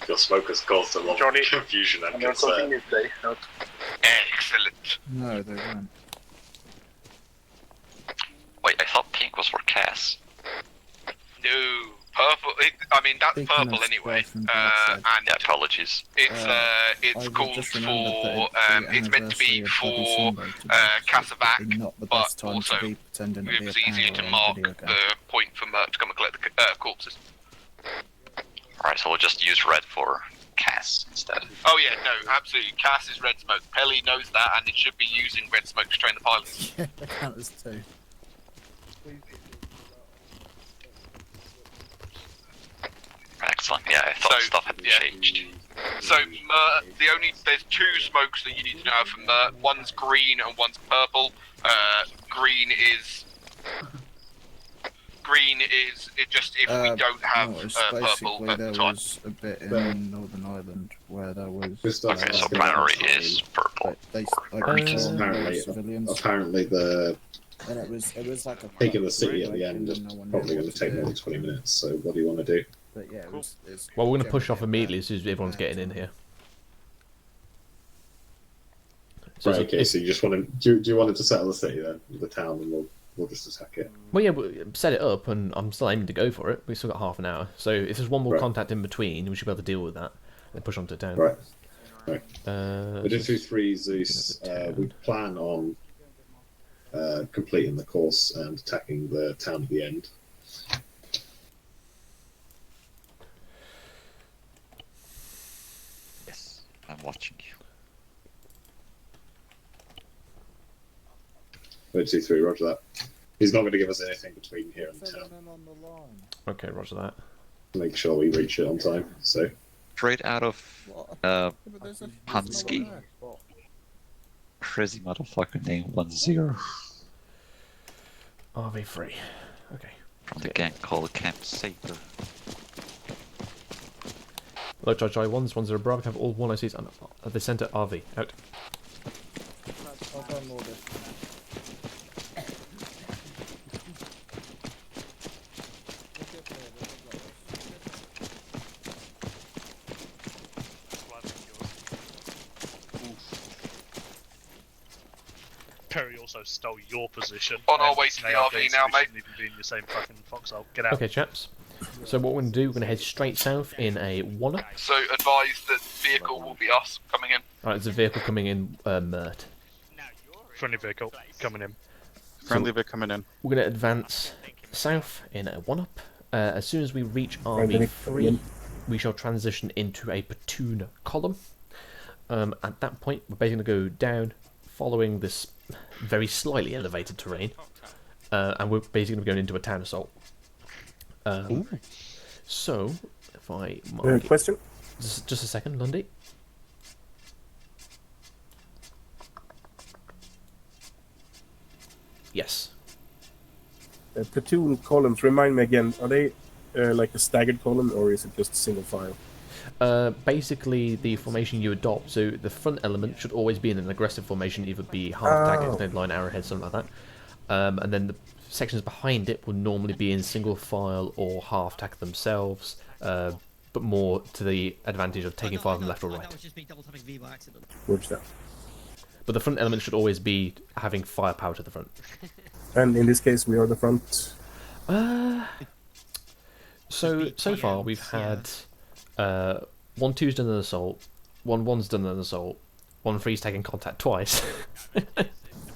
Your smoke has caused a lot of confusion and concern. Excellent. No, they weren't. Wait, I thought pink was for Cass. No, purple. That's purple anyway. And yeah, apologies. It's called for. It's meant to be for Casavac, but also it was easier to mark the point for Mert to come and collect the corpses. Alright, so we'll just use red for Cass instead. Oh yeah, no, absolutely. Cass is red smoke. Pelly knows that, and it should be using red smoke to train the pilots. Yeah, they count as 2. Excellent. Yeah, I thought stuff had changed. So there's 2 smokes that you need to know for Mert. One's green and one's purple. Green is it just if we don't have purple at the time. There was a bit in Northern Ireland where there was. Okay, so primary is purple. Apparently the. And it was like a. Taking the city at the end is probably going to take more than 20 minutes. So what do you want to do? But yeah, it's well, we're going to push off immediately as soon as everyone's getting in here. So right, okay, so you just want to do you want it to settle the city then, the town, and we'll just attack it? Well, yeah, we'll set it up, and I'm still aiming to go for it. We've still got half an hour, so if there's one more contact in between, we should be able to deal with that and push on to town. Right. We're doing 2-3 Zeus. We plan on completing the course and attacking the town at the end. Yes, I'm watching you. 2-3, roger that. He's not going to give us anything between here and the town. Okay, roger that. Make sure we reach it on time. So straight out of Hansky. Crazy motherfucker name 10. RV3. Okay. From the gang called Camp Saber. Hello, Charlie 10 Bravo, have all 1 ICs at the centre RV. Out. Perry also stole your position. On our and way to the they are RV dead, now, so we mate. shouldn't even be in the same fucking foxhole. Get out. Okay, chaps. So what we're going to do, we're going to head straight south in a 1-up. So advise that vehicle will be us coming in. Alright, there's a vehicle coming in, Mert. Friendly vehicle coming in. Friendly bit coming in. We're going to advance south in a 1-up. As soon as we reach Friendly RV3, we shall transition into a platoon column. At that point, we're basically going to go down, following this very slightly elevated terrain, and we're basically going to be going into a town assault. So, if I mark question? Just a second, Lundy. Yes. Platoon columns, remind me again, are they like a staggered column or is it just single file? Basically, the formation you adopt, so the front element should always be in an aggressive formation, either be half attack, extended line, arrowhead, something like that. And then the sections behind it will normally be in single file or half attack themselves, but more to the advantage of taking fire from left or right. What's that? But the front element should always be having firepower to the front. And in this case, we are the front. So far we've had 1-2's done an assault, 1-1's done an assault, 1-3's taken contact twice.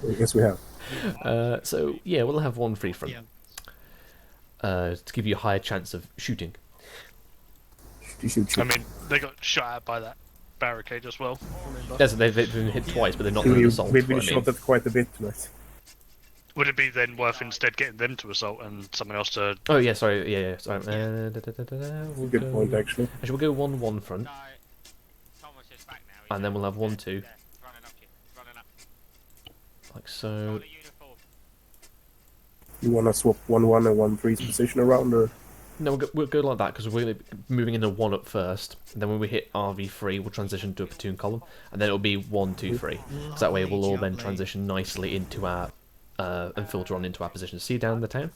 Yes, we have. So yeah, we'll have 1-3 front to give you a higher chance of shooting. I mean, they got shot at by that barricade as well. Yes, they've been hit twice, but they're not done an assault. We've been shot at quite a bit tonight. Would it be then worth instead getting them to assault and someone else to... Oh yeah, sorry, yeah, sorry. We'll Good point, actually. We'll go 1-1 front, and then we'll have 1-2, like so. You want to swap 1-1 and 1-3's position around, or...? No, we'll go like that, because we're going to be moving into 1-up first, and then when we hit RV3, we'll transition to a platoon column, and then it'll be 1-2-3. So that way we'll all then transition nicely into our... and filter on into our position. See down the town?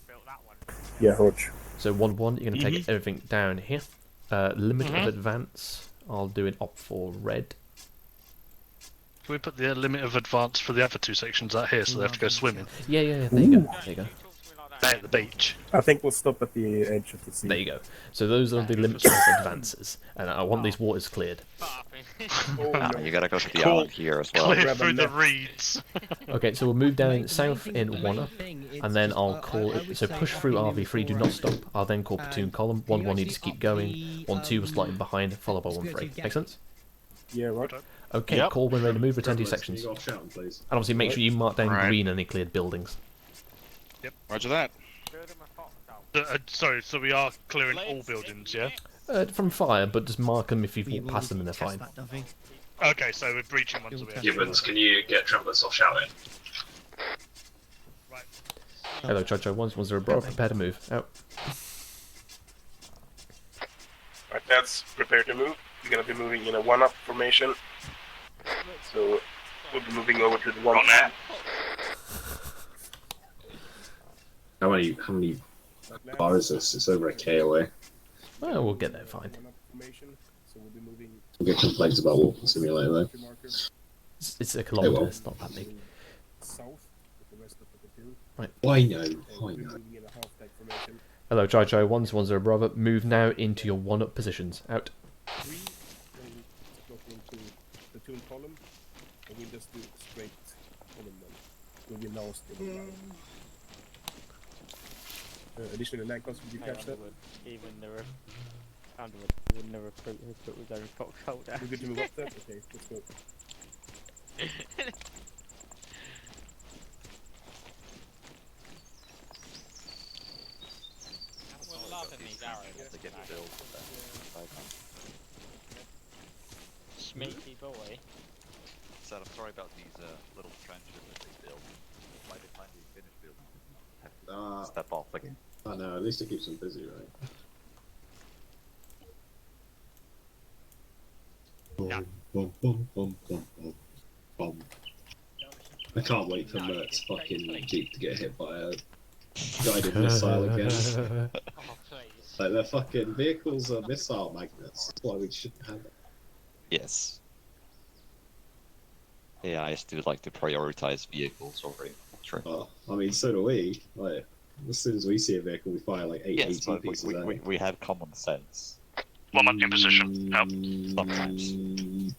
Yeah, Hodge. So 1-1, you're going to take everything down here. Limit of advance, I'll do it up for red. Can we put the limit of advance for the other two sections out here so they have to go swimming? Yeah, there you go. There you go. They're at the beach. I think we'll stop at the edge of the sea. There you go. So those are the limits of advances, and I want these waters cleared. You gotta go to the island here as well. Clear through the reeds. Okay, so we'll move down south in 1-up, and then I'll call it. So push through RV3, do not stop. I'll then call platoon column. 1-1 needs to keep going. 1-2 was slightly behind, followed by 1-3. Make sense? Yeah, right. Okay, call when ready to move. Return to your sections. Can you go shouting, please? And obviously make sure you mark down green any cleared buildings. Yep. Roger that. Sorry, so we are clearing all buildings, yeah? From fire, but just mark them if you've walked past them and they're fine. Okay, so we're breaching ones. Gibbons, can you get trumpets off shouting? Hello, Chocho. 1-0 bro. Prepare to move. Out. Right, that's prepare to move. We're gonna be moving in a 1-up formation. So we'll be moving over to the 1 man. How many bar is this? It's over a K away. Well, we'll get there fine. We'll get complaints about Walking Simulator though. It's a kilometre, it's not that big. Right. I know. Hello, Chocho. 1-0 brother. Move now into your 1-up positions. Out. Platoon column, and we'll just do straight column then. We'll be lost in additionally, land cost, would you catch that? Even the wouldn't have recruited if it was only foxhole down. We're good to move up there? Okay, let's go. We're loving these arrows. To get built. Smeaky boy. So I'm sorry about these little trenches that they built. By the time we finish building, have to step off again. I know, at least it keeps them busy, right? No. Bum, bum, bum, bum, bum, bum. I can't wait for Mert's fucking Jeep to get hit by a guided missile again. Like, their fucking vehicles are missile magnets, that's why we shouldn't have it. Yes. AIs do like to prioritize vehicles over infantry. I mean, so do we. Like, as soon as we see a vehicle, we fire like 80 pieces at it. We have common sense. One month in position. Out. Sometimes.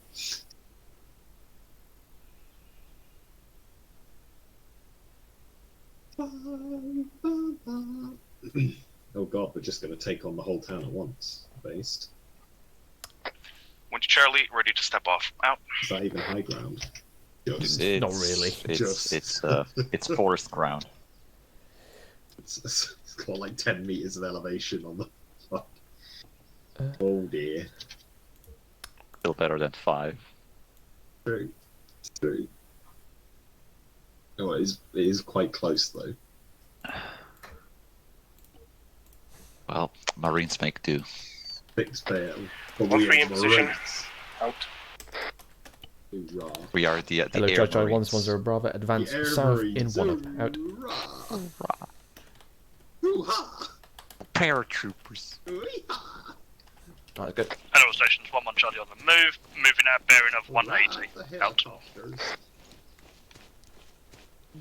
Oh god, we're just going to take on the whole town at once. Based. Went to Charlie, ready to step off. Out. Is that even high ground? Not really. It's forest ground. It's got like 10 meters of elevation on the fuck. Oh dear. Still better than 5. True. True. Oh, it is quite close though. Well, Marines make do. Fixed fail. One free in position. Out. Hoorah. We are the Hello, Air Judge Marines. 110 Bravo. Advance The Air south Marines. in 1 out. Paratroopers. Alright, good. Hello, stations 1-1 Charlie on the move. Moving at a bearing of 180. Out.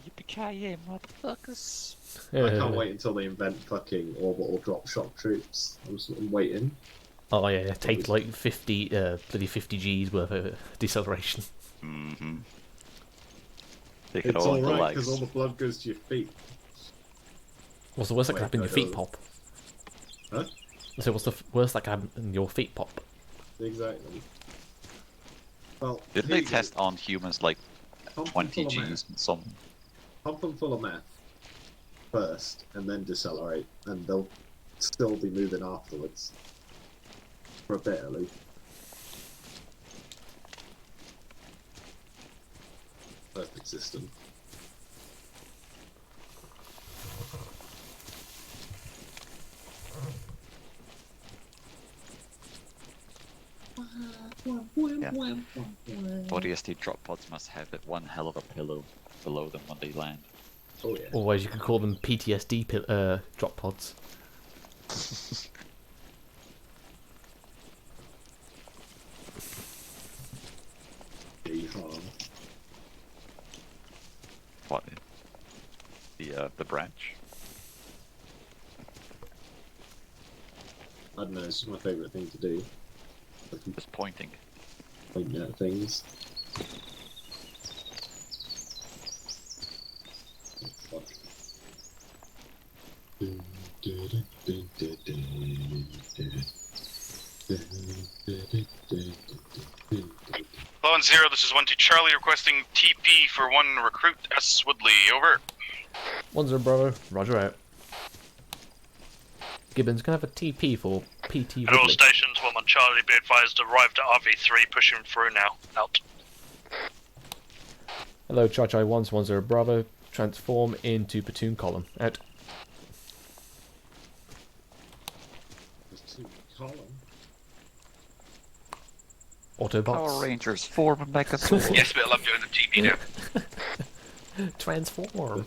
Yippee-ki-yay, motherfuckers. I can't wait until they invent fucking orbital drop shock troops. I'm waiting. Oh yeah, take like 50, bloody 50 G's worth of deceleration. Mm-hmm. It's alright because all the blood goes to your feet. What's the worst that can happen? no, Your feet no. pop. Huh? So what's the worst that can happen? Your feet pop. Exactly. Well, Didn't they test on humans like Pump 20 them full of Gs and some? Pump them full of meth first, and then decelerate, and they'll still be moving afterwards. For a bit, at least. Perfect system. Yeah. ODST drop pods must have it one hell of a pillow below them when they land. Oh yeah. Otherwise, you could call them PTSD drop pods. What? The branch? I don't know, it's just my favourite thing to do. Just pointing. Pointing at things. Oh, fuck. Hello and 0, this is 1-2 Charlie requesting TP for 1 recruit S. Woodley. Over. 1-0 Bravo. Roger out. Gibbons can I have a TP for PT At all Woodley. stations 1-1 Charlie, be advised, arrived at RV3, pushing through now. Out. Hello, Charge I 110 Bravo. Transform into Platoon Column. Out. Column. Autobots. Power Rangers form a Megazord. Yes, but I'm doing the TP now. Transform.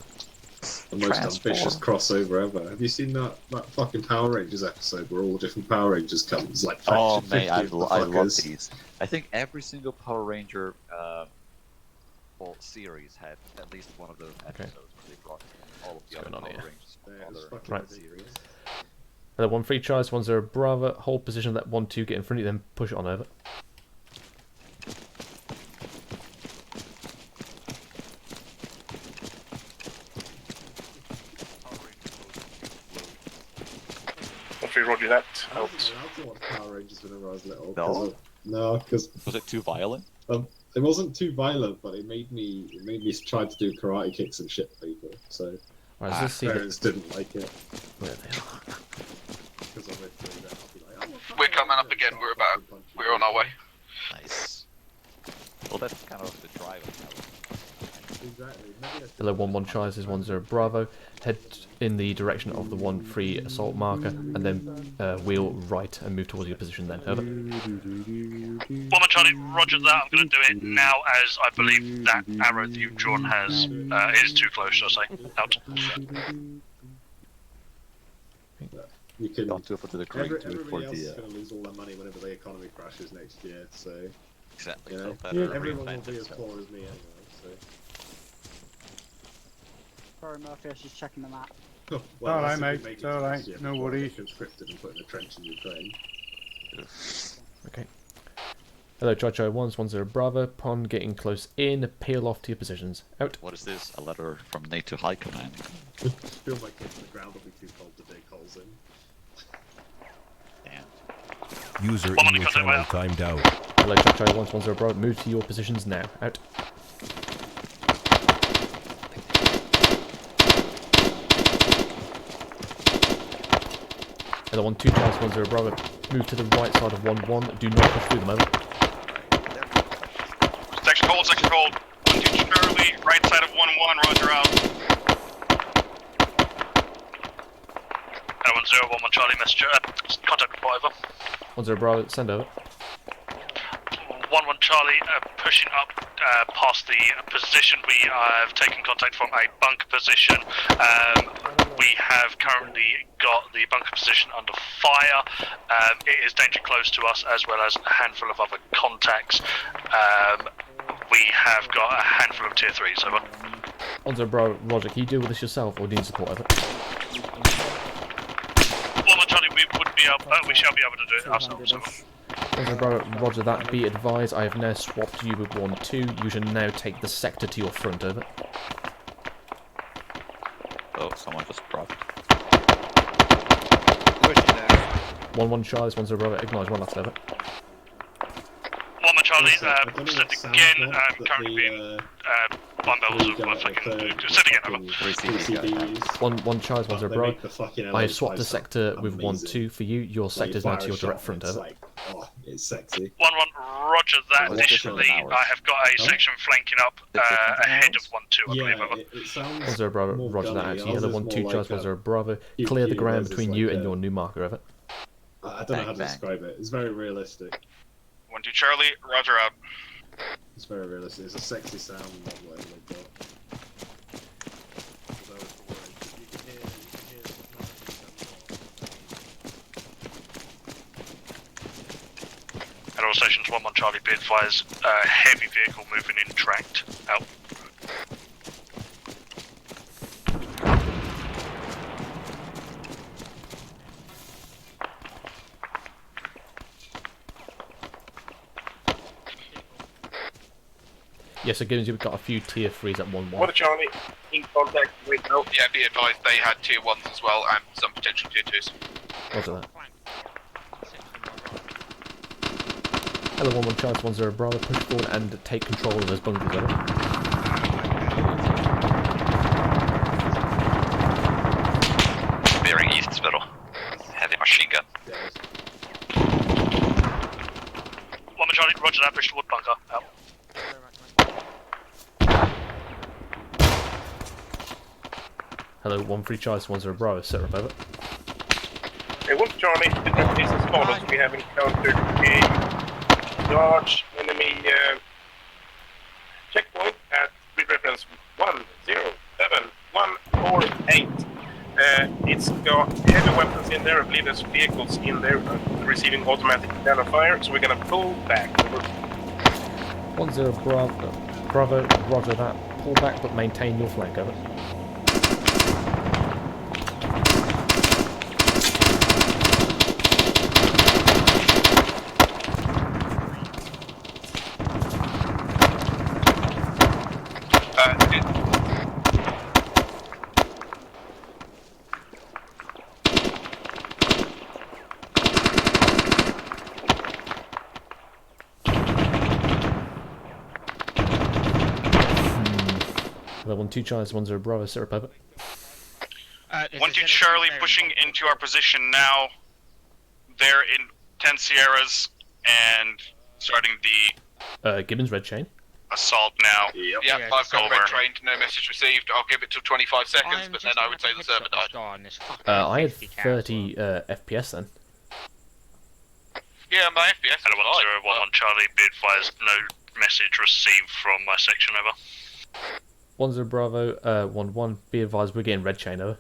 The most ambitious crossover ever. Have you seen that fucking Power Rangers episode where all the different Power Rangers come? It's like Oh faction man, 50 I of the love fuckers. these. I think every single Power Ranger series had at least one of those episodes where they brought all of the other Power Rangers from other Right. series. Hello, 1-3 Charge 10 Bravo. Hold position, let 1-2 get in front of you, then push it on over. Hopefully, roger that. I Out. wasn't allowed to watch Power Rangers whenever I was little. No? No, because Was it too violent? it wasn't too violent, but it made me try to do karate kicks and shit people. So Right, let's just see the- parents didn't like it. Where they are. Because I went through that, I'll be like, oh, We're coming up again. We're on our way. Nice. Well, that's kind of the drive of that. exactly. Maybe I Hello, 1-1 Charge is 10 Bravo. Head in the direction of the 1-3 assault marker, and then wheel right and move towards your position then. Over. 1-1 Charlie, roger that. I'm going to do it now as I believe that arrow that you've drawn has is too close, shall I say. Out. You can. Don't do it to the great, do it for Everybody else is the. going to lose all their money whenever the economy crashes next year. So Exactly. You know, So better everyone will reinvent be as itself. poor as me anyway. So. Sorry, Murphy, I was just checking the map. Well, Alright, that's if mate, we make it's it to alright, next year no before I worries. get conscripted and put in a trench in Ukraine. Okay. Hello, Charlie 110 Bravo. Upon getting close in, peel off to your positions. Out. What is this? A letter from NATO High Command? Feel my kids in the ground will be too cold to dig holes in. Damn. User in your channel timed out. Hello, Charlie 110 Bravo. Move to your positions now. Out. Hello, 12 Charlie 10 Bravo. Move to the right side of 1-1. Do not push through them, over. Section hold, section hold. 1-2 Charlie, right side of 1-1, roger out. 1011 Charlie, messenger. Contact report, over. 10 Bravo, send over. 1-1 Charlie, pushing up past the position. We have taken contact from a bunker position. We have currently got the bunker position under fire. It is danger close to us, as well as a handful of other contacts. We have got a handful of tier 3s, over. 10 Bravo, Roger, can you deal with this yourself or do you need support, over? 1-1 Charlie, we shall be able to do it ourselves, over. 10 Bravo, Roger that. Be advised, I have now swapped you with 1-2. You should now take the sector to your front, over. Oh, someone just dropped. 1-1 Charlie, 10 Bravo, acknowledge one last, over. 1-1 Charlie, send again, currently being bomb bells of fucking... Send again, over. 1 Charlie, 10 They Bravo. make the fucking I have LA swapped the spice sector up with amazing. 1-2 for you. Your sector is now to your direct front, It's over. like, oh, it's sexy. 1-1, roger that. Oh, Additionally, hours. I have got a Huh? section flanking up ahead of 1-2, I believe, over. It sounds 10 Bravo, more Roger that. gunny. Actually, Ours hello, is 1-2 more Charlie, like 10 Bravo. Clear the ground between you and your new marker, over. I don't know how to describe it. It's very realistic. 1-2 Charlie, roger out. It's very realistic. It's a sexy sound, not whatever they've got. Although it's the word, you can hear At all stations, 1-1 Charlie, be advised, heavy vehicle moving in tracked. Out. Yes, so Gibbons, you've got a few tier 3s at 1-1. What a Charlie, in contact with no. Yeah, be advised they had tier 1s as well and some potential tier 2s. Roger that. Hello, 1-1 Charlie, 10 Bravo. Push forward and take control of those bunkers, over. Bearing east, Spittle. Heavy machine gun. 1-1 Charlie, roger that. Push toward bunker. Out. Hello, 1-3 Charlie, 10 Bravo. Set rep, over. Hey, Wolf Charlie, the difference is as follows. We have encountered a large enemy checkpoint at grid reference 107148. It's got heavy weapons in there. I believe there's vehicles in there receiving automatic fire, so we're gonna pull back. 10 Bravo, Roger that. Pull back but maintain your flank, over. Hello, 1-2 Charlie, 10 Bravo. Set rep, over. 1-2 Charlie pushing into our position now. They're in 10 Sierras and starting the Gibbons, red chain. assault now. Yep. Yeah, I've got red trained, no message received. I'll give it to 25 seconds, but then I would say the server died. I had 30 FPS then. Yeah, my FPS. Hello, 1-1 Charlie, be advised, no message received from my section, over. 10 Bravo, 1-1. Be advised, we're getting red chain, over.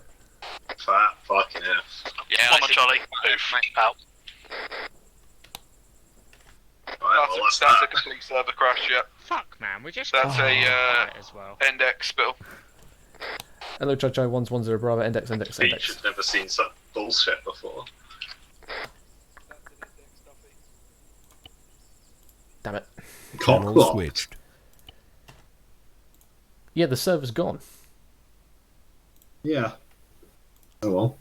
Fucking hell. Yeah, 1-1 Charlie, move. Out. Right, that's a complete server crash. Yeah. Fuck, man, we just. That's a as well. index spill. Hello, Chai 110 Bravo, index. Peach had never seen such bullshit before. Damn it. Channel switched. Yeah, the server's gone. Yeah. Oh well.